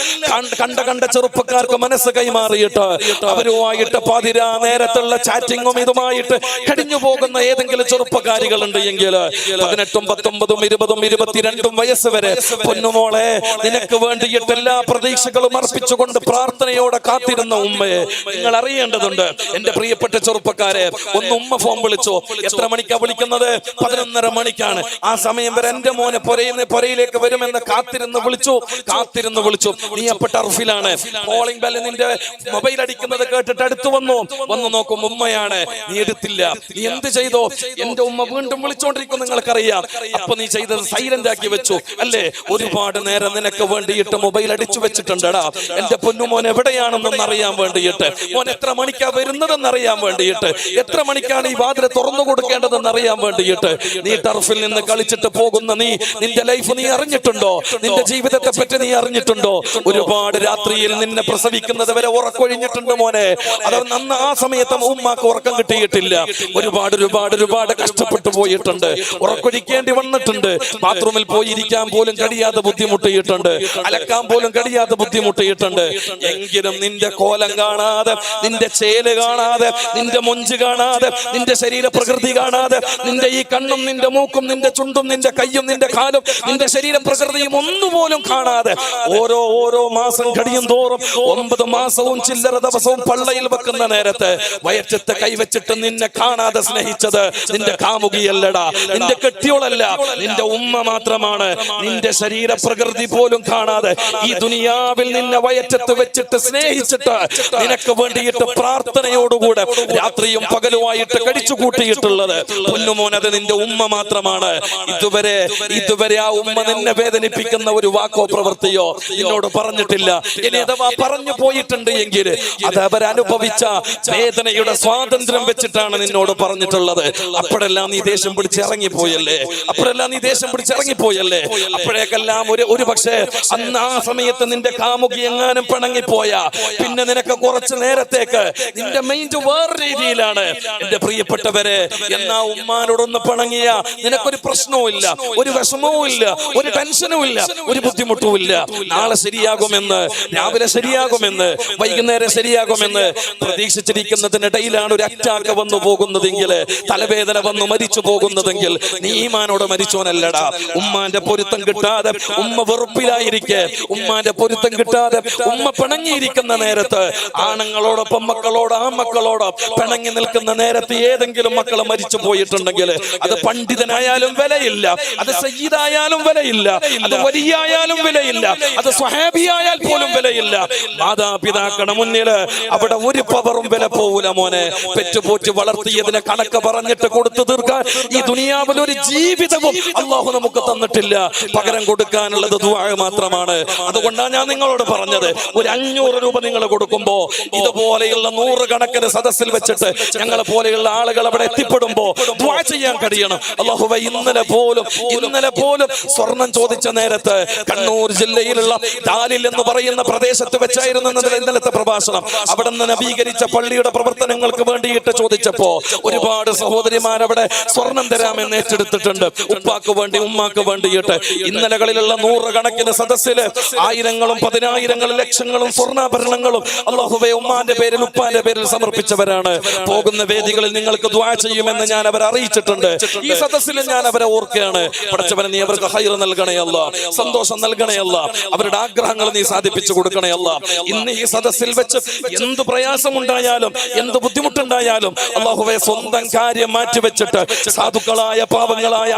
കണ്ട ചെറുപ്പക്കാർക്ക് മനസ്സ് കൈമാറിയിട്ട് അവരുമായിട്ട് പതിരാ നേരത്തുള്ള ചാറ്റിങ്ങും ഇതുമായിട്ട് കഴിഞ്ഞു പോകുന്ന ഏതെങ്കിലും ചെറുപ്പക്കാരികളുണ്ട് എങ്കിൽ 18, 19, 20, 22 വയസ്സ് വരെ പൊന്നുമോളെ, നിനക്ക് വേണ്ടിയിട്ട് എല്ലാ പ്രതീക്ഷകളും അർപ്പിച്ചുകൊണ്ട് പ്രാർത്ഥനയോടെ കാത്തിരുന്ന ഉമ്മയെ നിങ്ങൾ അറിയേണ്ടതുണ്ട്. എന്റെ പ്രിയപ്പെട്ട ചെറുപ്പക്കാരെ, ഒന്ന് ഉമ്മ ഫോൺ വിളിച്ചോ. എത്ര മണിക്കാ വിളിക്കുന്നത്? 11:30 മണിക്കാണ്. ആ സമയം വരെ എന്റെ മോനെ പൊരയിലേക്ക് വരുമെന്ന് കാത്തിരുന്ന് വിളിച്ചു. നീ അപ്പൊ ടർഫിലാണ്, കോളിംഗ് ബെല്ല് നിന്റെ മൊബൈൽ അടിക്കുന്നത് കേട്ടിട്ട് അടുത്ത് വന്നു നോക്കും ഉമ്മയാണ്. നീ എടുത്തില്ല. നീ എന്ത് ചെയ്തോ? എന്റെ ഉമ്മ വീണ്ടും വിളിച്ചോണ്ടിരിക്കും, നിങ്ങൾക്കറിയാം. അപ്പൊ നീ ചെയ്തത് സൈലന്റ് ആക്കി വെച്ചു അല്ലേ? ഒരുപാട് നേരം നിനക്ക് വേണ്ടിയിട്ട് മൊബൈൽ അടിച്ചു വെച്ചിട്ടുണ്ടടാ. എന്റെ പൊന്നുമോൻ എവിടെയാണെന്നൊന്ന് അറിയാൻ വേണ്ടിയിട്ട്, മോൻ എത്ര മണിക്കാ വരുന്നതെന്ന് അറിയാൻ വേണ്ടിയിട്ട്, എത്ര മണിക്കാണ് ഈ വാതിൽ തുറന്നു കൊടുക്കേണ്ടതെന്ന് അറിയാൻ വേണ്ടിയിട്ട് നീ ടർഫിൽ നിന്ന് കളിച്ചിട്ട് പോകുന്ന നിന്റെ ലൈഫ് നീ അറിഞ്ഞിട്ടുണ്ടോ? നിന്റെ ജീവിതത്തെ പറ്റി നീ അറിഞ്ഞിട്ടുണ്ടോ? ഒരുപാട് രാത്രിയിൽ നിന്നെ പ്രസവിക്കുന്നത് വരെ ഉറക്കൊഴിഞ്ഞിട്ടുണ്ട് മോനെ. അത് നന്ന ആ സമയത്ത് ഉമ്മാക്ക് ഉറക്കം കിട്ടിയിട്ടില്ല. ഒരുപാട് കഷ്ടപ്പെട്ടു പോയിട്ടുണ്ട്, ഉറക്കൊഴിക്കേണ്ടി വന്നിട്ടുണ്ട്, ബാത്റൂമിൽ പോയി ഇരിക്കാൻ ഇരിക്കാൻ പോലും കഴിയാതെ ബുദ്ധിമുട്ടിയിട്ടുണ്ട്, അലക്കാൻ പോലും കഴിയാതെ ബുദ്ധിമുട്ടിയിട്ടുണ്ട്. എങ്കിലും നിന്റെ കോലം കാണാതെ, നിന്റെ ചേല് കാണാതെ, നിന്റെ മൊഞ്ച് കാണാതെ, നിന്റെ ശരീര പ്രകൃതി കാണാതെ, നിന്റെ ഈ കണ്ണും നിന്റെ മൂക്കും നിന്റെ ചുണ്ടും നിന്റെ കയ്യും നിന്റെ കാലും നിന്റെ ശരീര പ്രകൃതിയും ഒന്നുപോലും കാണാതെ ഓരോ മാസം കഴിയും തോറും 9 മാസവും ചില്ലറ ദിവസവും പള്ളയിൽ വെക്കുന്ന നേരത്ത് വയറ്റത്തെ കൈവച്ചിട്ട് നിന്നെ കാണാതെ സ്നേഹിച്ചത് നിന്റെ കാമുകിയല്ലടാ, നിന്റെ കെട്ടിയോളല്ല, നിന്റെ ഉമ്മ മാത്രമാണ്. നിന്റെ ശരീര പ്രകൃതി പോലും കാണാതെ ഈ ദുനിയാവിൽ നിന്നെ വയറ്റത്ത് വെച്ചിട്ട് സ്നേഹിച്ചിട്ട് നിനക്ക് വേണ്ടിയിട്ട് പ്രാർത്ഥനയോടുകൂടെ രാത്രിയും പകലുമായിട്ട് കഴിച്ചു കൂട്ടിയിട്ടുള്ളത് പൊന്നുമോൻ അത് നിന്റെ ഉമ്മ മാത്രമാണ്. ഇതുവരെ ആ ഉമ്മ നിന്നെ വേദനിപ്പിക്കുന്ന ഒരു വാക്കോ പ്രവൃത്തിയോ നിന്നോട് പറഞ്ഞിട്ടില്ല. ഇനി അഥവാ പറഞ്ഞു പോയിട്ടുണ്ട് എങ്കിൽ അത് അവരനുഭവിച്ച വേദനയുടെ സ്വാതന്ത്ര്യം വെച്ചിട്ടാണ് നിന്നോട് പറഞ്ഞിട്ടുള്ളത്. അപ്പോഴെല്ലാം നീ ദേഷ്യം പിടിച്ച് ഇറങ്ങിപ്പോയല്ലേ, അപ്പോഴേക്കെല്ലാം ഒരു പക്ഷേ അന്ന് ആ സമയത്ത് നിന്റെ കാമുകി എങ്ങാനും പിണങ്ങിപ്പോയാ പിന്നെ നിനക്ക് കുറച്ചു നേരത്തേക്ക് നിന്റെ മൈൻഡ് വേറെ രീതിയിലാണ്. എന്റെ പ്രിയപ്പെട്ടവരെ, എന്നാ ഉമ്മാനോടൊന്ന് പിണങ്ങിയ നിനക്കൊരു പ്രശ്നവും ഇല്ല, ഒരു വിഷമവും ഇല്ല, ഒരു ടെൻഷനും ഇല്ല, ഒരു ബുദ്ധിമുട്ടും ഇല്ല. നാളെ ശരിയാകുമെന്ന്, രാവിലെ ശരിയാകുമെന്ന്, വൈകുന്നേരം ശരിയാകുമെന്ന് പ്രതീക്ഷിച്ചിരിക്കുന്നതിനിടയിലാണ് ഒരു അറ്റാക്ക് വന്നു പോകുന്നതെങ്കിൽ, തലവേദന വന്നു മരിച്ചു പോകുന്നതെങ്കിൽ നീ ഈമാനോട് മരിച്ചോനല്ലടാ. ഉമ്മാന്റെ പൊരുത്തം കിട്ടാതെ, ഉമ്മ വെറുപ്പിലായിരിക്കെ, ഉമ്മാന്റെ പൊരുത്തം കിട്ടാതെ ഉമ്മ പിണങ്ങിയിരിക്കുന്ന നേരത്ത്, ആണുങ്ങളോടൊപ്പം മക്കളോട് ആ മക്കളോട് പിണങ്ങി നിൽക്കുന്ന നേരത്ത് ഏതെങ്കിലും മക്കൾ മരിച്ചു പോയിട്ടുണ്ടെങ്കിൽ അത് പണ്ഡിതനായാലും വിലയില്ല, അത് സയ്യിദായാലും വിലയില്ല, അത് വലിയായാലും വിലയില്ല, അത് സ്വഹാബിയായാൽ പോലും വിലയില്ല. മാതാപിതാക്കളുടെ മുന്നിൽ അവിടെ ഒരു പവറും വില പോവൂല മോനെ. പെറ്റുപോറ്റ് വളർത്തിയതിനെ കണക്ക് പറഞ്ഞിട്ട് കൊടുത്തു തീർക്കാൻ ഈ ദുനിയാവിൽ ഒരു ജീവിതവും അള്ളാഹു നമുക്ക് തന്നിട്ടില്ല. പകരം കൊടുക്കാനുള്ളത് ദുആ മാത്രമാണ്. അതുകൊണ്ടാണ് ഞാൻ നിങ്ങളോട് പറഞ്ഞത്, ഒരു 500 രൂപ നിങ്ങൾ കൊടുക്കുമ്പോ ഇതുപോലെയുള്ള 100 കണക്കിന് സദസ്സിൽ വെച്ചിട്ട് ഞങ്ങളെ പോലെയുള്ള ആളുകൾ അവിടെ എത്തിപ്പെടുമ്പോ ദുആ ചെയ്യാൻ കഴിയണം. അല്ലാഹുവേ, ഇന്നലെ പോലും സ്വർണം ചോദിച്ച നേരത്ത് കണ്ണൂർ ജില്ലയിലുള്ള ദാലിൽ എന്ന് പറയുന്ന പ്രദേശത്ത് വെച്ചായിരുന്നു ഇന്നലത്തെ പ്രഭാഷണം. അവിടെ നിന്ന് നവീകരിച്ച പള്ളിയുടെ പ്രവർത്തനങ്ങൾക്ക് വേണ്ടിയിട്ട് ചോദിച്ചപ്പോ ഒരുപാട് സഹോദരിമാർ അവിടെ സ്വർണം തരാമെന്ന് ഏറ്റെടുത്തിട്ടുണ്ട്, ഉപ്പാക്ക് വേണ്ടി ഉമ്മാക്ക് വേണ്ടിയിട്ട്. ഇന്നലകളിലുള്ള 100 കണക്കിന് സദസ്സില് ആയിരങ്ങളും 10,000ങ്ങളും ലക്ഷങ്ങളും സ്വർണ്ണാഭരണങ്ങളും അല്ലാഹുവേ ഉമ്മാന്റെ പേരിൽ ഉപ്പാന്റെ പേരിൽ സമർപ്പിച്ചവരാണ്. പോകുന്ന വേദികളിൽ നിങ്ങൾക്ക് ദുആ ചെയ്യുമെന്ന് ഞാൻ അവരെ അറിയിച്ചിട്ടുണ്ട്. ഈ സദസ്സിൽ ഞാൻ അവരെ ഓർക്കുകയാണ്. പടച്ചവനെ, നീ അവർക്ക് ഹൈർ നൽകണേ അല്ലാ, സന്തോഷം നൽകണേ അല്ലാ, അവരുടെ ആഗ്രഹങ്ങൾ നീ സാധിപ്പിച്ചു കൊടുക്കണേ അല്ലാ. ഇന്ന് ഈ സദസ്സിൽ വെച്ച് എന്ത് പ്രയാസമുണ്ടായാലും എന്ത് ബുദ്ധിമുട്ടുണ്ടായാലും അല്ലാഹുവേ, സ്വന്തം കാര്യം മാറ്റിവെച്ചിട്ട് സാധുക്കളായ പാവങ്ങളായ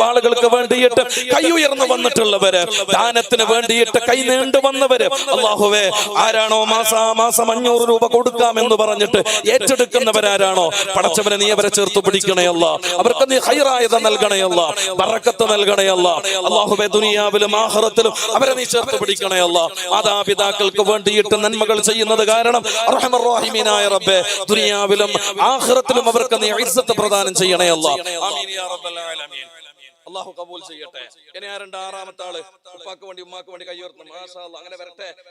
ആളുകൾക്ക് വേണ്ടിയിട്ട് കൈ ഉയർന്നു വന്നിട്ടുള്ളവര്, ദാനത്തിന് വേണ്ടിയിട്ട് കൈ നീണ്ടു വന്നവര്, അല്ലാഹുവേ, ആരാണോ മാസാമാസം 500 രൂപ കൊടുക്കാമെന്ന് പറഞ്ഞിട്ട് ഏറ്റെടുക്കുന്നവരാരാണോ, പടച്ചവനെ നീ അവരെ ചേർത്ത് പിടിക്കണേ അല്ലാ, അവർക്ക് നീ ഖൈറായത് നൽകണേ അല്ലാ, ബറക്കത്ത് നൽകണേ അല്ലാ. അല്ലാഹുവേ, ദുനിയാവിലും ആഖിറത്തിലും അവരെ നീ ചേർത്ത് പിടിക്കണേ അല്ലാ. മാതാപിതാക്കൾക്ക് വേണ്ടിയിട്ട് നന്മകൾ ചെയ്യുന്നത് കാരണം അർഹമർ റഹീമീനായ റബ്ബേ, ദുനിയാവിലും ആഖിറത്തിലും അവർക്ക് നീ ഇസ്സത്ത് പ്രദാനം ചെയ്യണേ അല്ലാ. ആമീൻ യാ റബ്ബൽ ആലമീൻ. അല്ലാഹു കബൂൽ ചെയ്യട്ടെ. ഇനി ആരുണ്ട്? 6ാമത്തെ ആള്. ഉപ്പാക്ക് വേണ്ടി ഉമ്മാക്ക് വേണ്ടി കൈ ഉയർത്തും. മാഷാ അല്ലാഹ്,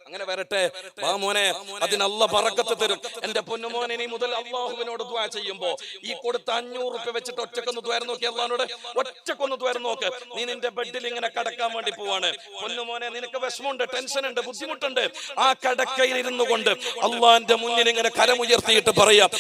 അങ്ങനെ വരട്ടെ. വാ മോനെ, അതിന് അല്ലാഹ് ബറക്കത്ത് തരും. എന്റെ പൊന്നുമോനെ, ഇനി മുതൽ അല്ലാഹുവിനോട് ദുആ ചെയ്യുമ്പോ ഈ കൊടുത്ത 500 രൂപ വെച്ചിട്ട് ഒറ്റക്കൊന്ന് ദ്വാരം നോക്കി, അല്ലാഹുവോട് ഒറ്റക്കൊന്ന് ദ്വാരം നോക്ക്. നീ നിന്റെ ബെഡിൽ ഇങ്ങനെ കടക്കാൻ വേണ്ടി പോവാണ്. പൊന്നുമോനെ, നിനക്ക് വിഷമമുണ്ട്, ടെൻഷൻ ഉണ്ട്, ബുദ്ധിമുട്ടുണ്ട്. ആ കടക്കയിൽ ഇരുന്നു കൊണ്ട് അള്ളാന്റെ മുന്നിൽ ഇങ്ങനെ കരമുയർത്തിയിട്ട് പറയാം,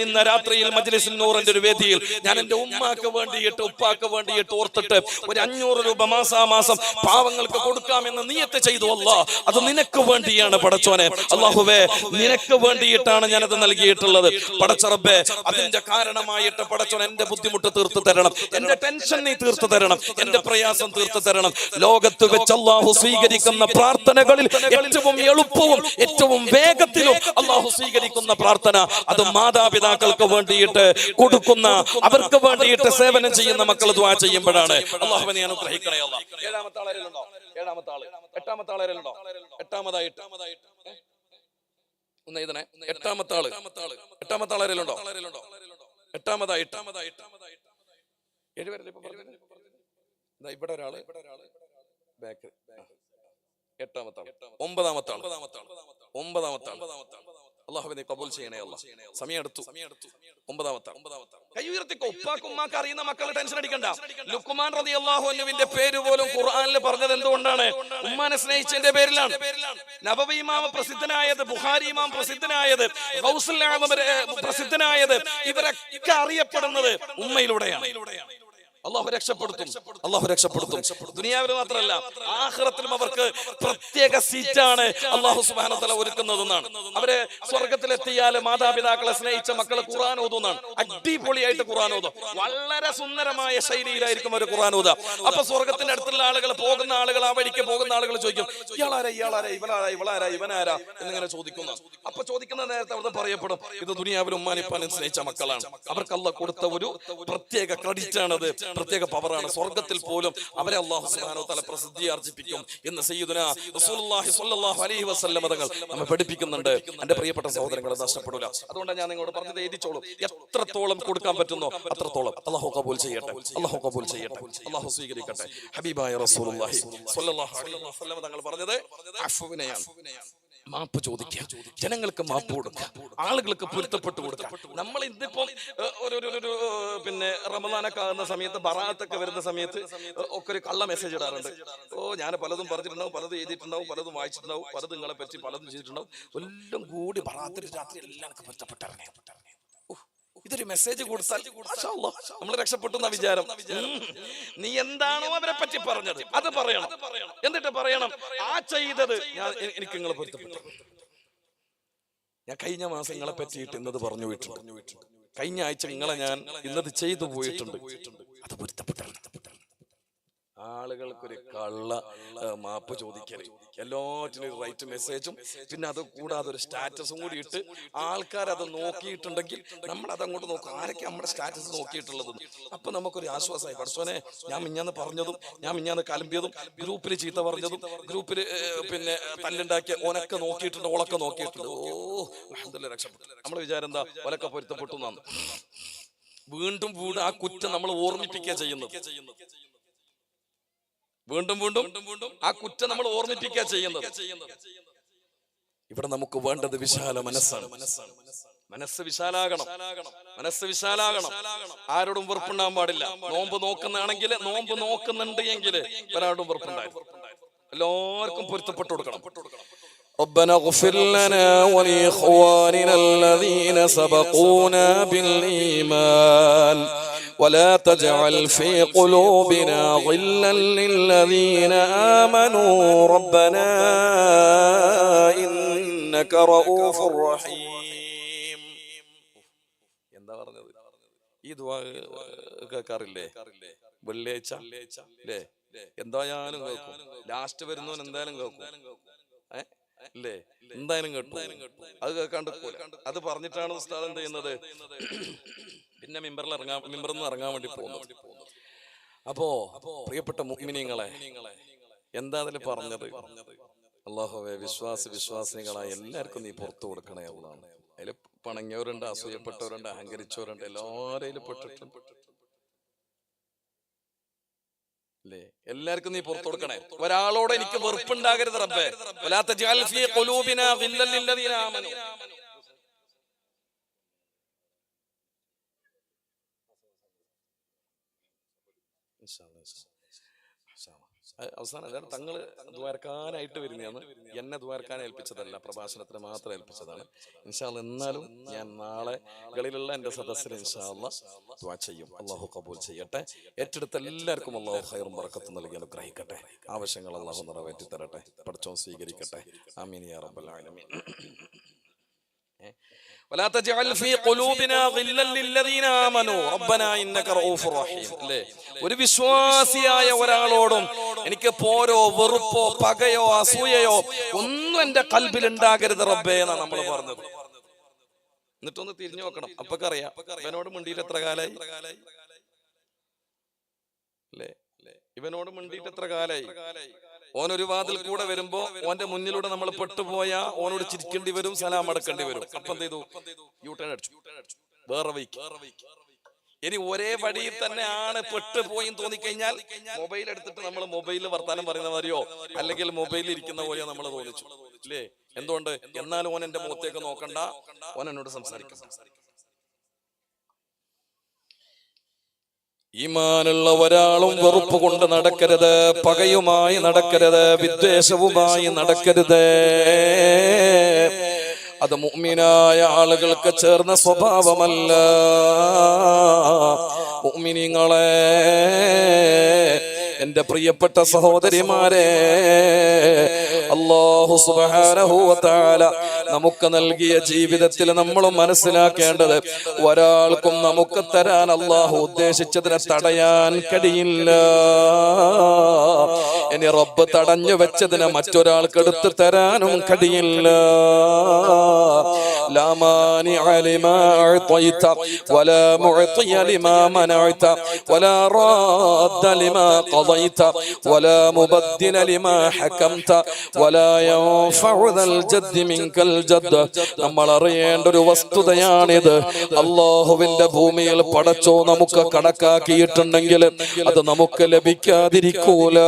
ഇന്ന് രാത്രിയിൽ മജ്ലിസുൻ നൂറിന്റെ ഒരു വേദിയിൽ ഞാൻ എന്റെ ഉമ്മാക്ക് വേണ്ടിയിട്ട് ഉപ്പാക്ക് വേണ്ടിയിട്ട് ഓർത്തിട്ട് ഒരു 500 രൂപ മാസാമാസം പാവങ്ങൾക്ക് കൊടുക്കാമെന്ന് നിയത്ത് ചെയ്തു. അല്ലാഹ്, അത് നിനക്ക് വേണ്ടിയാണ് പടച്ചോനെ. അല്ലാഹുവേ, നിനക്ക് വേണ്ടിയിട്ടാണ് ഞാനത് നൽകിയിട്ടുള്ളത്. പടച്ച റബ്ബേ, അതിന്റെ കാരണമായിട്ട് പടച്ചോൻ എന്റെ ബുദ്ധിമുട്ട് തീർത്തു തരണം, എന്റെ ടെൻഷൻ നീ തീർത്തു തരണം, എന്റെ പ്രയാസം തീർത്തു തരണം. ലോകത്ത് വെച്ച് അല്ലാഹു സ്വീകരിക്കുന്ന പ്രാർത്ഥനകളിൽ ഏറ്റവും എളുപ്പവും ഏറ്റവും വേഗത്തിലും അല്ലാഹു സ്വീകരിക്കുന്ന പ്രാർത്ഥന അത് മാതാപിതാക്കൾക്ക് വേണ്ടിയിട്ട് കൊടുക്കുന്ന, അവർക്ക് വേണ്ടിയിട്ട് സേവനം ചെയ്യുന്ന മക്കൾ ദുആ ചെയ്യുമ്പോഴാണ്. അല്ലാഹുവേ, നീ അനുഗ്രഹിക്കണേ അല്ലാഹ്. 7ാമത്തെ ആളാരുണ്ടോ? 8ാമത്തെ ആളാരുണ്ടോ? 8ാമത്തെ ആളായിട്ട് ഒന്ന് എഴുതണേ. 8ാമത്തെ ആള്. 8ാമത്തെ ആളാരുണ്ടോ? 8ാമതായിട്ട് 7 പേരല്ലേ ഇപ്പൊ പറഞ്ഞത്? ഇവിടെ ഒരാള് ബാക്ക്. 8ാമത്തെ ആള്. 9ാമത്തെ ആള്. 9ാമത്തെ ആള്. അള്ളാഹുവിനെ കബൂൽ ചെയ്യണേ അല്ലാ. സമയം എടുത്തു. 9-ാമത്തെ കൈ ഉയർത്തിക്കോ. ഉപ്പാക്ക് ഉമ്മാക്ക് അറിയുന്ന മക്കൾ ടെൻഷൻ അടിക്കണ്ട. ലുഖ്മാൻ റളിയല്ലാഹു അൻഹുവിന്റെ പേര് പോലും ഖുർആനിൽ പറഞ്ഞത് എന്തുകൊണ്ടാണ്? ഉമ്മാനെ സ്നേഹിച്ചതിന്റെ പേരിലാണ്. നബവി ഇമാം പ്രസിദ്ധനായത്, ബുഖാരി ഇമാം പ്രസിദ്ധനായത്, ഗൗസുൽ ആദം പ്രസിദ്ധനായത്, ഇവരൊക്കെ അറിയപ്പെടുന്നത് ഉമ്മയിലൂടെയാണ്. അള്ളാഹു രക്ഷപ്പെടുത്തും, അള്ളാഹു രക്ഷപ്പെടുത്തും. ദുനിയാവിൽ മാത്രമല്ല ആഖിറത്തിലും അവർക്ക് പ്രത്യേക സീറ്റാണ് അള്ളാഹു സുബ്ഹാനഹു വ തആല ഒരുക്കുന്നതെന്നാണ്. അവര് സ്വർഗത്തിലെത്തിയാൽ മാതാപിതാക്കളെ സ്നേഹിച്ച മക്കൾ ഖുർആൻ ഓതുന്നതാണ്. അടിപൊളിയായിട്ട് ഖുർആൻ ഓതും. വളരെ സുന്ദരമായ ശൈലിയിലായിരിക്കും അവർ ഖുർആൻ ഓതുക. അപ്പൊ സ്വർഗത്തിന്റെ അടുത്തുള്ള ആളുകൾ, പോകുന്ന ആളുകൾ, ആ വഴിക്ക് പോകുന്ന ആളുകൾ ചോദിക്കും, ഇയാളാരാ, ഇയാളാരാ, ഇവനാരാ, ഇവളാരാ, ഇവനാരാ എന്നിങ്ങനെ ചോദിക്കുന്ന. അപ്പൊ ചോദിക്കുന്ന നേരത്തെ അവിടെ പറയപ്പെടും, ഇത് ദുനിയാവിൽ ഉമ്മാനിപ്പാനും സ്നേഹിച്ച മക്കളാണ്. അവർക്ക് അള്ളാഹ് കൊടുത്ത ഒരു പ്രത്യേക ക്രെഡിറ്റ് ആണത്, പ്രത്യേക പവറാണ്. സ്വർഗത്തിൽ പോലും അവരെ അല്ലാഹു സുബ്ഹാനഹു വ തആല പ്രസിദ്ധി ആർജിപ്പിക്കും എന്ന് സയ്യിദുനാ റസൂലുള്ളാഹി സ്വല്ലല്ലാഹു അലൈഹി വസല്ലം തങ്ങൾ നമ്മെ പഠിപ്പിക്കുന്നുണ്ട്. എന്റെ പ്രിയപ്പെട്ട സഹോദരങ്ങളെ, നഷ്ടപ്പെടില്ല. അതുകൊണ്ടാണ് ഞാൻ നിങ്ങളോട് പറഞ്ഞത്, എഴുതിച്ചോളൂ. എത്രത്തോളം കൊടുക്കാൻ പറ്റുന്നോ അത്രത്തോളം. അല്ലാഹു കബൂൽ ചെയ്യട്ടെ, അല്ലാഹു കബൂൽ ചെയ്യട്ടെ, അല്ലാഹു സ്വീകരിക്കട്ടെ. ഹബീബായ റസൂലുള്ളാഹി സ്വല്ലല്ലാഹു അലൈഹി വസല്ലം തങ്ങൾ പറഞ്ഞത് അഫ്വിനെയാണ്. മാപ്പ് ചോദിക്കുക, ജനങ്ങൾക്ക് മാപ്പ് കൊടുക്കുക, ആളുകൾക്ക് പൊരുത്തപ്പെട്ടു കൊടുക്കുക. നമ്മൾ ഇന്നിപ്പോ ഒരു പിന്നെ റമദാനൊക്കെ ആകുന്ന സമയത്ത്, ബറാത്തൊക്കെ വരുന്ന സമയത്ത് ഒക്കെ ഒരു കള്ള മെസ്സേജ് ഇടാറുണ്ട്. ഞാൻ പലതും പറഞ്ഞിട്ടുണ്ടാവും, പലതും എഴുതിയിട്ടുണ്ടാവും, പലതും വായിച്ചിട്ടുണ്ടാവും, പലതും നിങ്ങളെ പറ്റി പലതും ചെയ്തിട്ടുണ്ടാവും. എല്ലാം കൂടി ബറാത്തിന് രാത്രി എല്ലാം പൊരുത്തപ്പെട്ടിറങ്ങി. ഇതൊരു മെസ്സേജ് കൊടുത്താൽ നമ്മൾ രക്ഷപ്പെട്ടു എന്ന വിചാരം. നീ എന്താണോ അവരെ പറ്റി പറഞ്ഞത് അത് പറയണം. എന്നിട്ട് പറയണം, ആ ചെയ്തത് എനിക്ക് നിങ്ങളെ പൊരുത്തപ്പെട്ടു. ഞാൻ കഴിഞ്ഞ മാസം നിങ്ങളെ പറ്റിയിട്ട് ഇന്നത് പറഞ്ഞു പോയിട്ടുണ്ട്, കഴിഞ്ഞ ആഴ്ച നിങ്ങളെ ഞാൻ ഇന്നത് ചെയ്തു പോയിട്ടുണ്ട്, അത് പൊരുത്തപ്പെട്ടു. ആളുകൾക്കൊരു കള്ള മാപ്പ് ചോദിക്കരുത്. എല്ലാറ്റിനും ഒരു റൈറ്റ് മെസ്സേജും പിന്നെ അത് കൂടാതെ ഒരു സ്റ്റാറ്റസും കൂടി ഇട്ട് ആൾക്കാർ അത് നോക്കിയിട്ടുണ്ടെങ്കിൽ നമ്മൾ അതങ്ങോട്ട് നോക്കും, ആരൊക്കെ നമ്മുടെ സ്റ്റാറ്റസ് നോക്കിയിട്ടുള്ളതും. അപ്പൊ നമുക്കൊരു ആശ്വാസമായി. പടച്ചോനെ, ഞാൻ മിഞ്ഞാന്ന് പറഞ്ഞതും, ഞാൻ മിഞ്ഞാന്ന് കലമ്പിയതും, ഗ്രൂപ്പിൽ ചീത്ത പറഞ്ഞതും, ഗ്രൂപ്പിൽ പിന്നെ തല്ലുണ്ടാക്കിയ ഓനൊക്കെ നോക്കിയിട്ടുണ്ട്, ഓളൊക്കെ നോക്കിയിട്ടുണ്ട്. അൽഹംദുലില്ലാഹ് രക്ഷപ്പെട്ടു. നമ്മുടെ വിചാരം എന്താ? ഓലൊക്കെ പൊരുത്തപ്പെട്ടു എന്നാണ്. വീണ്ടും വീണ്ടും ആ കുറ്റം നമ്മൾ ഓർമ്മിപ്പിക്കുക ചെയ്യുന്നത്. വീണ്ടും വീണ്ടും ആ കുറ്റം നമ്മൾ ഓർമ്മിപ്പിക്കുക ചെയ്യുന്നത്. ഇവിടെ നമുക്ക് വേണ്ടത് വിശാല മനസ്സാണ്. മനസ്സ് വിശാലാകണം, മനസ്സ് വിശാലാകണം. ആരോടും വെറുപ്പുണ്ടാകാൻ പാടില്ല. നോമ്പ് നോക്കുന്നതാണെങ്കിൽ, നോമ്പ് നോക്കുന്നുണ്ട് എങ്കിൽ ഒരാളും വെറുപ്പുണ്ടായിരുന്നു. എല്ലാവർക്കും പൊരുത്തപ്പെട്ടു കൊടുക്കണം. ربنا اغفر لنا ولإخواننا الذين سبقونا بالإيمان ولا تجعل في قلوبنا غلا للذين آمنوا ربنا إنك رؤوف رحيم. എന്താ പറഞ്ഞത്? ഈ ദുആ കേൾക്കാറില്ലേ? വെള്ളിയാഴ്ച അല്ലേ? എന്തായാലും കേൾക്കും. ലാസ്റ്റ് വരുന്നവൻ എന്തായാലും കേൾക്കും. അല്ലേ? എന്തായാലും കേട്ടു. അത് കേൾക്കാണ്ട് അത് പറഞ്ഞിട്ടാണ് ഉസ്താദ് എന്ത് ചെയ്യുന്നത്? പിന്നെ മിമ്പറിൽ ഇറങ്ങാൻ വേണ്ടി പോകുന്നു. അപ്പോ പ്രിയപ്പെട്ട മുഅ്മിനീങ്ങളെ, എന്താ അതിൽ പറഞ്ഞത്? അല്ലാഹുവേ, വിശ്വാസികളായ എല്ലാവർക്കും നീ പുറത്തു കൊടുക്കണേ അല്ലാഹ്. അതിൽ പണങ്ങിയവരുണ്ട്, അസൂയപ്പെട്ടവരുണ്ട്, അഹങ്കരിച്ചവരുണ്ട്, എല്ലാവരെയും പെട്ടിട്ടുണ്ട്. എല്ലാവർക്കും നീ പുറത്തു കൊടുക്കണേ. ഒരാളോട് എനിക്ക് വെറുപ്പുണ്ടാകരുത് റബ്ബേ. വലാ തജ്അൽ ഫീ ഖുലൂബിനാ ഗില്ലൽ ലില്ലദീന ആമനൂ. അവസാനം അല്ലാതെ തങ്ങള് ദ്വാരക്കാനായിട്ട് വരുന്നതാണ്. എന്നെ ദ്വാരക്കാൻ ഏൽപ്പിച്ചതല്ല, പ്രഭാഷണത്തിന് മാത്രം ഏൽപ്പിച്ചതാണ്. ഇൻഷാ അല്ലാഹ് എന്നാലും ഞാൻ നാളെകളിലുള്ള എന്റെ സദസ്സിൽ ഇൻഷാ അല്ലാഹ് ദുആ ചെയ്യും. അല്ലാഹു ഖബൂൽ ചെയ്യട്ടെ. ഏറ്റെടുത്ത എല്ലാവർക്കും അല്ലാഹു ഖൈറും ബറക്കത്തും നൽകി അനുഗ്രഹിക്കട്ടെ. ആവശ്യങ്ങൾ അല്ലാഹു നിറവേറ്റി തരട്ടെ. പടച്ചോൻ സ്വീകരിക്കട്ടെ. ആമീൻ യാ റബ്ബൽ ആലമീൻ. ولا تجعل في قلوبنا غلا للذين آمنوا ربنا إنك رؤوف رحيم. അല്ലേ? ഒരു വിശ്വാസിയായ ഒരാളോടും എനിക്ക് പോരോ, വെറുപ്പോ, പകയോ, അസൂയയോ ഒന്നും എന്റെ കൽബിൽ ഉണ്ടാകരുത് റബ്ബേ എന്നാണ് നമ്മൾ പറഞ്ഞത്. എന്നിട്ടൊന്ന് തിരിഞ്ഞു നോക്കണം. അപ്പൊക്കറിയാം ഇവനോട് മിണ്ടിയിട്ട് എത്ര കാലായി അല്ലേ? ഇവനോട് മിണ്ടിയിട്ട് എത്ര കാലായി? ഓനൊരു വാതിൽ കൂടെ വരുമ്പോ ഓന്റെ മുന്നിലൂടെ നമ്മൾ പെട്ടുപോയാ ഓനോട് ചിരിക്കേണ്ടി വരും, സലാം അടക്കേണ്ടി വരും. അപ്പൊ എന്ത് ചെയ്തു? യൂട്ടേൺ അടിച്ചു, വേറെ വൈക്ക്. ഇനി ഒരേ വഴിയിൽ തന്നെയാണ് പെട്ടുപോയി തോന്നിക്കഴിഞ്ഞാൽ മൊബൈൽ എടുത്തിട്ട് നമ്മൾ മൊബൈലിൽ വർത്താനം പറയുന്ന മാതിരിയോ അല്ലെങ്കിൽ മൊബൈലിൽ ഇരിക്കുന്ന പോലെയോ നമ്മൾ തോന്നിച്ചു അല്ലേ? എന്തുകൊണ്ട്? എന്നാലും ഓൻ എന്റെ മുഖത്തേക്ക് നോക്കണ്ട, ഓൻ എന്നോട് സംസാരിക്കും. ഈമാനുള്ള ഒരാളും വെറുപ്പ് കൊണ്ട് നടക്കരുത്, പകയുമായി നടക്കരുത്, വിദ്വേഷവുമായി നടക്കരുത്. അത് മുഅ്മിനായ ആളുകൾക്ക് ചേർന്ന സ്വഭാവമല്ല. മുഅ്മിനീങ്ങളെ, എന്റെ പ്രിയപ്പെട്ട സഹോദരിമാരെ, അല്ലാഹു സുബ്ഹാനഹു വ തആല നമുക്ക് നൽകിയ ജീവിതത്തിൽ നമ്മൾ മനസ്സിലാക്കേണ്ടത്, ഒരാൾക്കും നമുക്ക് തരാൻ അല്ലാഹു ഉദ്ദേശിച്ചതിനെ തടയാൻ കഴിയില്ല. ഇനി റബ്ബ് തടഞ്ഞു വെച്ചതിനെ മറ്റൊരാൾക്ക് എടുത്തു തരാനും കഴിയില്ല. ലാ മാനിഅ ലിമാ അഅ്തൈത വലാ മുഅ്തിയ ലിമാ മനഅത വലാ റാദ്ദ ലിമാ ഖദൈത വലാ മുബദ്ദില ലിമാ ഹകംത വലാ യൻഫഉ ദൽ ജദ്ദി മിൻകൽ ജദ്ദ്. നമ്മൾ അറിയേണ്ട ഒരു വസ്തുതയാണിത്. അല്ലാഹുവിന്റെ ഭൂമിയിൽ പടച്ചോ നമുക്ക് കണക്കാക്കിയിട്ടുണ്ടെങ്കിൽ അത് നമുക്ക് ലഭിക്കാതിരിക്കൂല.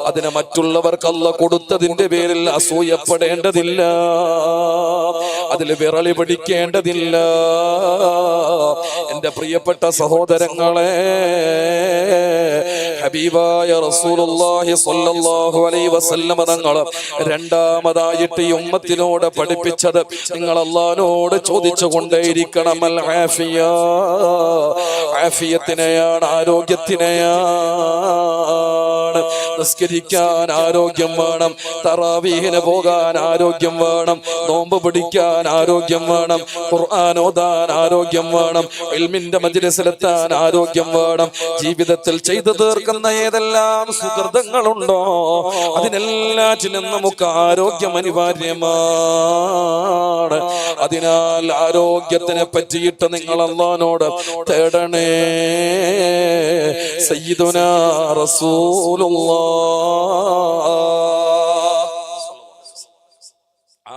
അതിനെ മറ്റുള്ളവർക്ക് അല്ലാഹ് കൊടുത്തതിന്റെ പേരിൽ അസൂയപ്പെടേണ്ടതില്ല, അതിൽ വിറളി പിടിക്കേണ്ടതില്ല. എന്റെ പ്രിയപ്പെട്ട സഹോദരങ്ങളെ, ഹബീബായ റസൂലുള്ളാഹി സ്വല്ലല്ലാഹു അലൈഹി വസല്ലം തങ്ങൾ രണ്ടാമതായിട്ട് ഈ ഉമ്മത്തിനോട് പഠിപ്പിച്ചത്, നിങ്ങൾ അല്ലാഹുവോട് ചോദിച്ചു കൊണ്ടേയിരിക്കണം. അൽ ആഫിയ, ആഫിയത്തിനെയാണ്, ആരോഗ്യത്തിനെയാണ്. നിസ്കരിക്കാൻ ആരോഗ്യം വേണം, തറാവീഹിന് പോകാൻ ആരോഗ്യം വേണം, നോമ്പ് പിടിക്കാൻ ആരോഗ്യം വേണം, ഖുർആൻ ഓതാൻ ആരോഗ്യം വേണം, ഇൽമിന്റെ മജ്‌ലിസിലെത്താൻ ആരോഗ്യം വേണം. ജീവിതത്തിൽ ചെയ്തു തീർക്കുന്ന ഏതെല്ലാം സുകൃതങ്ങളുണ്ടോ അതിനെല്ലാറ്റിനും നമുക്ക് ആരോഗ്യം അനിവാര്യമാണ്. അതിനാൽ ആരോഗ്യത്തിനെ പറ്റിയിട്ട് നിങ്ങൾ അല്ലാഹുവോട് തേടണേ. സയ്യിദുനാ റസൂലുള്ളാഹ്.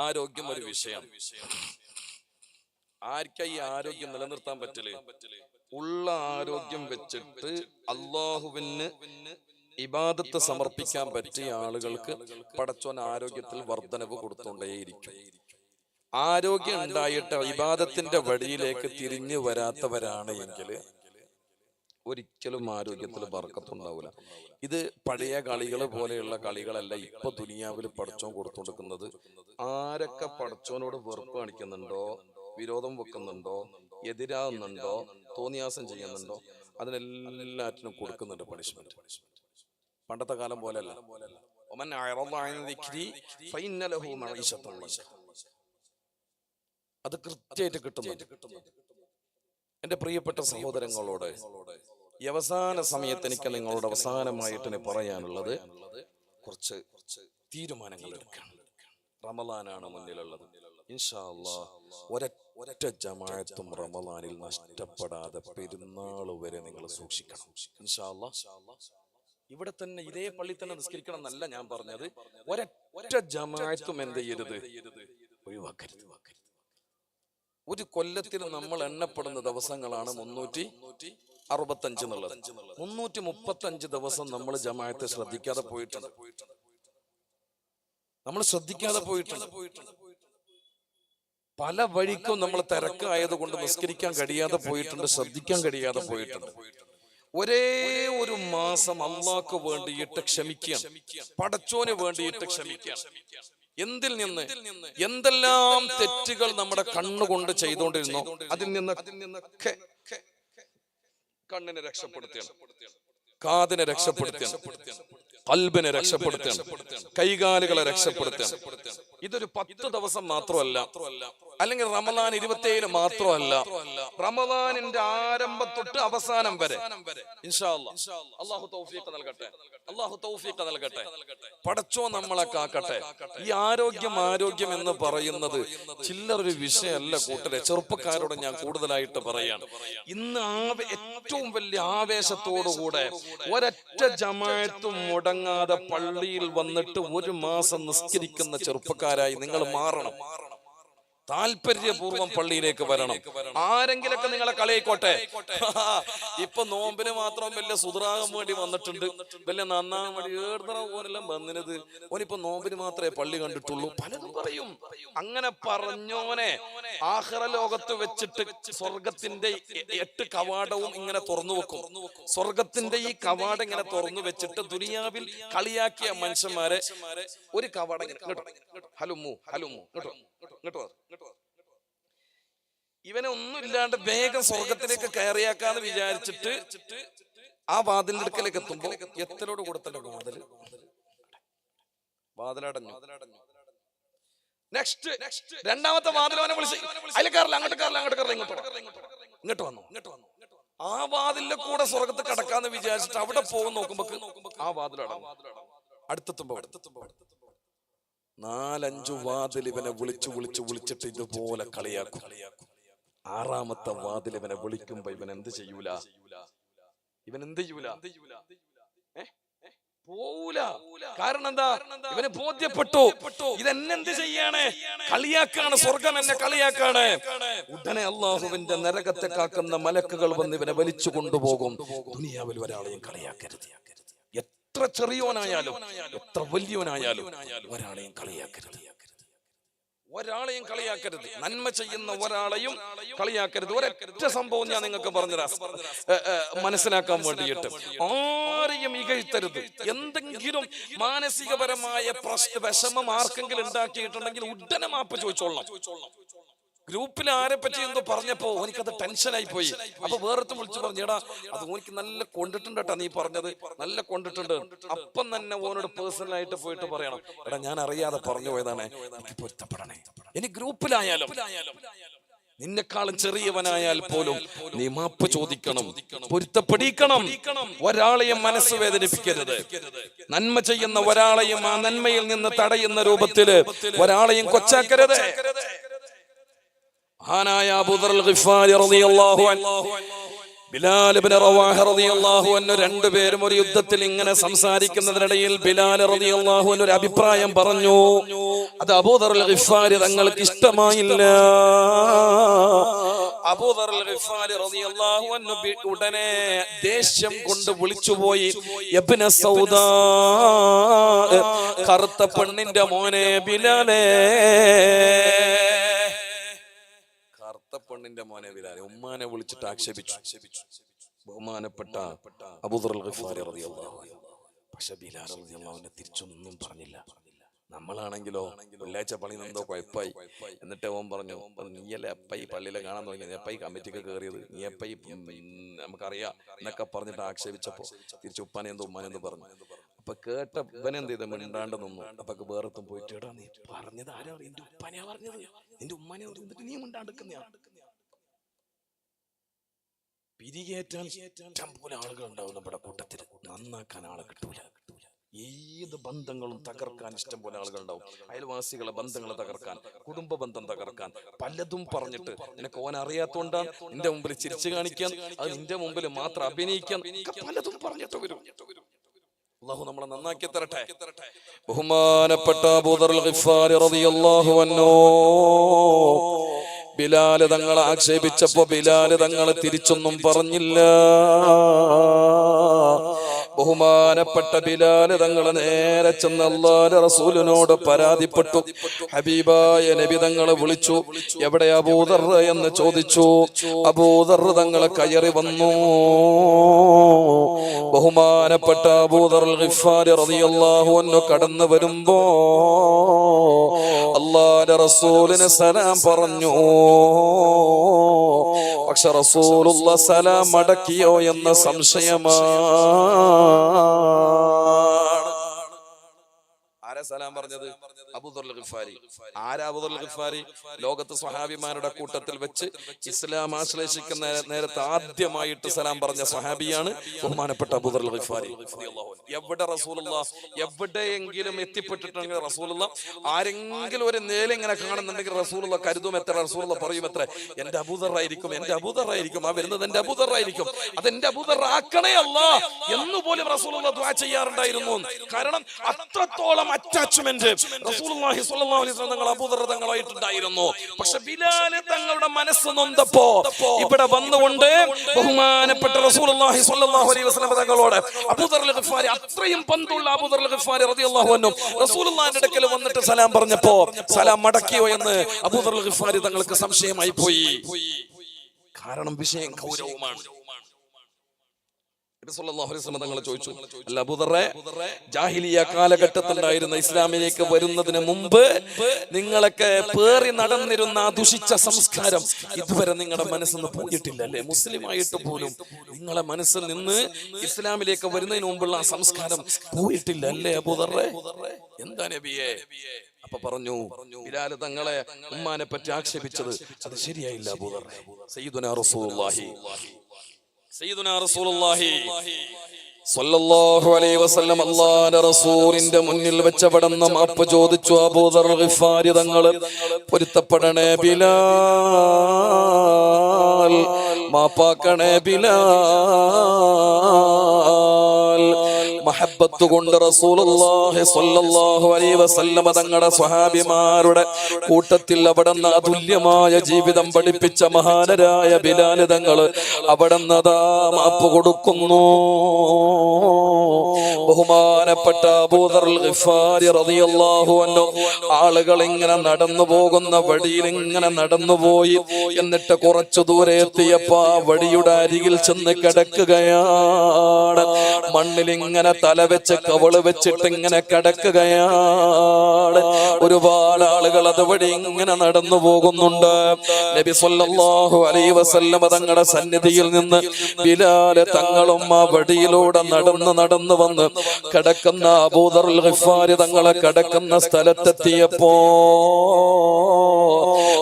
ആരോഗ്യം ഒരു വിഷയം. ആർക്കാ ഈ ആരോഗ്യം നിലനിർത്താൻ പറ്റില്ല? ഉള്ള ആരോഗ്യം വെച്ചിട്ട് അല്ലാഹുവിന് ഇബാദത്ത് സമർപ്പിക്കാൻ പറ്റിയ ആളുകൾക്ക് പടച്ചോൻ ആരോഗ്യത്തിൽ വർധനവ് കൊടുത്തുകൊണ്ടേയിരിക്കും. ആരോഗ്യം ഉണ്ടായിട്ട് ഇബാദത്തിന്റെ വഴിയിലേക്ക് തിരിഞ്ഞു വരാത്തവരാണ് എങ്കിൽ ഒരിക്കലും ആരോഗ്യത്തിൽ ബർക്കത്തുണ്ടാവില്ല. ഇത് പഴയ കളികൾ പോലെയുള്ള കളികളല്ല. ഇപ്പൊ ദുനിയാവിൽ പടച്ചോൻ കൊടുത്തുകൊടുക്കുന്നത്. ആരൊക്കെ പടച്ചോനോട് വെറുപ്പ് കാണിക്കുന്നുണ്ടോ, വിരോധം വെക്കുന്നുണ്ടോ, എതിരാകുന്നുണ്ടോ, തോന്നിയാസം ചെയ്യുന്നുണ്ടോ, അതിനെല്ലാറ്റിനും കൊടുക്കുന്നുണ്ട് പണിഷ്മെന്റ്. പണ്ടത്തെ കാലം പോലെയല്ല. അത് കൃത്യമായിട്ട് കിട്ടുന്നുണ്ട്. എന്റെ പ്രിയപ്പെട്ട സഹോദരങ്ങളോട് ഈ അവസാന സമയത്ത് എനിക്ക് നിങ്ങളോട് അവസാനമായിട്ട് പറയാനുള്ളത്, കുറച്ച് തീരുമാനങ്ങൾ എടുക്കണം. റമളാനാണ് മുന്നിലുള്ളത്. ഇൻഷാ അല്ലാഹ് ഒരൊറ്റ ജമാഅത്തും റമളാനിൽ നഷ്ടപ്പെടാതെ പെരുന്നാൾ വരെ നിങ്ങൾ സൂക്ഷിക്കണം. ഇൻഷാ അല്ലാഹ് ഇവിടെ തന്നെ ഇതേ പള്ളി തന്നെ നിസ്കരിക്കണം എന്നല്ല ഞാൻ പറഞ്ഞത്. ഒരൊറ്റ ജമാഅത്തും എന്ത് ചെയ്യരുത്, ഒഴിവാക്കരുത്. ഒരു കൊല്ലത്തിൽ നമ്മൾ എണ്ണപ്പെടുന്ന ദിവസങ്ങളാണ് 365 എന്നുള്ളത്. 335 ദിവസം നമ്മൾ ജമാഅത്തെ ശ്രദ്ധിക്കാതെ പോയിട്ടുണ്ട്. നമ്മൾ ശ്രദ്ധിക്കാതെ പോയിട്ടുണ്ട്. പല വഴിക്കും നമ്മൾ തിരക്കായത് കൊണ്ട് നിസ്കരിക്കാൻ കഴിയാതെ പോയിട്ടുണ്ട്, ശ്രദ്ധിക്കാൻ കഴിയാതെ പോയിട്ടുണ്ട്. ഒരേ ഒരു മാസം അള്ളാഹ്ക്ക് വേണ്ടിയിട്ട് ക്ഷമിക്കാൻ, പടച്ചോന് വേണ്ടിയിട്ട് ക്ഷമിക്കാൻ. എന്തിൽ നിന്ന് എന്തെല്ലാം തെറ്റുകൾ നമ്മുടെ കണ്ണുകൊണ്ട് ചെയ്തുകൊണ്ടിരുന്നോ അതിൽ നിന്നൊക്കെ കണ്ണിനെ രക്ഷപ്പെടുത്തിയാണ്, കാതിനെ രക്ഷപ്പെടുത്തിയാണ്, ഖൽബിനെ രക്ഷപ്പെടുത്തിയാണ്, കൈകാലുകളെ രക്ഷപ്പെടുത്തിയാണ്. ഇതൊരു 10 ദിവസം മാത്രമല്ല, അല്ലെങ്കിൽ റമളാൻ 27 മാത്രമല്ല, റമളാനിന്റെ ആരംഭം തൊട്ട് അവസാനം വരെ ഇൻഷാ അല്ലാഹ്. അല്ലാഹു തൗഫീഖ് നൽകട്ടെ, അല്ലാഹു തൗഫീഖ് നൽകട്ടെ, പടച്ചോ നമ്മളെ കാക്കട്ടെ. ഈ ആരോഗ്യം എന്ന് പറയുന്നത് ചില്ലറൊരു വിഷയമല്ല കൂട്ടരെ. ചെറുപ്പക്കാരോട് ഞാൻ കൂടുതലായിട്ട് പറയാണ്, ഇന്ന് ഏറ്റവും വലിയ ആവേശത്തോടുകൂടെ ഒരൊറ്റ ജമാഅത്തും മുടങ്ങാതെ പള്ളിയിൽ വന്നിട്ട് 1 മാസം നിസ്കരിക്കുന്ന ചെറുപ്പക്കാരായി നിങ്ങൾ മാറണം. താല്പര്യപൂർവ്വം പള്ളിയിലേക്ക് വരണം. ആരെങ്കിലൊക്കെ നിങ്ങളെ കളിയായിക്കോട്ടെ. ഇപ്പൊ നോമ്പിന് മാത്രം വലിയ സുധറാകാൻ വേണ്ടി വന്നിട്ടുണ്ട്, വലിയ നന്നാകാൻ വേണ്ടി ഏർന്നറ പോലെല്ലാം വന്നിനത്. ഓനിപ്പോ നോമ്പിന് മാത്രമേ പള്ളി കണ്ടിട്ടുള്ളൂ. പലതും പറയും. അങ്ങനെ പറഞ്ഞോനെ ആഖിറ ലോകത്ത് വെച്ചിട്ട് സ്വർഗത്തിന്റെ 8 കവാടവും ഇങ്ങനെ തുറന്നു വെക്കും. സ്വർഗത്തിന്റെ ഈ കവാടം ഇങ്ങനെ തുറന്നു വെച്ചിട്ട് ദുനിയാവിൽ കളിയാക്കിയ മനുഷ്യന്മാരെ ഒരു കവാടം ഹലുമു ഹലുമു കേട്ടോ കേട്ടോ ഇവനെ ഒന്നും ഇല്ലാണ്ട് വേഗം സ്വർഗത്തിലേക്ക് കയറിയാക്കാന്ന് വിചാരിച്ചിട്ട് ആ വാതിലിന്റെ അടുക്കലേക്ക് എത്തുമ്പോ എത്തലോട് കൊടുത്തല്ലോ വാതിലടഞ്ഞു. നെക്സ്റ്റ് രണ്ടാമത്തെ വാതിലോനെ വിളിച്ച് അതിൽ കയറില്ല, അങ്ങോട്ട് കയറില്ല, അങ്ങോട്ട് കയറില്ല, ഇങ്ങോട്ട് വന്നു. ആ വാതിലിന്റെ കൂടെ സ്വർഗത്ത് കടക്കാന്ന് വിചാരിച്ചിട്ട് അവിടെ പോകും. നോക്കുമ്പോ ആ വാതിലടഞ്ഞു. അടുത്തെത്തുമ്പോ 4-5 വാതിൽ ഇവനെ വിളിച്ചിട്ട് ഇതുപോലെ കളിയാക്കും. 6ാമത്തെ വാതിൽ ഇവനെ വിളിക്കുമ്പോ ഇവൻ എന്ത് ചെയ്യൂല? പോവൂല. കാരണം എന്താ? ഇവന് ബോധ്യപ്പെട്ടു ഇതെന്നെന്ത് ചെയ്യാണ്, കളിയാക്കാണ്, സ്വർഗം എന്നെ കളിയാക്കാണ്. ഉടനെ അള്ളാഹുവിന്റെ നരകത്തെ കാക്കുന്ന മലക്കുകൾ വന്ന് ഇവനെ വലിച്ചു കൊണ്ടുപോകും. ദുനിയാവിൽ ഒരാളെയും കളിയാക്കരുത്. എത്ര ചെറിയോനായാലും എത്ര വലിയവനായാലും ഒരാളെയും കളിയാക്കരുത്. നന്മ ചെയ്യുന്ന ഒരാളെയും കളിയാക്കരുത്. ഒരൊറ്റ സംഭവം ഞാൻ നിങ്ങൾക്ക് പറഞ്ഞുതരാം മനസ്സിലാക്കാൻ വേണ്ടിയിട്ട്. ആരെയും ഇകഴ്ത്തരുത്. എന്തെങ്കിലും മാനസികപരമായ വിഷമം ആർക്കെങ്കിലും ഉണ്ടാക്കിയിട്ടുണ്ടെങ്കിൽ ഉടനെ മാപ്പ് ചോദിച്ചോളാം. ഗ്രൂപ്പിൽ ആരെ പറ്റി എന്തോ പറഞ്ഞപ്പോ എനിക്കത് ടെൻഷനായി പോയി. അപ്പൊ വേറൊരുത്തും വിളിച്ചു പറഞ്ഞു, എടാ അത് ഓനിക്ക് നല്ല കൊണ്ടിട്ടുണ്ട് കേട്ടാ, നീ പറഞ്ഞത് നല്ല കൊണ്ടിട്ടുണ്ട്. അപ്പം തന്നെ ഓനോട് പേഴ്സണലായിട്ട് പോയിട്ട് പറയണം, എടാ ഞാൻ അറിയാതെ പറഞ്ഞു പോയതാണ്, എനിക്ക് പൊരുത്തപ്പെടണേ. ഇനി ഗ്രൂപ്പിലായാലും നിന്നെക്കാളും ചെറിയവനായാൽ പോലും നീ മാപ്പ് ചോദിക്കണം, പൊരുത്തപ്പെടിക്കണം. ഒരാളെയും മനസ്സ് വേദനിപ്പിക്കരുത്. നന്മ ചെയ്യുന്ന ഒരാളെയും ആ നന്മയിൽ നിന്ന് തടയുന്ന രൂപത്തില് ഒരാളെയും കൊച്ചാക്കരുത്. മഹാനായ അബൂദർ അൽ-ഗിഫാരി റളിയല്ലാഹു അൻഹു, ബിലാൽ ഇബ്നു റവാഹ റളിയല്ലാഹു അൻഹു രണ്ടുപേരും ഒരു യുദ്ധത്തിൽ ഇങ്ങനെ സംസാരിക്കുന്നതിനിടയിൽ ബിലാൽ റളിയല്ലാഹു അൻഹു ഒരു അഭിപ്രായം പറഞ്ഞു. അത് അബൂദർ അൽ-ഗിഫാരി തങ്ങൾക്ക് ഇഷ്ടമായില്ല. അബൂദർ അൽ-ഗിഫാരി റളിയല്ലാഹു അൻഹു ഉടനെ ദേഷ്യം കൊണ്ട് വിളിച്ചുപോയി, ഇബ്ന സൗദാ, കറുത്ത പെണ്ണിന്റെ മോനെ ബിലാലേ, പെണ്ണിന്റെ മോനെ ബിലാൽ, ഉമ്മാനെ വിളിച്ചിട്ട് ആക്ഷേപിച്ചു ബഹുമാനപ്പെട്ട അബൂദർ അൽ-ഗിഫാരി റളിയല്ലാഹു അൻഹു. പക്ഷെ ബിലാൽ റളിയല്ലാഹു അൻഹു തിരിച്ചൊന്നും പറഞ്ഞില്ല. നമ്മളാണെങ്കിലോ വെള്ളിയാഴ്ച പള്ളി എന്തോ കുഴപ്പമായി, എന്നിട്ട് ഓൻ പറഞ്ഞു, നീയല്ലേ എപ്പ ഈ പള്ളിയിലെ കാണാൻ തുടങ്ങി, നീ എപ്പ ഈ കമ്മിറ്റിക്ക് കയറിയത്, നീ എപ്പ ഈ നമുക്കറിയാം എന്നൊക്കെ പറഞ്ഞിട്ട് ആക്ഷേപിച്ചപ്പോ തിരിച്ച് ഉപ്പാനെ എന്തോ ഉമ്മാനെ എന്തോ പറഞ്ഞു. അപ്പൊ കേട്ട ഇവനെന്ത് ചെയ്ത മിണ്ടാണ്ട് നിന്നു. അപ്പൊ വേറെത്തും പോയിട്ട്, എടാ നീ പറഞ്ഞത് ആരാ? നിന്റെ ഉപ്പാനെയാ പറഞ്ഞത്, നിന്റെ ഉമ്മാനെ എന്നിട്ട് നീ മിണ്ടാണ്ടിക്കുന്നയാ. പിരികേറ്റാൻ ഇഷ്ടം പോലെ ആളുകൾ ഉണ്ടാവും നമ്മുടെ കൂട്ടത്തിൽ, നന്നാക്കാൻ ആളെ കിട്ടൂല. ഏത് ബന്ധങ്ങളും തകർക്കാൻ ഇഷ്ടം പോലെ ആളുകൾ ഉണ്ടാവും. അയൽവാസികളെ ബന്ധങ്ങൾ തകർക്കാൻ, കുടുംബ ബന്ധം തകർക്കാൻ, പലതും പറഞ്ഞിട്ട് നിനക്ക് ഓൻ അറിയാത്തോണ്ടാണ് നിന്റെ മുമ്പിൽ ചിരിച്ചു കാണിക്കാൻ, അത് നിന്റെ മുമ്പിൽ മാത്രം അഭിനയിക്കാൻ, പലതും പറഞ്ഞിട്ട് വരും. അല്ലാഹു നമ്മളെ നന്നാക്കി തരട്ടെ. ബഹുമാനപ്പെട്ട അബൂദർ അൽ-ഗിഫാരി റളിയല്ലാഹു അൻഹു ബിലാൽ തങ്ങളെ ആക്ഷേപിച്ചപ്പോ ബിലാൽ തങ്ങളെ തിരിച്ചൊന്നും പറഞ്ഞില്ല. ബഹുമാനപ്പെട്ട ബിലാൽ തങ്ങളെ നേരെ ചെന്ന് അല്ലാഹുവിന്റെ റസൂലിനോട് പരാതിപ്പെട്ടു. ഹബീബായ നബി തങ്ങളെ വിളിച്ചു. എവിടെ അബൂദർ എന്ന് ചോദിച്ചു. അബൂദർ തങ്ങളെ കയറി വന്നു. ബഹുമാനപ്പെട്ട അബൂദർ അൽ-ഗിഫാരി റളിയല്ലാഹു അൻഹു കടന്നു വരുമ്പോ അല്ലാഹുവിന്റെ റസൂലിന് സലാം പറഞ്ഞു. പക്ഷെ റസൂലുള്ളാഹി സലാം മടക്കിയോ എന്ന സംശയമാണ്. ആരാ സലാം പറഞ്ഞത്? അബൂദർ അൽ-ഗിഫാരി. ആരാ അബൂദർ അൽ-ഗിഫാരി? ലോകത്ത് സ്വഹാബിമാരുടെ കൂട്ടത്തിൽ വെച്ച് ഇസ്ലാം ആശ്ലേഷിക്കുന്ന നേരത്തെ ആദ്യമായിട്ട് സലാം പറഞ്ഞ സ്വഹാബിയാണ് ബഹുമാനപ്പെട്ട അബൂദർ അൽ-ഗിഫാരി. എവിടെ റസൂലുള്ളാഹ് എവിടെയെങ്കിലും എത്തിപ്പെട്ടിട്ടുണ്ടെങ്കിൽ റസൂലുള്ളാഹ് ആരെങ്കിലും ഒരു നേരെ ഇങ്ങനെ കാണുന്നുണ്ടെങ്കിൽ റസൂലുള്ളാഹ് കരുതും എത്ര, റസൂലുള്ളാഹ് പറയും എത്ര, എന്റെ അബൂദർ ആയിരിക്കും, എന്റെ അബൂദർ ആയിരിക്കും, ആ വരുന്നത് എന്റെ അബൂദർ ആയിരിക്കും, അതെന്റെ അബൂദർ ആക്കണേ അല്ലാഹ് എന്നുപോലും റസൂലുള്ളാഹ് ദുആ ചെയ്യാറുണ്ടായിരുന്നു. കാരണം അത്രത്തോളം അറ്റാച്ച്മെന്റ് റസൂലുള്ളാഹി സ്വല്ലല്ലാഹു അലൈഹി വസല്ലം തങ്ങൾ അബൂദർ തങ്ങളായിട്ടുണ്ടായിരുന്നു. പക്ഷെ ബിലാൽ തങ്ങളുടെ മനസ്സ് നൊന്തപ്പോ ഇവിടെ വന്നുകൊണ്ട് ബഹുമാനപ്പെട്ട റസൂലുള്ളാഹി സ്വല്ലല്ലാഹു അലൈഹി വസല്ലം തങ്ങളോട് അബൂദർ അൽ ഗിഫാരി, അത്രയും ബന്ധമുള്ള അബൂദർ അൽ ഗിഫാരി റളിയല്ലാഹു അൻഹു റസൂലുള്ളാഹിന്റെ അടുക്കൽ വന്നിട്ട് സലാം പറഞ്ഞപ്പോ സലാം മടക്കിയോ എന്ന് അബൂദർ അൽ ഗിഫാരി തങ്ങൾക്ക് സംശയമായി പോയി. കാരണം വിഷയം ഗൗരവമാണ്. തങ്ങൾ ചോദിച്ചു, അല്ല അബൂദറെ, ജാഹിലിയ കാലഘട്ടത്തിലുണ്ടായിരുന്ന ഇസ്ലാമിലേക്ക് വരുന്നതിന് മുമ്പ് നിങ്ങളൊക്കെ പേറി നടന്നിരുന്ന ആ ദുഷിച്ച സംസ്കാരം ഇതുവരെ നിങ്ങളുടെ മനസ്സിൽ നിന്ന് പോയിട്ടില്ല അല്ലേ? മുസ്ലിം ആയിട്ട് പോലും നിങ്ങളെ മനസ്സിൽ നിന്ന് ഇസ്ലാമിലേക്ക് വരുന്നതിന് മുമ്പുള്ള ആ സംസ്കാരം പോയിട്ടില്ല അല്ലേ അബൂദറെ? എന്താ നബിയെ? അപ്പൊ പറഞ്ഞു, ബിലാൽ തങ്ങളെ ഉമ്മാനെ പറ്റി ആക്ഷേപിച്ചത് അത് ശരിയായില്ല അബൂദറെ. സയ്യിദുനാ റസൂലുള്ളാഹി സ്വല്ലല്ലാഹു അലൈഹി വസല്ലം അല്ലാഹുവിന്റെ റസൂലിന്റെ മുന്നിൽ വെച്ചവിടുന്ന മാപ്പ് ചോദിച്ചു അബൂദർ ഗിഫാരി തങ്ങള്. പൊരുത്തപ്പെടണേ ബിലാൽ, മാപ്പാക്കണേ ബിലാൽ. മഹബ്ബത്ത് കൊണ്ട് റസൂലുള്ളാഹി സ്വല്ലല്ലാഹു അലൈഹി വസല്ലം തങ്ങളുടെ സ്വഹാബിമാരുടെ കൂട്ടത്തിൽ അവിടുന്ന് അതുല്യമായ ജീവിതം പഠിപ്പിച്ച മഹാനരായ ബിലാൽ തങ്ങൾ അവിടുന്ന് അതാ മാപ്പ് കൊടുക്കുന്നു. ബഹുമാനപ്പെട്ട അബൂദർ ഗിഫാരി റളിയല്ലാഹു അൻഹു ആളുകൾ ഇങ്ങനെ നടന്നു പോകുന്ന വഴിയിൽ ഇങ്ങനെ നടന്നുപോയി. എന്നിട്ട് കുറച്ചു ദൂരെ എത്തിയപ്പോ ആ വഴിയുടെ അരികിൽ ചെന്ന് കിടക്കുകയാണ്. മണ്ണിൽ ഇങ്ങനെ തല വെച്ച് കവള് വെച്ചിട്ട് ഇങ്ങനെ കിടക്കുകയാണ്. ഒരുപാട് ആളുകൾ അതുവഴി ഇങ്ങനെ നടന്നു പോകുന്നുണ്ട്. നബി സല്ലല്ലാഹു അലൈഹി വസല്ലം തങ്ങളുടെ സന്നിധിയിൽ നിന്ന് ബിലാൽ തങ്ങളും ആ വഴിയിലൂടെ നടന്നു വന്ന് കിടക്കുന്ന അബൂദർ ഗിഫാരി തങ്ങളെ കിടക്കുന്ന സ്ഥലത്തെത്തിയപ്പോ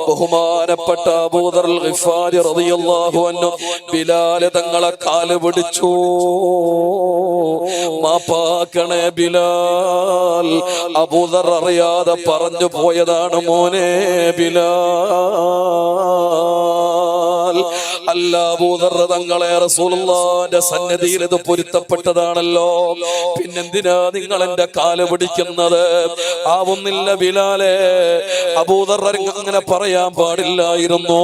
ബഹുമാനപ്പെട്ട അബൂദർ ഗിഫാരി റളിയല്ലാഹു അൻഹു ബിലാൽ തങ്ങളെ കാല് പിടിച്ചു. മാപ്പാക്കണേ ബിലാൽ, അബൂദർ അറിയാതെ പറഞ്ഞു പോയതാണ് മോനെ ബിലാൽ. അല്ല അബൂദർ തങ്ങളെ റസൂലുള്ളാഹിന്റെ സന്നിധിയിൽ ഇത് പൊരുത്തപ്പെട്ടതാണല്ലോ, പിന്നെന്തിനാ നിങ്ങൾ എന്റെ കാല് പിടിക്കുന്നത്? ആവുന്നില്ല ബിലാലെ, അബൂദർ അങ്ങനെ പറയാൻ പാടില്ലായിരുന്നു.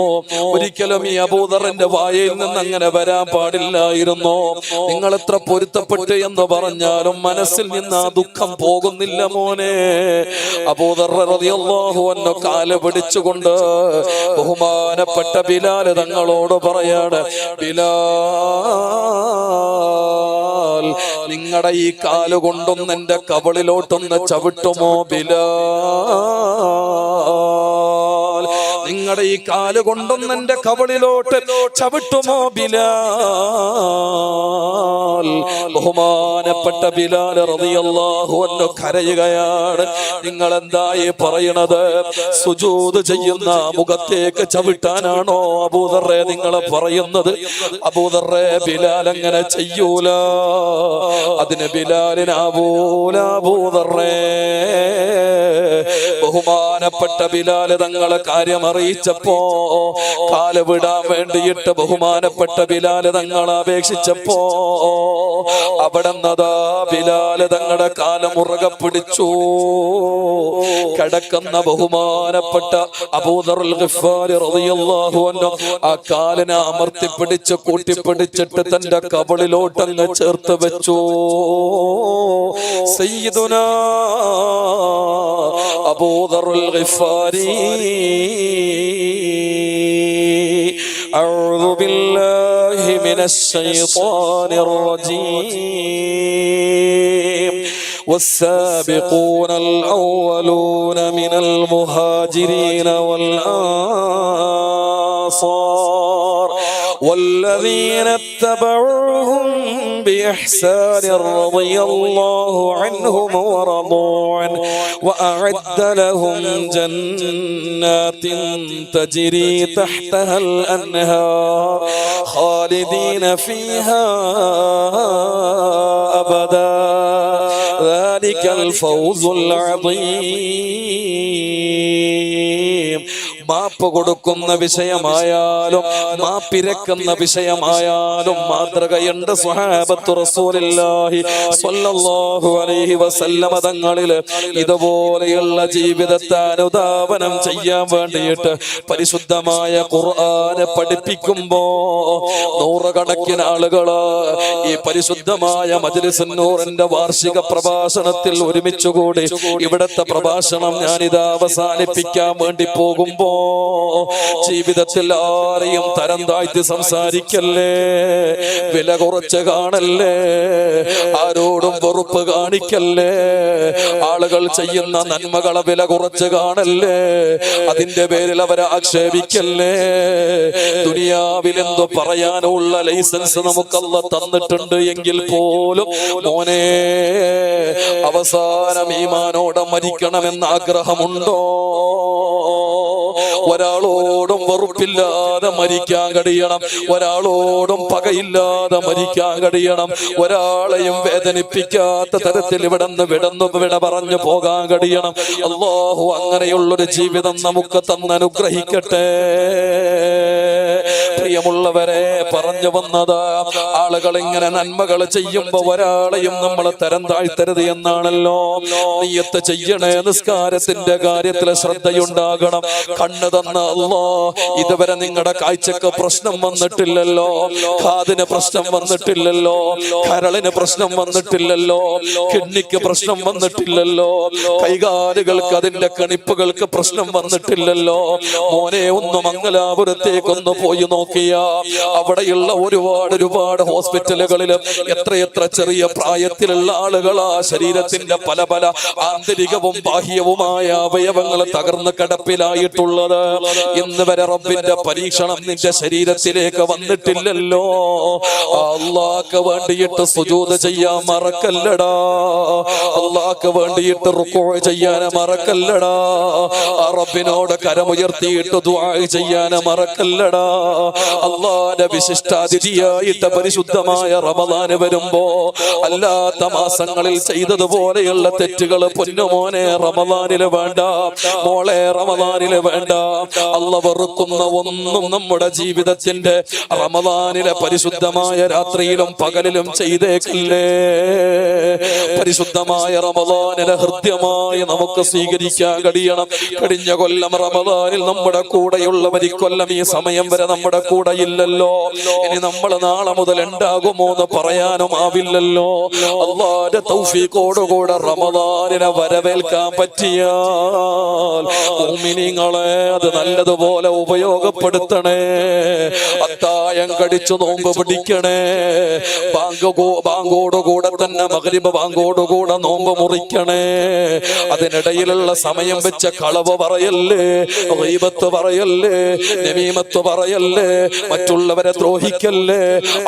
ഒരിക്കലും ഈ അബൂദറിന്റെ വായിൽ നിന്ന് അങ്ങനെ വരാൻ പാടില്ലായിരുന്നു. നിങ്ങൾ എത്ര പൊരുത്തപ്പെട്ട് എന്ന് പറഞ്ഞാലും മനസ്സിൽ നിന്ന് ആ ദുഃഖം പോകുന്നില്ല മോനെ. അബൂദർ റളിയല്ലാഹു അൻഹു കാല് പിടിച്ചുകൊണ്ട് ബഹുമാനപ്പെട്ട ബിലാൽ തങ്ങളോട് പറയാണ്, ബിലാൽ, നിങ്ങളുടെ ഈ കാല് കൊണ്ടൊന്ന് എന്റെ കവളിലോട്ടൊന്ന് ചവിട്ടുമോ ബിലാൽ? നിങ്ങളുടെ ഈ കാല് കൊണ്ടൊന്ന് എന്റെ കവളിലോട്ട് ചവിട്ടുമോ ബിലാൽ? ബഹുമാനപ്പെട്ട ബിലാൽ റളിയല്ലാഹു അൻഹു കരയുകയാണ്. നിങ്ങൾ എന്തായി പറയണത്? സുജൂദ് ചെയ്യുന്ന മുഖത്തേക്ക് ചവിട്ടാനാണോ അബൂദറെ നിങ്ങൾ പറയുന്നത്? അബൂദറെ, ബിലാൽ അങ്ങനെ ചെയ്യൂല, അതിന് ബിലാലിനാവൂല അബൂദറെ. ബഹുമാനപ്പെട്ട ബിലാൽ തങ്ങളെ കാര്യം അറിയിച്ചപ്പോ കാല് വിടാൻ വേണ്ടിയിട്ട് ബഹുമാനപ്പെട്ട ബിലാൽ തങ്ങളെ അപേക്ഷിച്ചപ്പോ അവിടെന്നതാ ബിലാൽ തങ്ങളുടെ കാല് മുറുകെ പിടിച്ചു. കിടക്കുന്ന ബഹുമാനപ്പെട്ട അബൂദർ ഗിഫാരി റളിയല്ലാഹു അൻഹു ആ കാലിനെ അമർത്തി പിടിച്ച് കൂട്ടിപ്പിടിച്ചിട്ട് തന്റെ കബളിലോട്ടങ്ങ് ചേർത്ത് വെച്ചു. സയ്യിദുനാ അബൂദർ ഗിഫാരി أعوذ بالله من الشيطان الرجيم والسابقون الأولون من المهاجرين والأنصار والذين اتبعوهم بإحسان رضي الله عنهم ورضوا عنه وأعد لهم جنات تجري تحتها الأنهار خالدين فيها أبدا ذلك الفوز العظيم. മാപ്പ് കൊടുക്കുന്ന വിഷയമായാലും മാപ്പിരക്കുന്ന വിഷയമായാലും മാതൃകയുണ്ട് സ്വഹാബത്തു റസൂലുള്ളാഹി സ്വല്ലല്ലാഹു അലൈഹി വസല്ലമ തങ്ങളിൽ. ഇതുപോലെയുള്ള ജീവിതത്തെ അനുധാവനം ചെയ്യാൻ വേണ്ടിയിട്ട് പരിശുദ്ധമായ ഖുർആനെ പഠിപ്പിക്കുമ്പോ നൂറുകണക്കിന് ആളുകള് ഈ പരിശുദ്ധമായ മജ്ലിസുൻ നൂറിന്റെ വാർഷിക പ്രഭാഷണത്തിൽ ഒരുമിച്ചുകൂടി ഇവിടത്തെ പ്രഭാഷണം ഞാനിതാ അവസാനിപ്പിക്കാൻ വേണ്ടി പോകുമ്പോ ജീവിതത്തിൽ ആരെയും തരം താഴ്ത്തി സംസാരിക്കല്ലേ, വില കുറച്ച് കാണല്ലേ, ആരോടും വെറുപ്പ് കാണിക്കല്ലേ, ആളുകൾ ചെയ്യുന്ന നന്മകളെ വില കുറച്ച് കാണല്ലേ, അതിന്റെ പേരിൽ അവരെ ആക്ഷേപിക്കല്ലേ. ദുനിയാവിൽ എന്തോ പറയാനുള്ള ലൈസൻസ് നമുക്കല്ല തന്നിട്ടുണ്ട് എങ്കിൽ പോലും മോനെ അവസാനം ഈമാനോടെ മരിക്കണമെന്ന് ആഗ്രഹമുണ്ടോ? ഒരാളോടും വെറുപ്പില്ലാതെ മരിക്കാൻ കഴിയണം, ഒരാളോടും പകയില്ലാതെ മരിക്കാൻ കഴിയണം, ഒരാളെയും വേദനിപ്പിക്കാത്ത തരത്തിൽ വിട പറഞ്ഞു പോകാൻ കഴിയണം. അല്ലാഹു അങ്ങനെയുള്ളൊരു ജീവിതം നമുക്ക് തന്നനുഗ്രഹിക്കട്ടെ. പ്രിയമുള്ളവരെ, പറഞ്ഞു വന്നത് ആളുകൾ ഇങ്ങനെ നന്മകൾ ചെയ്യുമ്പോ ഒരാളെയും നമ്മൾ തരം താഴ്ത്തരുത് എന്നാണല്ലോ. നിയ്യത്ത് ചെയ്യണേ, നിസ്കാരത്തിന്റെ കാര്യത്തിൽ ശ്രദ്ധയുണ്ടാകണം. കണ്ണ് തന്ന അല്ലാഹ് ഇതുവരെ നിങ്ങളുടെ കാഴ്ചക്ക് പ്രശ്നം വന്നിട്ടില്ലല്ലോ, കാതിന് പ്രശ്നം വന്നിട്ടില്ലല്ലോ, കരളിന് പ്രശ്നം വന്നിട്ടില്ലല്ലോ, കിഡ്നിക്ക് പ്രശ്നം വന്നിട്ടില്ലല്ലോ, കൈകാലുകൾക്ക് അതിന്റെ കണിപ്പുകൾക്ക് പ്രശ്നം വന്നിട്ടില്ലല്ലോ. മോനെ ഒന്ന് മംഗലാപുരത്തേക്കൊന്ന് പോയി നോക്കിയ അവിടെയുള്ള ഒരുപാട് ഹോസ്പിറ്റലുകളിൽ എത്രയെത്ര ചെറിയ പ്രായത്തിലുള്ള ആളുകളാ ശരീരത്തിന്റെ പല പല ആന്തരികവും ബാഹ്യവുമായ അവയവങ്ങൾ തകർന്ന് കിടപ്പിലായിട്ടുള്ളത്. ഇന്ന് വരെ റബ്ബിന്റെ പരീക്ഷണം നിന്റെ ശരീരത്തിലേക്ക് വന്നിട്ടില്ലല്ലോ. അല്ലാഹ്ക്ക് വേണ്ടിയിട്ട് സുജൂദ് ചെയ്യാൻ മറക്കല്ലടാ, അല്ലാഹ്ക്ക് വേണ്ടിയിട്ട് റുക്കൂ ചെയ്യാൻ മറക്കല്ലടാ, റബ്ബിനോട് കരമുയർത്തിയിട്ട് ദുആ ചെയ്യാൻ മറക്കല്ലടാ. അല്ലാഹുവിന്റെ വിശിഷ്ടാതിഥിയായിട്ട് പരിശുദ്ധമായ റമദാൻ വരുമ്പോ അല്ലാത്ത മാസങ്ങളിൽ ചെയ്തതുപോലെയുള്ള തെറ്റുകൾ പൊന്നുമോനെ റമദാനില് വേണ്ട, മോളെ റമദാനില് വേണ്ട. അല്ലാഹു വെറുക്കുന്ന ഒന്നും നമ്മുടെ ജീവിതത്തിന്റെ റമദാനിലെ പരിശുദ്ധമായ രാത്രിയിലും പകലിലും ചെയ്തേക്കില്ലേ. പരിശുദ്ധമായ റമദാനിലെ ഹൃദ്യമായി നമുക്ക് സ്വീകരിക്കാൻ കഴിയണം. കഴിഞ്ഞ കൊല്ലം റമദാനിൽ നമ്മുടെ കൂടെയുള്ളവർ ഇക്കൊല്ലം ഈ സമയം വരെ നമ്മുടെ കൂടെ ഇല്ലല്ലോ. ഇനി നമ്മൾ നാളെ മുതൽ ഉണ്ടാകുമോ എന്ന് പറയാനും ആവില്ലല്ലോ. അല്ലാഹുവിന്റെ തൗഫീഖോടുകൂടെ റമദാനിനെ വരവേൽക്കാൻ പറ്റിയാൽ മുഅ്മിനീങ്ങളെ അത് നല്ലതുപോലെ ഉപയോഗപ്പെടുത്തണേ. അത്തായം കടിച്ചു നോമ്പ് പിടിക്കണേ. ബാങ്കോടുകൂടെ തന്നെ മഗ്രിബ് ബാങ്കോടുകൂടെ നോമ്പ് മുറിക്കണേ. അതിനിടയിലുള്ള സമയം വെച്ച കളവ് പറയല്ലേ, ഗീബത്ത് പറയല്ലേ, നമീമത്ത് പറയല്ലേ, മറ്റുള്ളവരെ ദ്രോഹിക്കല്ലേ,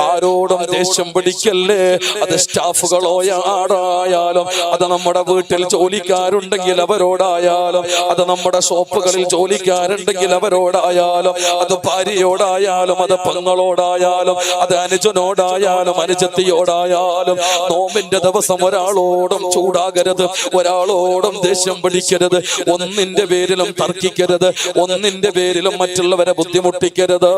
ആരോടും ദേഷ്യം പിടിക്കല്ലേ. അത് സ്റ്റാഫുകളോ ആടായാലും, അത് നമ്മുടെ വീട്ടിൽ ജോലിക്കാരുണ്ടെങ്കിൽ അവരോടായാലും, അത് നമ്മുടെ ഷോപ്പുകളിൽ ജോലിക്കാരുണ്ടെങ്കിൽ അവരോടായാലും, അത് ഭാര്യയോടായാലും, അത് പെങ്ങളോടായാലും, അത് അനുജനോടായാലും അനുജത്തിയോടായാലും, നോമ്പിന്റെ ദിവസം ഒരാളോടും ചൂടാകരുത്, ഒരാളോടും ദേഷ്യം പിടിക്കരുത്, ഒന്നിന്റെ പേരിലും തർക്കിക്കരുത്, ഒന്നിന്റെ പേരിലും മറ്റുള്ളവരെ ബുദ്ധിമുട്ടിക്കരുത്.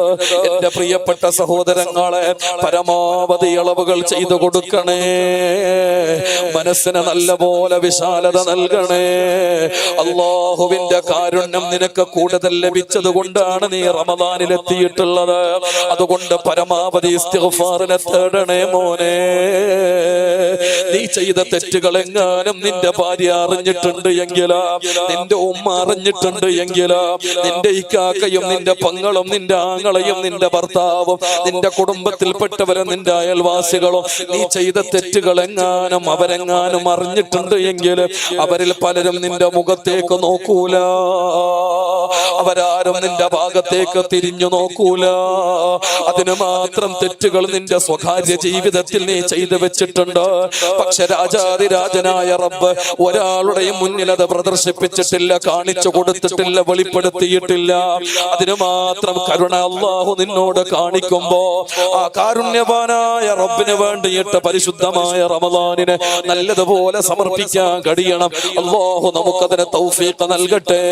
എന്റെ പ്രിയപ്പെട്ട സഹോദരങ്ങളെ, പരമാവധി ഇളവുകൾ ചെയ്തു കൊടുക്കണേ. മനസ്സിന് നല്ലപോലെ വിശാലത നൽകണേ. അല്ലാഹുവിന്റെ കാരുണ്യം നിനക്ക് കൂടുതൽ ലഭിച്ചത് കൊണ്ടാണ് നീ റമദാനിൽ എത്തിയിട്ടുള്ളത്. അതുകൊണ്ട് പരമാവധി ഇസ്തിഗ്ഫാറിനെ തേടണേ മോനെ. നീ ചെയ്ത തെറ്റുകൾ എങ്ങാനും നിന്റെ ഭാര്യ അറിഞ്ഞിട്ടുണ്ട് എങ്കിലാ, നിന്റെ ഉമ്മ അറിഞ്ഞിട്ടുണ്ട് എങ്കിലാ, നിന്റെ ഇക്കാക്കയും നിന്റെ പങ്ങളും നിന്റെ ആങ്ങളയും നിന്റെ ഭർത്താവും നിന്റെ കുടുംബത്തിൽപ്പെട്ടവരും നിന്റെ അയൽവാസികളും നീ ചെയ്ത തെറ്റുകൾ എങ്ങാനും അവരെങ്ങാനും അറിഞ്ഞിട്ടുണ്ട് എങ്കിൽ അവരിൽ പലരും നിന്റെ മുഖത്തേക്ക് നോക്കൂല, അവരാരും നിന്റെ ഭാഗത്തേക്ക് തിരിഞ്ഞു നോക്കൂല. അതിന് മാത്രം തെറ്റുകൾ നിന്റെ സ്വകാര്യ ജീവിതത്തിൽ നീ ചെയ്തു വെച്ചിട്ടുണ്ട്. പക്ഷെ രാജാതിരാജനായ റബ്ബ് ഒരാളുടെയും മുന്നിൽ അത് പ്രദർശിപ്പിച്ചിട്ടില്ല, കാണിച്ചു കൊടുത്തിട്ടില്ല, വെളിപ്പെടുത്തിയിട്ടില്ല. അതിന് മാത്രം കരുണ അല്ലാഹു നിന്നോട് കാണിക്കുമ്പോ ആ കാരുണ്യവാനായ റബ്ബിന് വേണ്ടിയിട്ട് പരിശുദ്ധമായ റമദാനിനെ നല്ലതുപോലെ സമർപ്പിക്കാൻ കഴിയണം. അല്ലാഹു നമുക്കതിന് തൗഫീഖ് നൽകട്ടെ.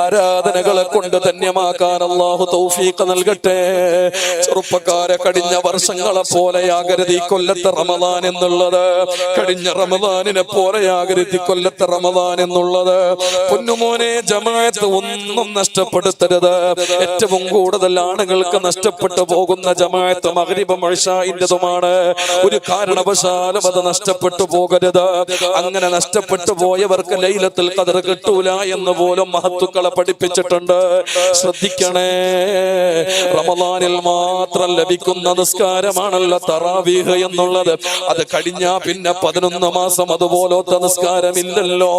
ആരാധനകളെ കൊണ്ട് ധന്യമാക്കാൻ അല്ലാഹു തൗഫീഖ് നൽകട്ടെ. ചെറുപ്പക്കാരെ, കഴിഞ്ഞ വർഷങ്ങളെ പോലെയാകരുത് ഈ കൊല്ലത്തെ റമദാൻ എന്നുള്ളത്. കഴിഞ്ഞ റമദാനിനെ പോലെയാകരുത് ഈ കൊല്ലത്തെ റമദാൻ എന്നുള്ളത്. പൊന്നുമോനെ, ജമാഅത്ത് ഒന്നും നഷ്ടപ്പെടുത്തരുത്. ഏറ്റവും കൂടുതൽ ആളുകൾക്ക് നഷ്ടപ്പെട്ടു പോകുന്ന ജമാഅത്ത് മഗ്രിബും ഇശാഇന്റേതുമാണ്. ഒരു കാരണവശാലും അത് നഷ്ടപ്പെട്ടു പോകരുത്. അങ്ങനെ നഷ്ടപ്പെട്ടു പോയവർക്ക് ലൈലത്തുൽ ഖദർ കിട്ടൂല എന്ന് പോലും മഹത്തുക്കളെ പഠിപ്പിച്ചിട്ടുണ്ട്. ശ്രദ്ധിക്കണേ, റമദാനിൽ മാത്രം ലഭിക്കുന്ന നിസ്കാരമാണല്ലോ തറാവീഹ് എന്നുള്ളത്. അത് കഴിഞ്ഞാ പിന്നെ 11 മാസം അതുപോലത്തെ നിസ്കാരമില്ലല്ലോ.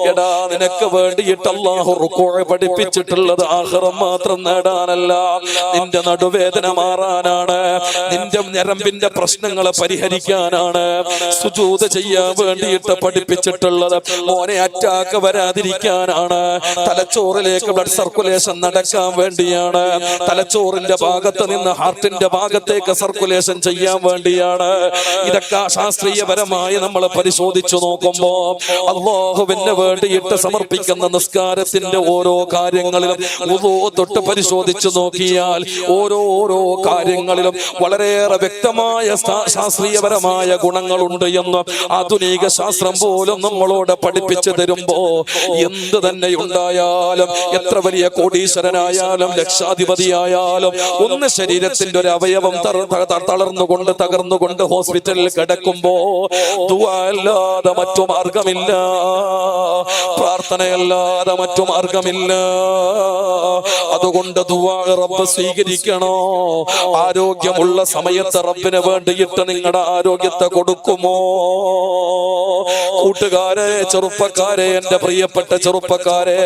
എടാ, നിനക്ക് വേണ്ടിയിട്ട് അല്ലാഹു റുകൂഅ് പഠിപ്പിച്ചിട്ടുള്ളത് ആഖിറം മാത്രം നേടാനല്ല, നിന്റെ നടുവേദന മാറാനാണ്, നിന്റെ ഞരമ്പിന്റെ പ്രശ്നങ്ങളെ പരിഹരിക്കാനാണ്. സുജൂദ് ചെയ്യാൻ വേണ്ടിയിട്ട് പഠിപ്പിച്ചിട്ടുള്ളത് മോനെ അറ്റാക്ക് വരാതിരിക്കാനാണ്, തലച്ചോറിലേക്ക് ബ്ലഡ് സർക്കുലേഷൻ നടക്കാൻ വേണ്ടിയാണ്, തലച്ചോറിന്റെ ഭാഗത്ത് നിന്ന് ഹാർട്ടിന്റെ ഭാഗത്തേക്ക് സർക്കുലേഷൻ ചെയ്യാൻ വേണ്ടിയാണ്. ഇതൊക്കെ ശാസ്ത്രീയപരമായി നമ്മൾ പരിശോധിച്ചു നോക്കുമ്പോ അല്ലാഹുവിന് വേണ്ടിയിട്ട് സമർപ്പിക്കുന്ന നിസ്കാരത്തിന്റെ ഓരോ കാര്യങ്ങളിലും വുദൂ തൊട്ട് പരിശോധിച്ചു നോക്കിയാൽ ഓരോ കാര്യങ്ങളിലും വളരെയേറെ വ്യക്തമായ ശാസ്ത്രീയപരമായ ഗുണങ്ങളുണ്ട് എന്ന് ആധുനിക ശാസ്ത്രം പോലും നമ്മളോട് പഠിപ്പിച്ചു തരുമ്പോ എന്ത് തന്നെ ഉണ്ടായാലും, എത്ര വലിയ കോടീശ്വരനായാലും ലക്ഷാധിപതിയായാലും, ഒന്ന് ശരീരത്തിന്റെ ഒരു അവയവം തളർന്നുകൊണ്ട് തകർന്നുകൊണ്ട് ഹോസ്പിറ്റലിൽ കിടക്കുമ്പോ ദുആ അല്ലാതെ മറ്റു മാർഗമില്ല, പ്രാർത്ഥനയല്ലാതെ മറ്റു മാർഗമില്ല. അതുകൊണ്ട് ദുആ റബ്ബ് സ്വീകരിക്കണോ? ആരോഗ്യമുള്ള സമയത്ത് റബ്ബിന് വേണ്ടിയിട്ട് നിങ്ങളുടെ ആരോഗ്യത്തെ കൊടുക്കുമോ? കൂട്ടുകാരെ, ചെറുപ്പക്കാരെ, എന്റെ പ്രിയപ്പെട്ട ചെറുപ്പക്കാരെ,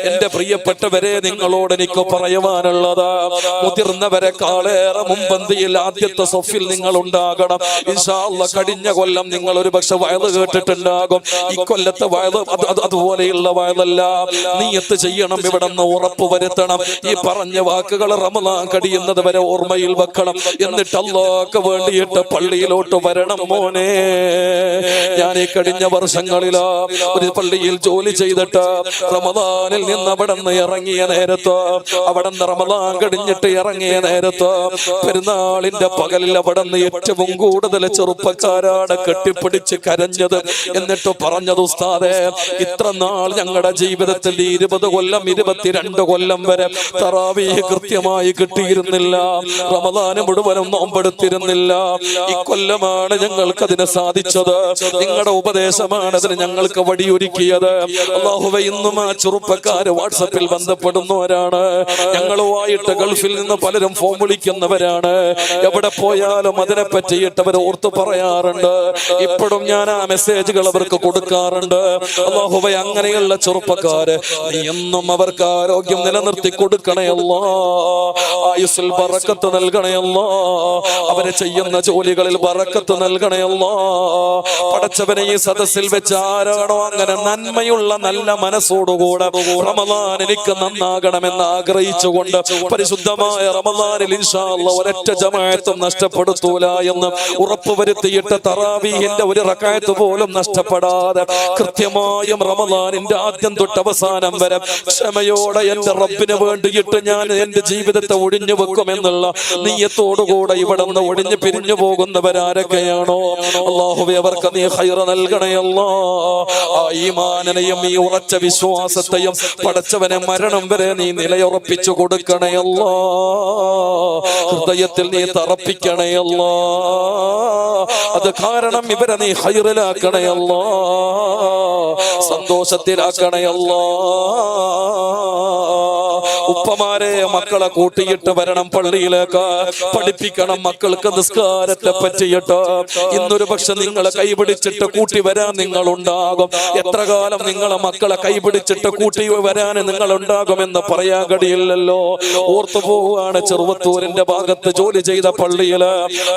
എന്റെ പ്രിയപ്പെട്ടവരെ, നിങ്ങളോട് എനിക്ക് പറയുവാനുള്ളത്, മുതിർന്നവരെക്കാളേറെ മുമ്പന്തിയിൽ ആദ്യത്തെ സൊഫിൽ നിങ്ങൾ ഉണ്ടാകണം. ഇൻഷാ അല്ലാഹ് കഴിഞ്ഞ കൊല്ലം നിങ്ങൾ ഒരു പക്ഷെ വയല് കേട്ടിട്ടുണ്ടാകും. ഈ കൊല്ലത്തെ വയല് അതുപോലെയുള്ള വയലല്ല. നിയ്യത്ത് ചെയ്യണം, ഇവിടെ നിന്ന് ഉറപ്പ് വരുത്തണം. ഈ പറഞ്ഞ വാക്കുകൾ റമദാൻ കഴിയുന്നത് വരെ ഓർമ്മയിൽ വെക്കണം. എന്നിട്ട് അല്ലാഹുക്ക് വേണ്ടിയിട്ട് പള്ളിയിലോട്ട് വരണം മോനെ. ഞാൻ ഈ കഴിഞ്ഞ വർഷങ്ങളില് ഒരു പള്ളിയിൽ ജോലി ചെയ്തിട്ട് റമദാനിൽ നിന്ന് അവിടെ നിന്ന് ഇറങ്ങിയ നേരത്ത്, അവിടെ നിന്ന് റമദാൻ കഴിഞ്ഞിട്ട് ഇറങ്ങിയ നേരത്ത്, പെരുന്നാളിന്റെ പകലിൽ അവിടെ നിന്ന് ഏറ്റവും കൂടുതൽ ചെറുപ്പക്കാരാണ് കെട്ടിപ്പിടിച്ച് കരഞ്ഞത്. എന്നിട്ട് പറഞ്ഞത്, ഉസ്താദേ, ഇത്ര നാൾ ഞങ്ങളുടെ ജീവിതത്തിൽ 20 കൊല്ലം 22 കൊല്ലം വരെ തറാവീഹ് കൃത്യമായി കിട്ടിയിരുന്നില്ല, റമദാന് മുഴുവനും നോമ്പെടുത്തിരുന്നില്ല. ഇക്കൊല്ലമാണ് ഞങ്ങൾക്ക് അതിന് സാധിച്ചത്. നിങ്ങളുടെ ഉപദേശമാണ് അതിന് ഞങ്ങൾക്ക് വഴിയൊരുക്കിയത്. അല്ലാഹുവേ, ഇന്നും ആ ചെറുപ്പക്കാര് വാട്സപ്പിൽ ബന്ധപ്പെടുന്നവരാണ്. ഞങ്ങളുമായിട്ട് ഗൾഫിൽ നിന്ന് പലരും ഫോൺ വിളിക്കുന്നവരാണ്. എവിടെ പോയാലും അതിനെ പറ്റിയിട്ട് അവർ ഓർത്തു പറയാറുണ്ട്. ഇപ്പോഴും ഞാൻ ആ മെസ്സേജുകൾ അവർക്ക് കൊടുക്കാറുണ്ട്. അല്ലാഹുവേ, അങ്ങനെയുള്ള ചെറുപ്പക്കാര് നീ എന്നും അവർക്ക് ആരോഗ്യം നിലനിർത്തി കൊടുക്കണേ അല്ലാ, ആയുസ്സിൽ ബറക്കത്ത് നൽകണേ അല്ലാ, അവര് ചെയ്യുന്ന ജോലികളിൽ ബറക്കത്ത് നൽകണേ അല്ലാ. പടച്ചവനെ, ഈ സദസ്സിൽ വെച്ച് ആരാണോ അങ്ങനെ നന്മയുള്ള നല്ല മനസ്സോടുകൂടെ റമദാൻ എനിക്ക് നന്നാകണമെന്ന് ആഗ്രഹിച്ചുകൊണ്ട് പരിശുദ്ധമായ റമദാനിൽ ഇൻഷാ അല്ലാഹ് ഒരൊറ്റ ജമാഅത്തും നഷ്ടപ്പെടുത്തൂല എന്ന് ഉറപ്പുവരുത്തിയിട്ട് തറാവീഹിന്റെ ഒരു റക്അത്ത് പോലും നഷ്ടപ്പെടാതെ കൃത്യമായും റമദാനിന്റെ ആദ്യം തൊട്ട് അവസാനം വരെ ക്ഷമയോടെ എന്റെ റബ്ബിന് വേണ്ടിയിട്ട് ഞാൻ എന്റെ ജീവിതത്തെ ഒഴിഞ്ഞു വെക്കുമെന്നുള്ള നിയ്യത്തോടുകൂടെ ഇവിടെ നിന്ന് ഒഴിഞ്ഞു പിരിഞ്ഞു പോകുന്നവരാരൊക്കെയാണോ അല്ലാഹുവേ, അവർക്ക് നീ ഖൈർ നൽകണേ അല്ലാ. ആ ഈമാനിനെയും ഈ ഉറച്ച വിശ്വാസത്തെയും പടച്ചവനെ മരണം വരെ നീ നിലയുറപ്പിച്ചു കൊടുക്കണേ അല്ലാ. ഹൃദയത്തിൽ നീ തറപ്പിക്കണേ അല്ലാ. അത് കാരണം ഇവരെ നീ ഖൈറിലാക്കണേ അല്ലാ, സന്തോഷത്തിലാക്കണേ അല്ലാ. ഉപ്പമാരെ, മക്കളെ കൂട്ടിയിട്ട് വരണം പള്ളിയിലേക്ക്, പഠിപ്പിക്കണം മക്കൾക്ക് നിസ്കാരത്തെ പറ്റിയിട്ട്. ഇന്നൊരു പക്ഷെ നിങ്ങളെ കൈപിടിച്ചിട്ട് കൂട്ടി വരാൻ നിങ്ങളുണ്ടാകും. എത്ര കാലം നിങ്ങളെ മക്കളെ കൈപിടിച്ചിട്ട് കൂട്ടി വരാൻ നിങ്ങളുണ്ടാകുമെന്ന് പറയാൻ കഴിയില്ലല്ലോ. ഓർത്തു പോവുകയാണ്, ചെറുവത്തൂരിന്റെ ഭാഗത്ത് ജോലി ചെയ്ത പള്ളിയില്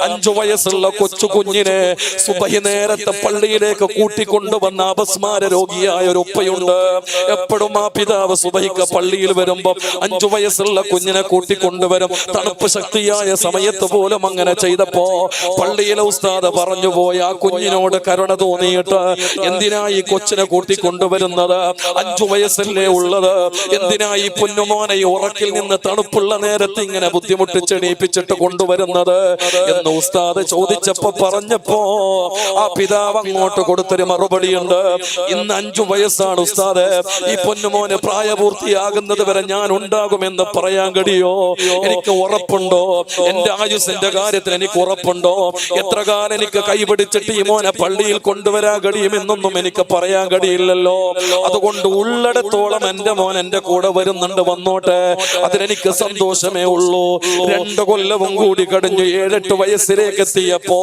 5 വയസ്സുള്ള കൊച്ചു കുഞ്ഞിനെ സുബഹി നേരത്തെ പള്ളിയിലേക്ക് കൂട്ടിക്കൊണ്ടുവന്ന അപസ്മാര രോഗിയായ ഒരു ഉപ്പയുണ്ട്. എപ്പോഴും ആ പിതാവ് സുബഹിക്ക് പള്ളിയിൽ വരുമ്പോ 5 വയസ്സുള്ള കുഞ്ഞിനെ കൂട്ടിക്കൊണ്ടുവരും. തണുപ്പ് ശക്തിയായ സമയത്ത് പോലും അങ്ങനെ ചെയ്തപ്പോ പള്ളിയിലെ ഉസ്താദ് പറഞ്ഞു പോയി, ആ കുഞ്ഞിനോട് കരുണ തോന്നിയിട്ട് എന്തിനാ ഈ കൊച്ചിനെ കൂട്ടിക്കൊണ്ടുവരുന്നത്? 5 വയസ്സല്ലേ ഉള്ളത്, എന്തിനാ ഈ പൊന്നുമോനെ ഉറക്കിൽ നിന്ന് തണുപ്പുള്ള നേരത്ത് ഇങ്ങനെ ബുദ്ധിമുട്ടിച്ചെണീപ്പിച്ചിട്ട് കൊണ്ടുവരുന്നത് എന്ന് ഉസ്താദ് ചോദിച്ചപ്പോ പറഞ്ഞപ്പോ ആ പിതാവ് അങ്ങോട്ട് കൊടുത്തൊരു മറുപടിയുണ്ട്. ഇന്ന് 5 വയസ്സാണ് ഉസ്താദ്, ഈ പൊന്നുമോന് പ്രായപൂർത്തിയാകുന്നത് വരെ ഞാൻ ഉണ്ടാകുമെന്ന് പറയാൻ കഴിയോ? എനിക്ക് ഉറപ്പുണ്ടോ? എന്റെ ആയുസിന്റെ കാര്യത്തിൽ എനിക്ക് ഉറപ്പുണ്ടോ? എത്ര കാലം എനിക്ക് കൈപിടിച്ചിട്ട് ഈ മോനെ പള്ളിയിൽ കൊണ്ടുവരാൻ കഴിയുമെന്നൊന്നും എനിക്ക് പറയാൻ കഴിയില്ലല്ലോ. അതുകൊണ്ട് ഉള്ളിടത്തോളം എന്റെ മോൻ എന്റെ കൂടെ വരുന്നുണ്ട്, വന്നോട്ടെ, അതിനെനിക്ക് സന്തോഷമേ ഉള്ളൂ. 2 കൊല്ലവും കൂടി കഴിഞ്ഞു. 7-8 വയസ്സിലേക്ക് എത്തിയപ്പോ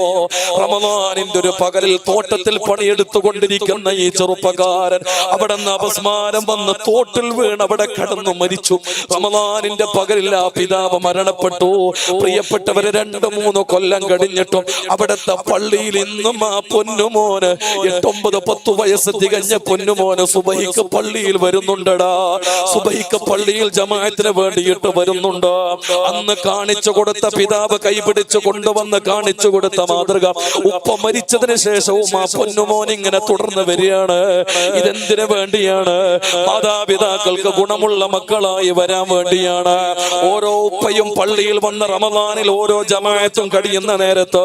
റമദാനിന്റെ ഒരു പകലിൽ തോട്ടത്തിൽ പണിയെടുത്തുകൊണ്ടിരിക്കുന്ന ഈ ചെറുപ്പക്കാരൻ അവിടെ നിന്ന് അപസ്മാരം വന്ന് തോട്ടിൽ വീണ് അവിടെ കടന്നു മരിച്ചു. റമദാനിന്റെ പകലിൽ ആ പിതാവ് മരണപ്പെട്ടു. പ്രിയപ്പെട്ടവര് 2-3 കൊല്ലം കഴിഞ്ഞിട്ടും അവിടുത്തെ പള്ളിയിൽ ഇന്നും ആ പൊന്നുമോന് 8-9-10 വയസ്സ് തികഞ്ഞ പൊന്നുമോന് സുബഹിക്ക് പള്ളിയിൽ വരുന്നുണ്ടടാ. സുബഹിക്ക് പള്ളിയിൽ ജമാഅത്തിന് വേണ്ടിയിട്ട് വരുന്നുണ്ട്. അന്ന് കാണിച്ചു കൊടുത്ത പിതാവ് കൈപിടിച്ചു കൊണ്ടുവന്ന് കാണിച്ചു കൊടുത്ത മാതൃക ഉപ്പ മരിച്ചതിന് ശേഷവും ആ പൊന്നുമോൻ ഇങ്ങനെ തുടർന്ന് വരികയാണ്. ഇതെന്തിനു വേണ്ടിയാണ്? മാതാപിതാക്കൾക്ക് ഗുണമുള്ള മക്കളായി വരാൻ വേണ്ടിയാണ്. ഓരോ ഉപ്പയും പള്ളിയിൽ വന്ന റമദാനിൽ ഓരോ ജമാഅത്തും കഴിയുന്ന നേരത്ത്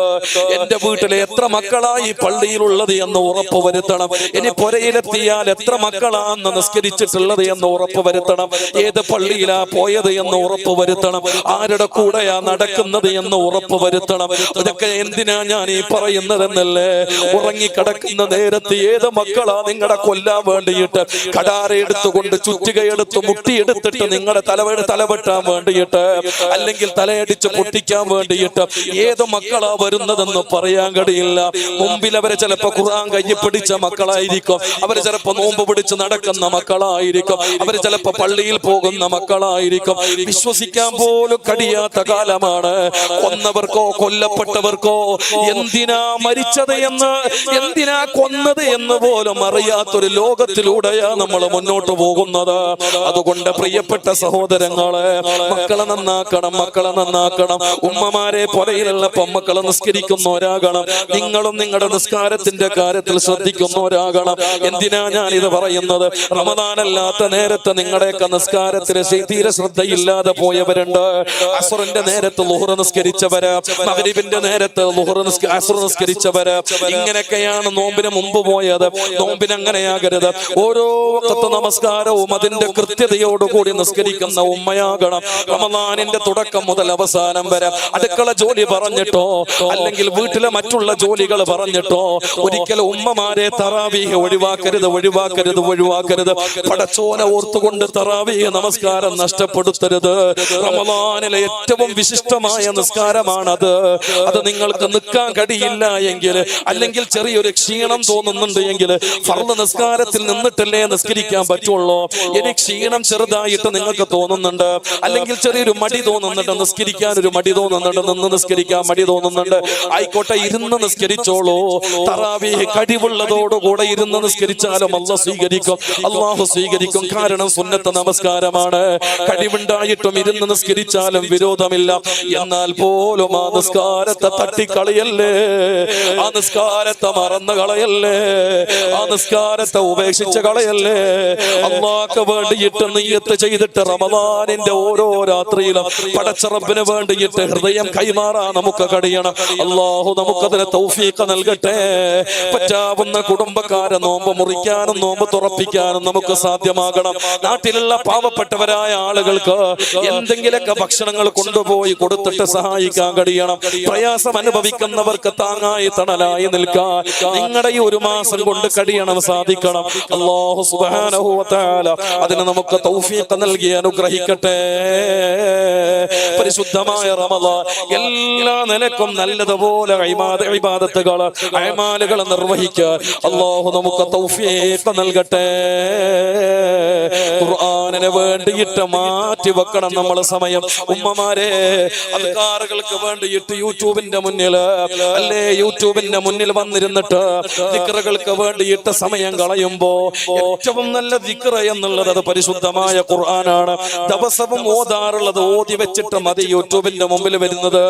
എന്റെ വീട്ടിലെ എത്ര മക്കളായി പള്ളിയിലുള്ളത് എന്ന് ഉറപ്പ് വരുത്തണം. ഇനി പുരയിലെത്തിയാൽ എത്ര മക്കളാന്ന് നിസ്കരിച്ചിട്ടുള്ളത് എന്ന് ഉറപ്പ് വരുത്തണം. ഏത് പള്ളിയിലാ പോയത് എന്ന് ഉറപ്പ് വരുത്തണം. ആരുടെ കൂടെയാ നടക്കുന്നത് എന്ന് ഉറപ്പ് വരുത്തണം. ഇതൊക്കെ എന്തിനാ ഞാൻ ഈ പറയുന്നതെന്നല്ലേ? ഉറങ്ങിക്കിടക്കുന്ന നേരത്ത് ഏത് മക്കളാ നിങ്ങളെ കൊല്ലാൻ വേണ്ടിയിട്ട് കടാര എടുത്തുകൊണ്ട് ചുറ്റുകയെടുത്ത് മുട്ടിയെടുത്തിട്ട് നിങ്ങളുടെ തലവെട്ടാൻ വേണ്ടിയിട്ട് അല്ലെങ്കിൽ തലയടിച്ച് പൊട്ടിക്കാൻ വേണ്ടിയിട്ട് ഏത് മക്കളാ വരുന്നതെന്ന് പറയാൻ കഴിയില്ല. മുമ്പിൽ അവരെ ചിലപ്പോ ഖുർആൻ കയ്യിൽ പിടിച്ച മക്കളായിരിക്കും, അവര് ചിലപ്പോ നോമ്പ് പിടിച്ച് നടക്കുന്ന മക്കളായിരിക്കും, അവര് ചിലപ്പോ പള്ളിയിൽ പോകുന്ന മക്കളായിരിക്കും. വിശ്വസിക്കാൻ പോലും കഴിയാത്ത കാലമാണ്. കൊന്നവർക്കോ കൊല്ലപ്പെട്ടവർക്കോ എന്തിനാ മരിച്ചത് എന്ന്, എന്തിനാ കൊന്നത് എന്ന് പോലും അറിയാത്തൊരു ലോകത്തിലൂടെയാ നമ്മൾ മുന്നോട്ട് പോകുന്നത്. അതുകൊണ്ട് പ്രിയപ്പെട്ട സഹോദരങ്ങളെ, മക്കളെ നന്നാക്കണം, മക്കളെ നന്നാക്കണം. ഉമ്മമാരെ പുരയിലുള്ള മക്കളെ നിസ്കരിക്കുന്നവരാകണം. നിങ്ങളും നിങ്ങളുടെ നിസ്കാരത്തിന്റെ കാര്യത്തിൽ ശ്രദ്ധിക്കുന്നവരാകണം. എന്തിനാ ഞാൻ ഇത് പറയുന്നത്? റമദാനല്ലാത്ത നേരത്തെ നിങ്ങളുടെയൊക്കെ നിസ്കാരത്തിന് തീരെ ശ്രദ്ധയില്ലാതെ പോയവരുണ്ട്. അസ്റിന്റെ നേരത്ത് ളുഹ്ർ നിസ്കരിച്ചവര്, മഗ്രിബിന്റെ നേരത്ത് അസ്ർ നിസ്കരിച്ചവര്, ഇങ്ങനെയൊക്കെയാണ് നോമ്പിന് മുമ്പ് പോയത്. നോമ്പിന് അങ്ങനെയാകരുത്. ഓരോ വഖത്ത് നമസ്കാരവും അതിന്റെ കൃത്യതയോടുകൂടി നിസ്കരിക്കുന്ന ഉമ്മയാകണം. റമദാനിന്റെ തുടക്കം മുതൽ അവസാനം വരെ അടുക്കള ജോലി പറഞ്ഞിട്ടോ അല്ലെങ്കിൽ വീട്ടിലെ മറ്റുള്ള ജോലികൾ പറഞ്ഞിട്ടോ ഒരിക്കലും ഉമ്മമാരെ തറാവീഹ് ഒഴിവാക്കരുത്, ഒഴിവാക്കരുത്, ഒഴിവാക്കരുത്. പടച്ചോനെ ഓർത്തുകൊണ്ട് തറാവീഹ് നമസ്കാരം നഷ്ടപ്പെടുത്തരുത്. റമദാനിലെ ഏറ്റവും വിശിഷ്ടമായ നിസ്കാരമാണത്. അത് നിങ്ങൾക്ക് നിൽക്കാൻ കഴിയില്ല എങ്കിൽ, അല്ലെങ്കിൽ ചെറിയൊരു ക്ഷീണം തോന്നുന്നുണ്ട് എങ്കിൽ ഫർള് നിസ്കാരത്തിൽ നിന്നിട്ടല്ലേ നിസ്കരിക്കാൻ പറ്റുള്ളൂ. ഇനി ക്ഷീണം ചെറുതായിട്ട് നിങ്ങൾക്ക് തോന്നുന്നുണ്ട്, അല്ലെങ്കിൽ ചെറിയൊരു മടി തോന്നുന്നുണ്ട്, നിസ്കരിക്കാൻ ഒരു മടി തോന്നുന്നുണ്ട്, നിന്ന് നിസ്കരിക്കാൻ മടി തോന്നുന്നുണ്ട്, ആയിക്കോട്ടെ, ഇരുന്ന് നിസ്കരിച്ചോളൂ. തറാവീഹ് കഴിവുള്ളതോടുകൂടെ ഇരുന്ന് നിസ്കരിച്ചാലും അല്ലാഹു സ്വീകരിക്കും, അല്ലാഹു സ്വീകരിക്കും. കാരണം സുന്നത്ത് നമസ്കാരമാണ്. കഴിവുണ്ടായിട്ടും ഇരുന്ന് നിസ്കരിച്ചാലും വിരോധമില്ല. എന്നാൽ പോലും ആ നിസ്കാരത്തെ തട്ടിക്കളയല്ലേ, ആ നിസ്കാരത്തെ മറന്നു കളയല്ലേ, ആ നിസ്കാരത്തെ ഉപേക്ഷിച്ച് കളയല്ലേ. അല്ലാഹുക്ക് വേണ്ടിയിട്ട് നിയ്യത്ത് ചെയ്തിട്ട് റമദാനിന്റെ ഓരോ രാത്രിയിലും പടച്ച റബ്ബിന് വേണ്ടിയിട്ട് ഹൃദയം കൈമാറാൻ നമുക്ക് കഴിയണം. അല്ലാഹു നമുക്കതിന് തൗഫീഖ് നൽകട്ടെ. പറ്റാവുന്ന കുടുംബക്കാരെ നോമ്പ് മുറിക്കാനും നോമ്പ് തുറപ്പിക്കാനും നമുക്ക് സാധ്യമാകണം. നാട്ടിലുള്ള പാവപ്പെട്ടവരായ ആളുകൾക്ക് എന്തെങ്കിലുമൊക്കെ ഭക്ഷണങ്ങൾ കൊണ്ടുപോയി കൊടുത്തിട്ട് സഹായിക്കാൻ കഴിയണം. പ്രയാസം അനുഭവിക്കുന്നവർക്ക് താങ്ങായി തണലായി നിൽക്കാൻ നിങ്ങളുടെ ഈ 1 മാസം കൊണ്ട് കഴിയണം, സാധിക്കണം. അല്ലാഹു സുബ്ഹാനഹു വ തആല അതിന് നമുക്ക് തൗഫീഖ് നൽകി അനുഗ്രഹിക്കട്ടെ. പരിശുദ്ധമായ റമദാൻ എല്ലാ നിലക്കും നല്ലതുപോലെ ഇബാദത്തുകൾ അമാലുകൾ നിർവഹിക്കാൻ അല്ലാഹു നമുക്ക് തൗഫീഖ് നൽകട്ടെ. ഖുർആനിന് വേണ്ടിയിട്ട് മാറ്റി വെക്കണം നമ്മൾ സമയം. ഉമ്മമാരെ, അദ്കാറുകൾക്ക് വേണ്ടിയിട്ട് യൂട്യൂബിന്റെ മുന്നിൽ അല്ലേ, യൂട്യൂബിന്റെ മുന്നിൽ വന്നിരുന്നിട്ട് ദിക്റുകൾക്ക് വേണ്ടിയിട്ട് സമയം കളയുമ്പോ ഏറ്റവും നല്ല ദിക്ർ എന്നുള്ളത് അത് പരിശുദ്ധമായ ഖുർആൻ ഖുർആനാണ്. ദിവസവും ഓതാറുള്ളത് ഓതി വെച്ചിട്ട് മതി യൂട്യൂബിന്റെ മുമ്പിൽ വരുന്നത്.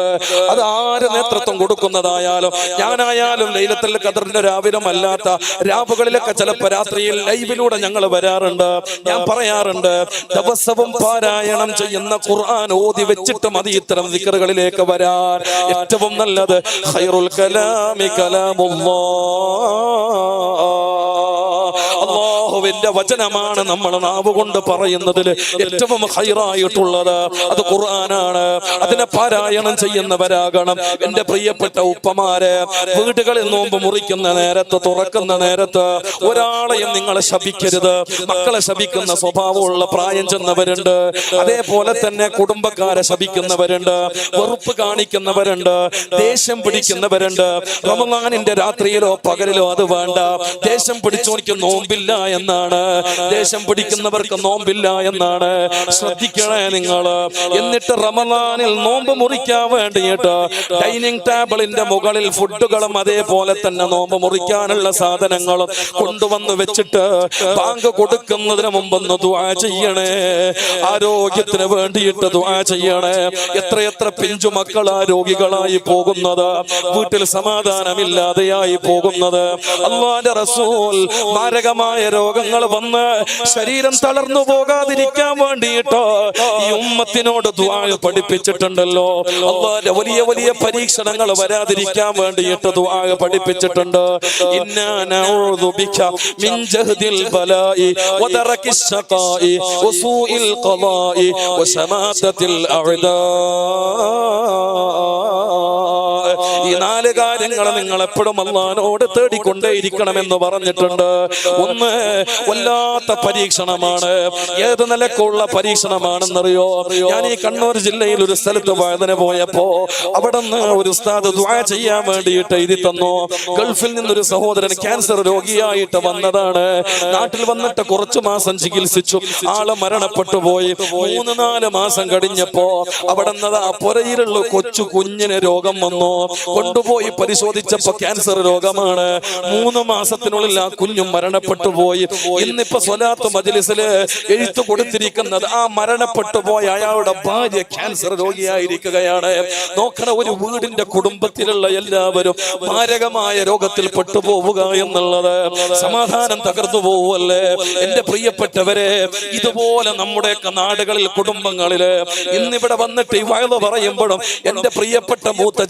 അത് ആര് നേതൃത്വം കൊടുക്കുന്നതായാലും, ഞാനായാലും ലൈലത്തുൽ ഖദറിന്റെ രാവിലും അല്ലാത്ത രാവുകളിലൊക്കെ ചിലപ്പോൾ രാത്രിയിൽ ലൈവിലൂടെ ഞങ്ങൾ വരാറുണ്ട്. ഞാൻ പറയാറുണ്ട്, ദിവസവും പാരായണം ചെയ്യുന്ന ഖുർആൻ ഓതി വെച്ചിട്ട് മതി ഇത്തരം ദിക്റുകളിലേക്ക് വരാൻ. ഏറ്റവും നല്ലത് ഖൈറുൽ കലാമി കലാമുല്ലാഹ്, അല്ലാഹുവിന്റെ വചനമാണ് നമ്മൾ നാവ് കൊണ്ട് പറയുന്നതിൽ ഏറ്റവും ഖൈറായിട്ടുള്ളത്. അത് ഖുർആനാണ്. അതിനെ പാരായണം ചെയ്യുന്നവരാകണം. എന്റെ പ്രിയപ്പെട്ട ഉപ്പമാരെ, വീടുകളിൽ നോമ്പ് മുറിക്കുന്ന നേരത്ത്, തുറക്കുന്ന നേരത്ത് ഒരാളെയും നിങ്ങളെ ശപിക്കരുത്. മക്കളെ ശപിക്കുന്ന സ്വഭാവമുള്ള പ്രായം ചെന്നവരുണ്ട്. അതേപോലെ തന്നെ കുടുംബക്കാരെ ശപിക്കുന്നവരുണ്ട്, വെറുപ്പ് കാണിക്കുന്നവരുണ്ട്, ദേഷ്യം പിടിക്കുന്നവരുണ്ട്. റമളാനിന്റെ രാത്രിയിലോ പകലിലോ അത് വേണ്ട. ദേഷ്യം പിടിച്ചോനിക്ക് നോമ്പില്ല എന്നാണ്, ദേഷ്യം പിടിക്കുന്നവർക്ക് നോമ്പില്ല എന്നാണ്. ശ്രദ്ധിക്കണേ നിങ്ങൾ. എന്നിട്ട് റമളാനിൽ നോമ്പ് മുറിക്കാൻ വേണ്ടിയിട്ട് ഡൈനിങ് ടേബിളിന്റെ മുകളിൽ ഫുഡുകളും അതേപോലെ തന്നെ നോമ്പ് മുറിക്കാനുള്ള സാധനങ്ങളും കൊണ്ടുവന്ന് വെച്ചിട്ട് ബാങ്ക് കൊടുക്കുന്നതിന് മുമ്പൊന്ന് ദുആ ചെയ്യണേ. ആരോഗ്യത്തിന് വേണ്ടിയിട്ട് ദുആ ചെയ്യണേ. എത്രയെത്ര പിഞ്ചു മക്കളാ രോഗികളായി പോകുന്നത്, വീട്ടിൽ സമാധാനമില്ലാതെയായി പോകുന്നത്. അല്ലാഹുവിന്റെ റസൂൽ മാരകമായ രോഗങ്ങൾ വന്ന് ശരീരം തളർന്നു പോകാതിരിക്കാൻ വേണ്ടിയിട്ട് ഈ ഉമ്മത്തിനോട് ദുആ പഠിപ്പിച്ചിട്ടുണ്ടല്ലോ. അല്ലാഹുവിന്റെ വലിയ വലിയ പരീക്ഷണങ്ങൾ വരാതിരിക്കാൻ വേണ്ടിയിട്ട് ദുആ പഠിപ്പിച്ചിട്ടുണ്ട്. ഇന്നാ നഊദു ബിക മിൻ ജഹദിൽ ബലാഇ വദറകിസ് ശഖാഇ വസൂഇൽ ഖളാഇ വശമാതത്തിൽ അഅദാ. ഈ നാല് കാര്യങ്ങൾ നിങ്ങൾ എപ്പോഴും അല്ലാഹുവിനോട് തേടിക്കൊണ്ടേയിരിക്കണമെന്ന് പറഞ്ഞിട്ടുണ്ട്. ഒന്ന്, വല്ലാത്ത പരീക്ഷണമാണ്. ഏത് നിലക്കുള്ള പരീക്ഷണമാണെന്നറിയോ? ഞാൻ ഈ കണ്ണൂർ ജില്ലയിൽ ഒരു സ്ഥലത്ത് വഴുതന പോയപ്പോ അവിടെ നിന്ന് ഒരു ഉസ്താദ് ദുആ ചെയ്യാൻ വേണ്ടിയിട്ട് എഴുതി തന്നു. ഗൾഫിൽ നിന്നൊരു സഹോദരൻ ക്യാൻസർ രോഗിയായിട്ട് വന്നതാണ്. നാട്ടിൽ വന്നിട്ട് കുറച്ചു മാസം ചികിത്സിച്ചു, ആള് മരണപ്പെട്ടു പോയി. 3-4 മാസം കഴിഞ്ഞപ്പോ അവിടെ നിന്ന് ആ പുരയിലുള്ള കൊച്ചു കുഞ്ഞിന് രോഗം വന്നു. കൊണ്ടുപോയി പരിശോധിച്ചപ്പോ ക്യാൻസർ രോഗമാണ്. 3 മാസത്തിനുള്ളിൽ ആ കുഞ്ഞും മരണപ്പെട്ടു പോയി. ഇന്നിപ്പോ സ്വലാത്ത് മജ്ലിസില് എഴുത്തു കൊടുത്തിരിക്കുന്നത് ആ മരണപ്പെട്ടു പോയ അയാളുടെ ഭാര്യ ക്യാൻസർ രോഗിയായിരിക്കുകയാണ്. നോക്കണ, ഒരു വീടിന്റെ കുടുംബത്തിലുള്ള എല്ലാവരും മാരകമായ രോഗത്തിൽ പെട്ടുപോവുക എന്നുള്ളത് സമാധാനം തകർന്നു പോവല്ലേ? എന്റെ പ്രിയപ്പെട്ടവരെ, ഇതുപോലെ നമ്മുടെയൊക്കെ നാടുകളിൽ, കുടുംബങ്ങളില് ഇന്നിവിടെ വന്നിട്ട് ഈ വയല് പറയുമ്പോഴും എന്റെ പ്രിയപ്പെട്ട മൂത്ത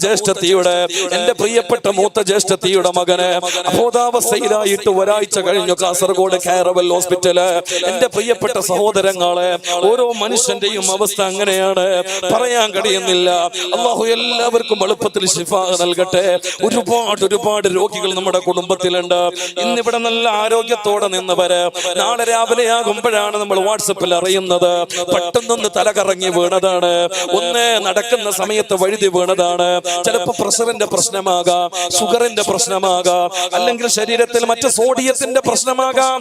ജ്യേഷ്ഠത്തിയുടെ മകന് അബോധാവസ്ഥയിലായിട്ട് ഒരാഴ്ച കഴിഞ്ഞു കാസർഗോഡ് കാരവൽ ഹോസ്പിറ്റല്. എന്റെ പ്രിയപ്പെട്ട സഹോദരങ്ങളെ, ഓരോ മനുഷ്യന്റെയും അവസ്ഥ അങ്ങനെയാണ്, പറയാൻ കഴിയുന്നില്ല. അല്ലാഹു എല്ലാവർക്കും എളുപ്പത്തിൽ ശിഫ നൽകട്ടെ. ഒരുപാട് രോഗികൾ നമ്മുടെ കുടുംബത്തിലുണ്ട്. ഇന്നിവിടെ നല്ല ആരോഗ്യത്തോടെ നിന്നവര് നാളെ രാവിലെ ആകുമ്പോഴാണ് നമ്മൾ വാട്സപ്പിൽ അറിയുന്നത് പെട്ടെന്നൊന്ന് തലകറങ്ങി വീണതാണ്, ഒന്ന് നടക്കുന്ന സമയത്ത് വഴുതി വീണതാണ്. ചിലപ്പോ പ്രഷറിന്റെ പ്രശ്നമാകാം, ഷുഗറിന്റെ പ്രശ്നമാകാം, അല്ലെങ്കിൽ ശരീരത്തിൽ മറ്റ് സോഡിയത്തിന്റെ പ്രശ്നമാകാം.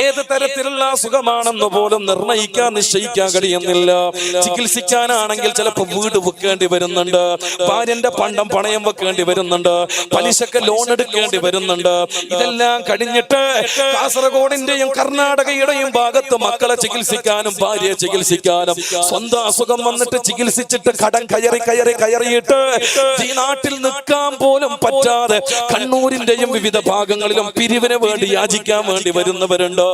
ഏത് തരത്തിലുള്ള അസുഖമാണെന്ന് പോലും നിർണയിക്കാൻ, നിശ്ചയിക്കാൻ കഴിയുന്നില്ല. ചികിത്സിക്കാനാണെങ്കിൽ ചിലപ്പോൾ വീട് വെക്കേണ്ടി വരുന്നുണ്ട്, ഭാര്യന്റെ പണ്ടം പണയം വെക്കേണ്ടി വരുന്നുണ്ട്, പലിശക്ക് ലോൺ എടുക്കേണ്ടി വരുന്നുണ്ട്. ഇതെല്ലാം കഴിഞ്ഞിട്ട് കാസർഗോഡിന്റെയും കർണാടകയുടെയും ഭാഗത്ത് മക്കളെ ചികിത്സിക്കാനും ഭാര്യയെ ചികിത്സിക്കാനും സ്വന്തം അസുഖം വന്നിട്ട് ചികിത്സിച്ചിട്ട് കടം കയറിയിട്ട് ഈ നാട്ടിൽ നിൽക്കാൻ പോലും പറ്റാതെ കണ്ണൂരിന്റെയും വിവിധ ഭാഗങ്ങളിലും പിരിവിന് വേണ്ടി യാചിക്കാൻ വേണ്ടി വരുന്നവരുണ്ട്.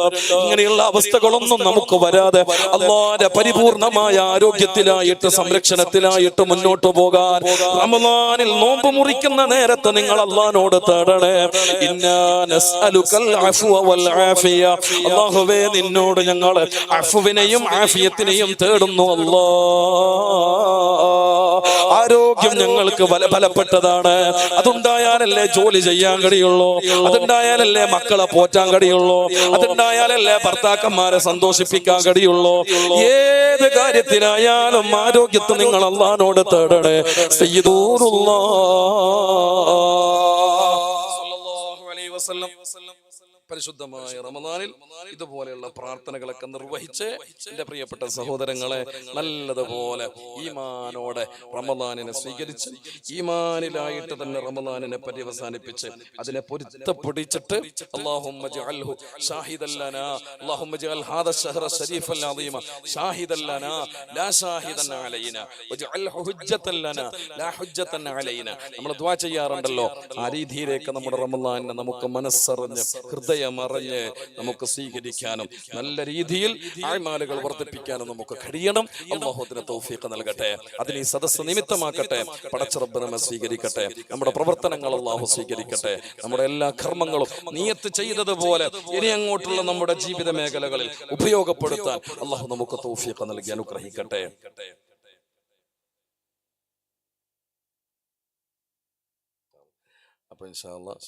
ഇങ്ങനെയുള്ള അവസ്ഥകളൊന്നും നമുക്ക് വരാതെ അല്ലാഹുവിന്റെ പരിപൂർണമായ ആരോഗ്യത്തിലായിട്ട്, സംരക്ഷണത്തിലായിട്ട് മുന്നോട്ട് പോകാൻ റമളാനിൽ നോമ്പ് മുറിക്കുന്ന നേരത്ത് നിങ്ങൾ അല്ലാഹുവിനോട് തേടണേ. ഇന്നാ നസ്അലുകൽ അഫ്വ വൽ ആഫിയ. അല്ലാഹുവേ, നിന്നോട് ഞങ്ങൾ അഫ്വിനെയും ആഫിയത്തിനെയും തേടുന്നു. അല്ലാഹ്, ആരോഗ്യം ഞങ്ങൾക്ക് ബലപ്പെട്ടതാണ്. അതുണ്ടായാലല്ലേ ജോലി ചെയ്യാൻ കഴിയുള്ളൂ, അതുണ്ടായാലല്ലേ മക്കളെ പോറ്റാൻ കഴിയുള്ളൂ, അതുണ്ടായാലല്ലേ ഭർത്താക്കന്മാരെ സന്തോഷിപ്പിക്കാൻ കഴിയുള്ളൂ. ഏത് കാര്യത്തിനായാലും ആരോഗ്യത്തെ നിങ്ങൾ അല്ലാഹുവിനോട് തേടണേ. സയ്യിദുല്ലാഹ് പരിശുദ്ധമായ റമദാനിൽ ഇതുപോലെയുള്ള പ്രാർത്ഥനകളൊക്കെ നിർവഹിച്ച് എന്റെ പ്രിയപ്പെട്ട സഹോദരങ്ങളെ നല്ലതുപോലെ ഈമാനോടെ റമദാനിനെ സ്വീകരിച്ച് ഈമാനിലായിട്ട് തന്നെ റമദാനിനെ പര്യവസാനിപ്പിച്ച് അതിനെ പൊരുത്തപ്പിടിച്ചിട്ട് അല്ലാഹുമ്മ ജഅൽഹു ഷാഹിദൻ ലനാ അല്ലാഹുമ്മ ജഅൽ ഹാദ ശഹ്റ ശരീഫൽ അദീമ ഷാഹിദൻ ലനാ ലാ ഷാഹിദൻ അലൈനാ വജഅൽഹു ഹുജ്ജതൻ ലനാ ലാ ഹുജ്ജതൻ അലൈനാ. നമ്മൾ ദുആ ചെയ്യാറുണ്ടല്ലോ. ആ രീതിയിലേക്ക് നമ്മുടെ റമദാനിനെ നമുക്ക് മനസ്സറിഞ്ഞ് ഹൃദയമറിഞ്ഞ് നമുക്ക് സ്വീകരിക്കാനും നല്ല രീതിയിൽ ആഴ്മാലുകൾ വർദ്ധിപ്പിക്കാനും നമുക്ക് കഴിയണം. അല്ലാഹു അതിന് തൗഫീഖ് നൽകട്ടെ. അതിന് ഈ സദസ്സ് നിമിത്തമാക്കട്ടെ. പടച്ച റബ്ബ് നമ്മെ സ്വീകരിക്കട്ടെ. നമ്മുടെ പ്രവർത്തനങ്ങൾ അല്ലാഹു സ്വീകരിക്കട്ടെ. നമ്മുടെ എല്ലാ കർമ്മങ്ങളും നിയത്ത് ചെയ്തതുപോലെ ഇനി അങ്ങോട്ടുള്ള നമ്മുടെ ജീവിത മേഖലകളിൽ ഉപയോഗപ്പെടുത്താൻ അല്ലാഹു നമുക്ക് തൗഫീഖ് നൽകി അനുഗ്രഹിക്കട്ടെ. അപ്പൊ ഇൻഷാ അല്ലാഹ്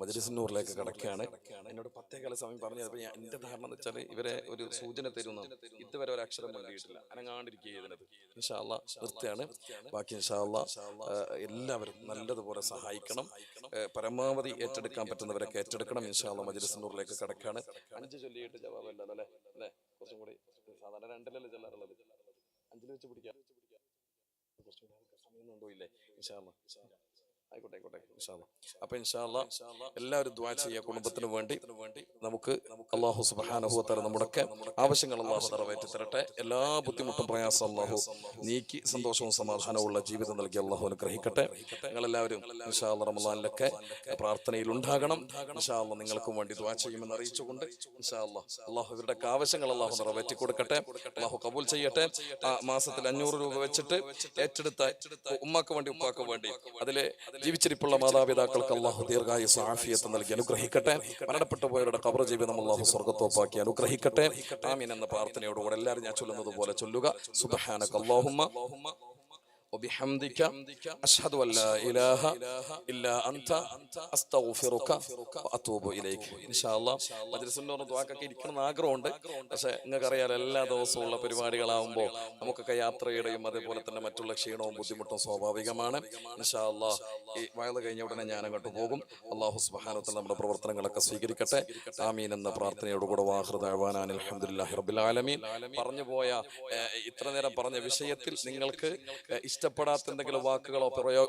മജ്‌ലിസ് നൂറിലേക്ക് കടക്കുകയാണ്. എന്നോട് 10 സമയം പറഞ്ഞു. അപ്പൊ എന്റെ ധാരണ എന്ന് വെച്ചാൽ ഇവരെ ഒരു സൂചന തരുന്ന ഇതുവരെ ഒരു അക്ഷരം വേണ്ടിയിട്ടില്ല. അനങ്ങാണ്ടിരിക്കുന്നത് ഇൻഷാ അല്ലാഹ് നിർത്തുകയാണ്. ബാക്കി ഇൻഷാ അല്ലാഹ് എല്ലാവരും നല്ലതുപോലെ സഹായിക്കണം. പരമാവധി ഏറ്റെടുക്കാൻ പറ്റുന്നവരൊക്കെ ഏറ്റെടുക്കണം. ഇൻഷാ അല്ലാഹ് മജ്‌ലിസ് നൂറിലേക്ക് കടക്കുകയാണ്. 5 ചൊല്ലിയിട്ട് ജവാബല്ല അല്ലേ? കുറച്ചും കൂടി സാധാരണ 2 ചെല്ലാറുള്ളത് 5 വെച്ച് പിടിക്കാം. കുറച്ചും സമയം ഉണ്ടോ ഇല്ലേ? ഇൻഷാ അല്ലാഹ് ആയിക്കോട്ടെ ഇൻഷാ അല്ലാഹ്. അപ്പൊ ഇൻഷാ അല്ലാഹ് എല്ലാവരും ദുആ ചെയ്യുക. കുടുംബത്തിന് വേണ്ടി നമുക്ക് അല്ലാഹു സുബ്ഹാനഹു വ തആല നമ്മുടെ ആവശ്യങ്ങൾ അല്ലാഹു നിറവേറ്റി തരട്ടെ. എല്ലാ ബുദ്ധിമുട്ടും പ്രയാസം അല്ലാഹു നീക്കി സന്തോഷവും സമാധാനവും ഉള്ള ജീവിതം നൽകി അല്ലാഹു അനുഗ്രഹിക്കട്ടെ. നിങ്ങളെല്ലാവരും ഇൻഷാ അല്ലാഹ് റമദാനിലൊക്കെ പ്രാർത്ഥനയിൽ ഉണ്ടാകണം. ഇൻഷാ അല്ലാഹ് നിങ്ങൾക്കും വേണ്ടി ദുആ ചെയ്യുമെന്ന് അറിയിച്ചുകൊണ്ട് ഇൻഷാ അല്ലാഹ് അല്ലാഹു ഇവരുടെ ആവശ്യങ്ങൾ അല്ലാഹു നിറവേറ്റി കൊടുക്കട്ടെ. അല്ലാഹു കബൂൽ ചെയ്യട്ടെ. ആ മാസത്തിൽ 500 രൂപ വെച്ചിട്ട് ഏറ്റെടുത്ത ഉമ്മാക്ക് വേണ്ടി ഉപ്പാക്ക് വേണ്ടി അതിലെ ജീവിച്ചിരിപ്പുള്ള മാതാപിതാക്കൾക്ക് അല്ലാഹു ദീർഘായുസ്സും ആഫിയത്തും നൽകി അനുഗ്രഹിക്കട്ടെ. മരണപ്പെട്ടു പോയവരുടെ ഖബർ ജീവിതം അല്ലാഹു സ്വർഗ്ഗത്തോപ്പാക്കി അനുഗ്രഹിക്കട്ടെ. ആമീൻ എന്ന പ്രാർത്ഥനയോടുകൂടെ എല്ലാവരും ഞാൻ ചൊല്ലുന്നത് പോലെ ചൊല്ലുക. സുബ്ഹാനക അല്ലാഹുമ്മ وبحمدك أشهد أن لا إله إلا أنت أستغفرك وأتوب إليك. إن شاء الله മജ്‌ലിസ് നൂർ ദുആക്കൊക്കെ ഇരിക്കണം ആഗ്രഹമുണ്ട്. പക്ഷെ നിങ്ങൾക്കറിയാലോ എല്ലാ ദിവസവും ഉള്ള പരിപാടികളാവുമ്പോൾ നമുക്കൊക്കെ യാത്രയുടെയും അതേപോലെ തന്നെ മറ്റുള്ള ക്ഷീണവും ബുദ്ധിമുട്ടും സ്വാഭാവികമാണ്. ഇൻഷാ അല്ലാഹ് ഈ വയല് കഴിഞ്ഞ ഉടനെ ഞാൻ അങ്ങോട്ട് പോകും. അല്ലാഹു സുബ്ഹാനഹു വ തആല നമ്മുടെ പ്രവർത്തനങ്ങളൊക്കെ സ്വീകരിക്കട്ടെ. ആമീൻ എന്ന പ്രാർത്ഥനയോടുകൂടെ വാഖിറു ദഅവാനാ അൽഹംദുലില്ലാഹി റബ്ബിൽ ആലമീൻ. പറഞ്ഞു പോയ ഇത്ര നേരം പറഞ്ഞ വിഷയത്തിൽ നിങ്ങൾക്ക് ഇഷ്ടപ്പെടാത്ത എന്തെങ്കിലും വാക്കുകളോ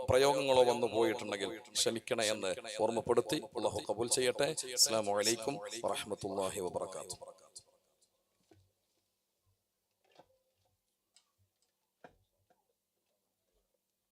പ്രയോഗങ്ങളോ വന്നു പോയിട്ടുണ്ടെങ്കിൽ ക്ഷമിക്കണേ എന്ന് ഓർമ്മപ്പെടുത്തി അല്ലാഹു ഖബൂൽ ചെയ്യട്ടെ. അസ്സലാമു അലൈക്കും വറഹ്മത്തുള്ളാഹി വബറകാതുഹു.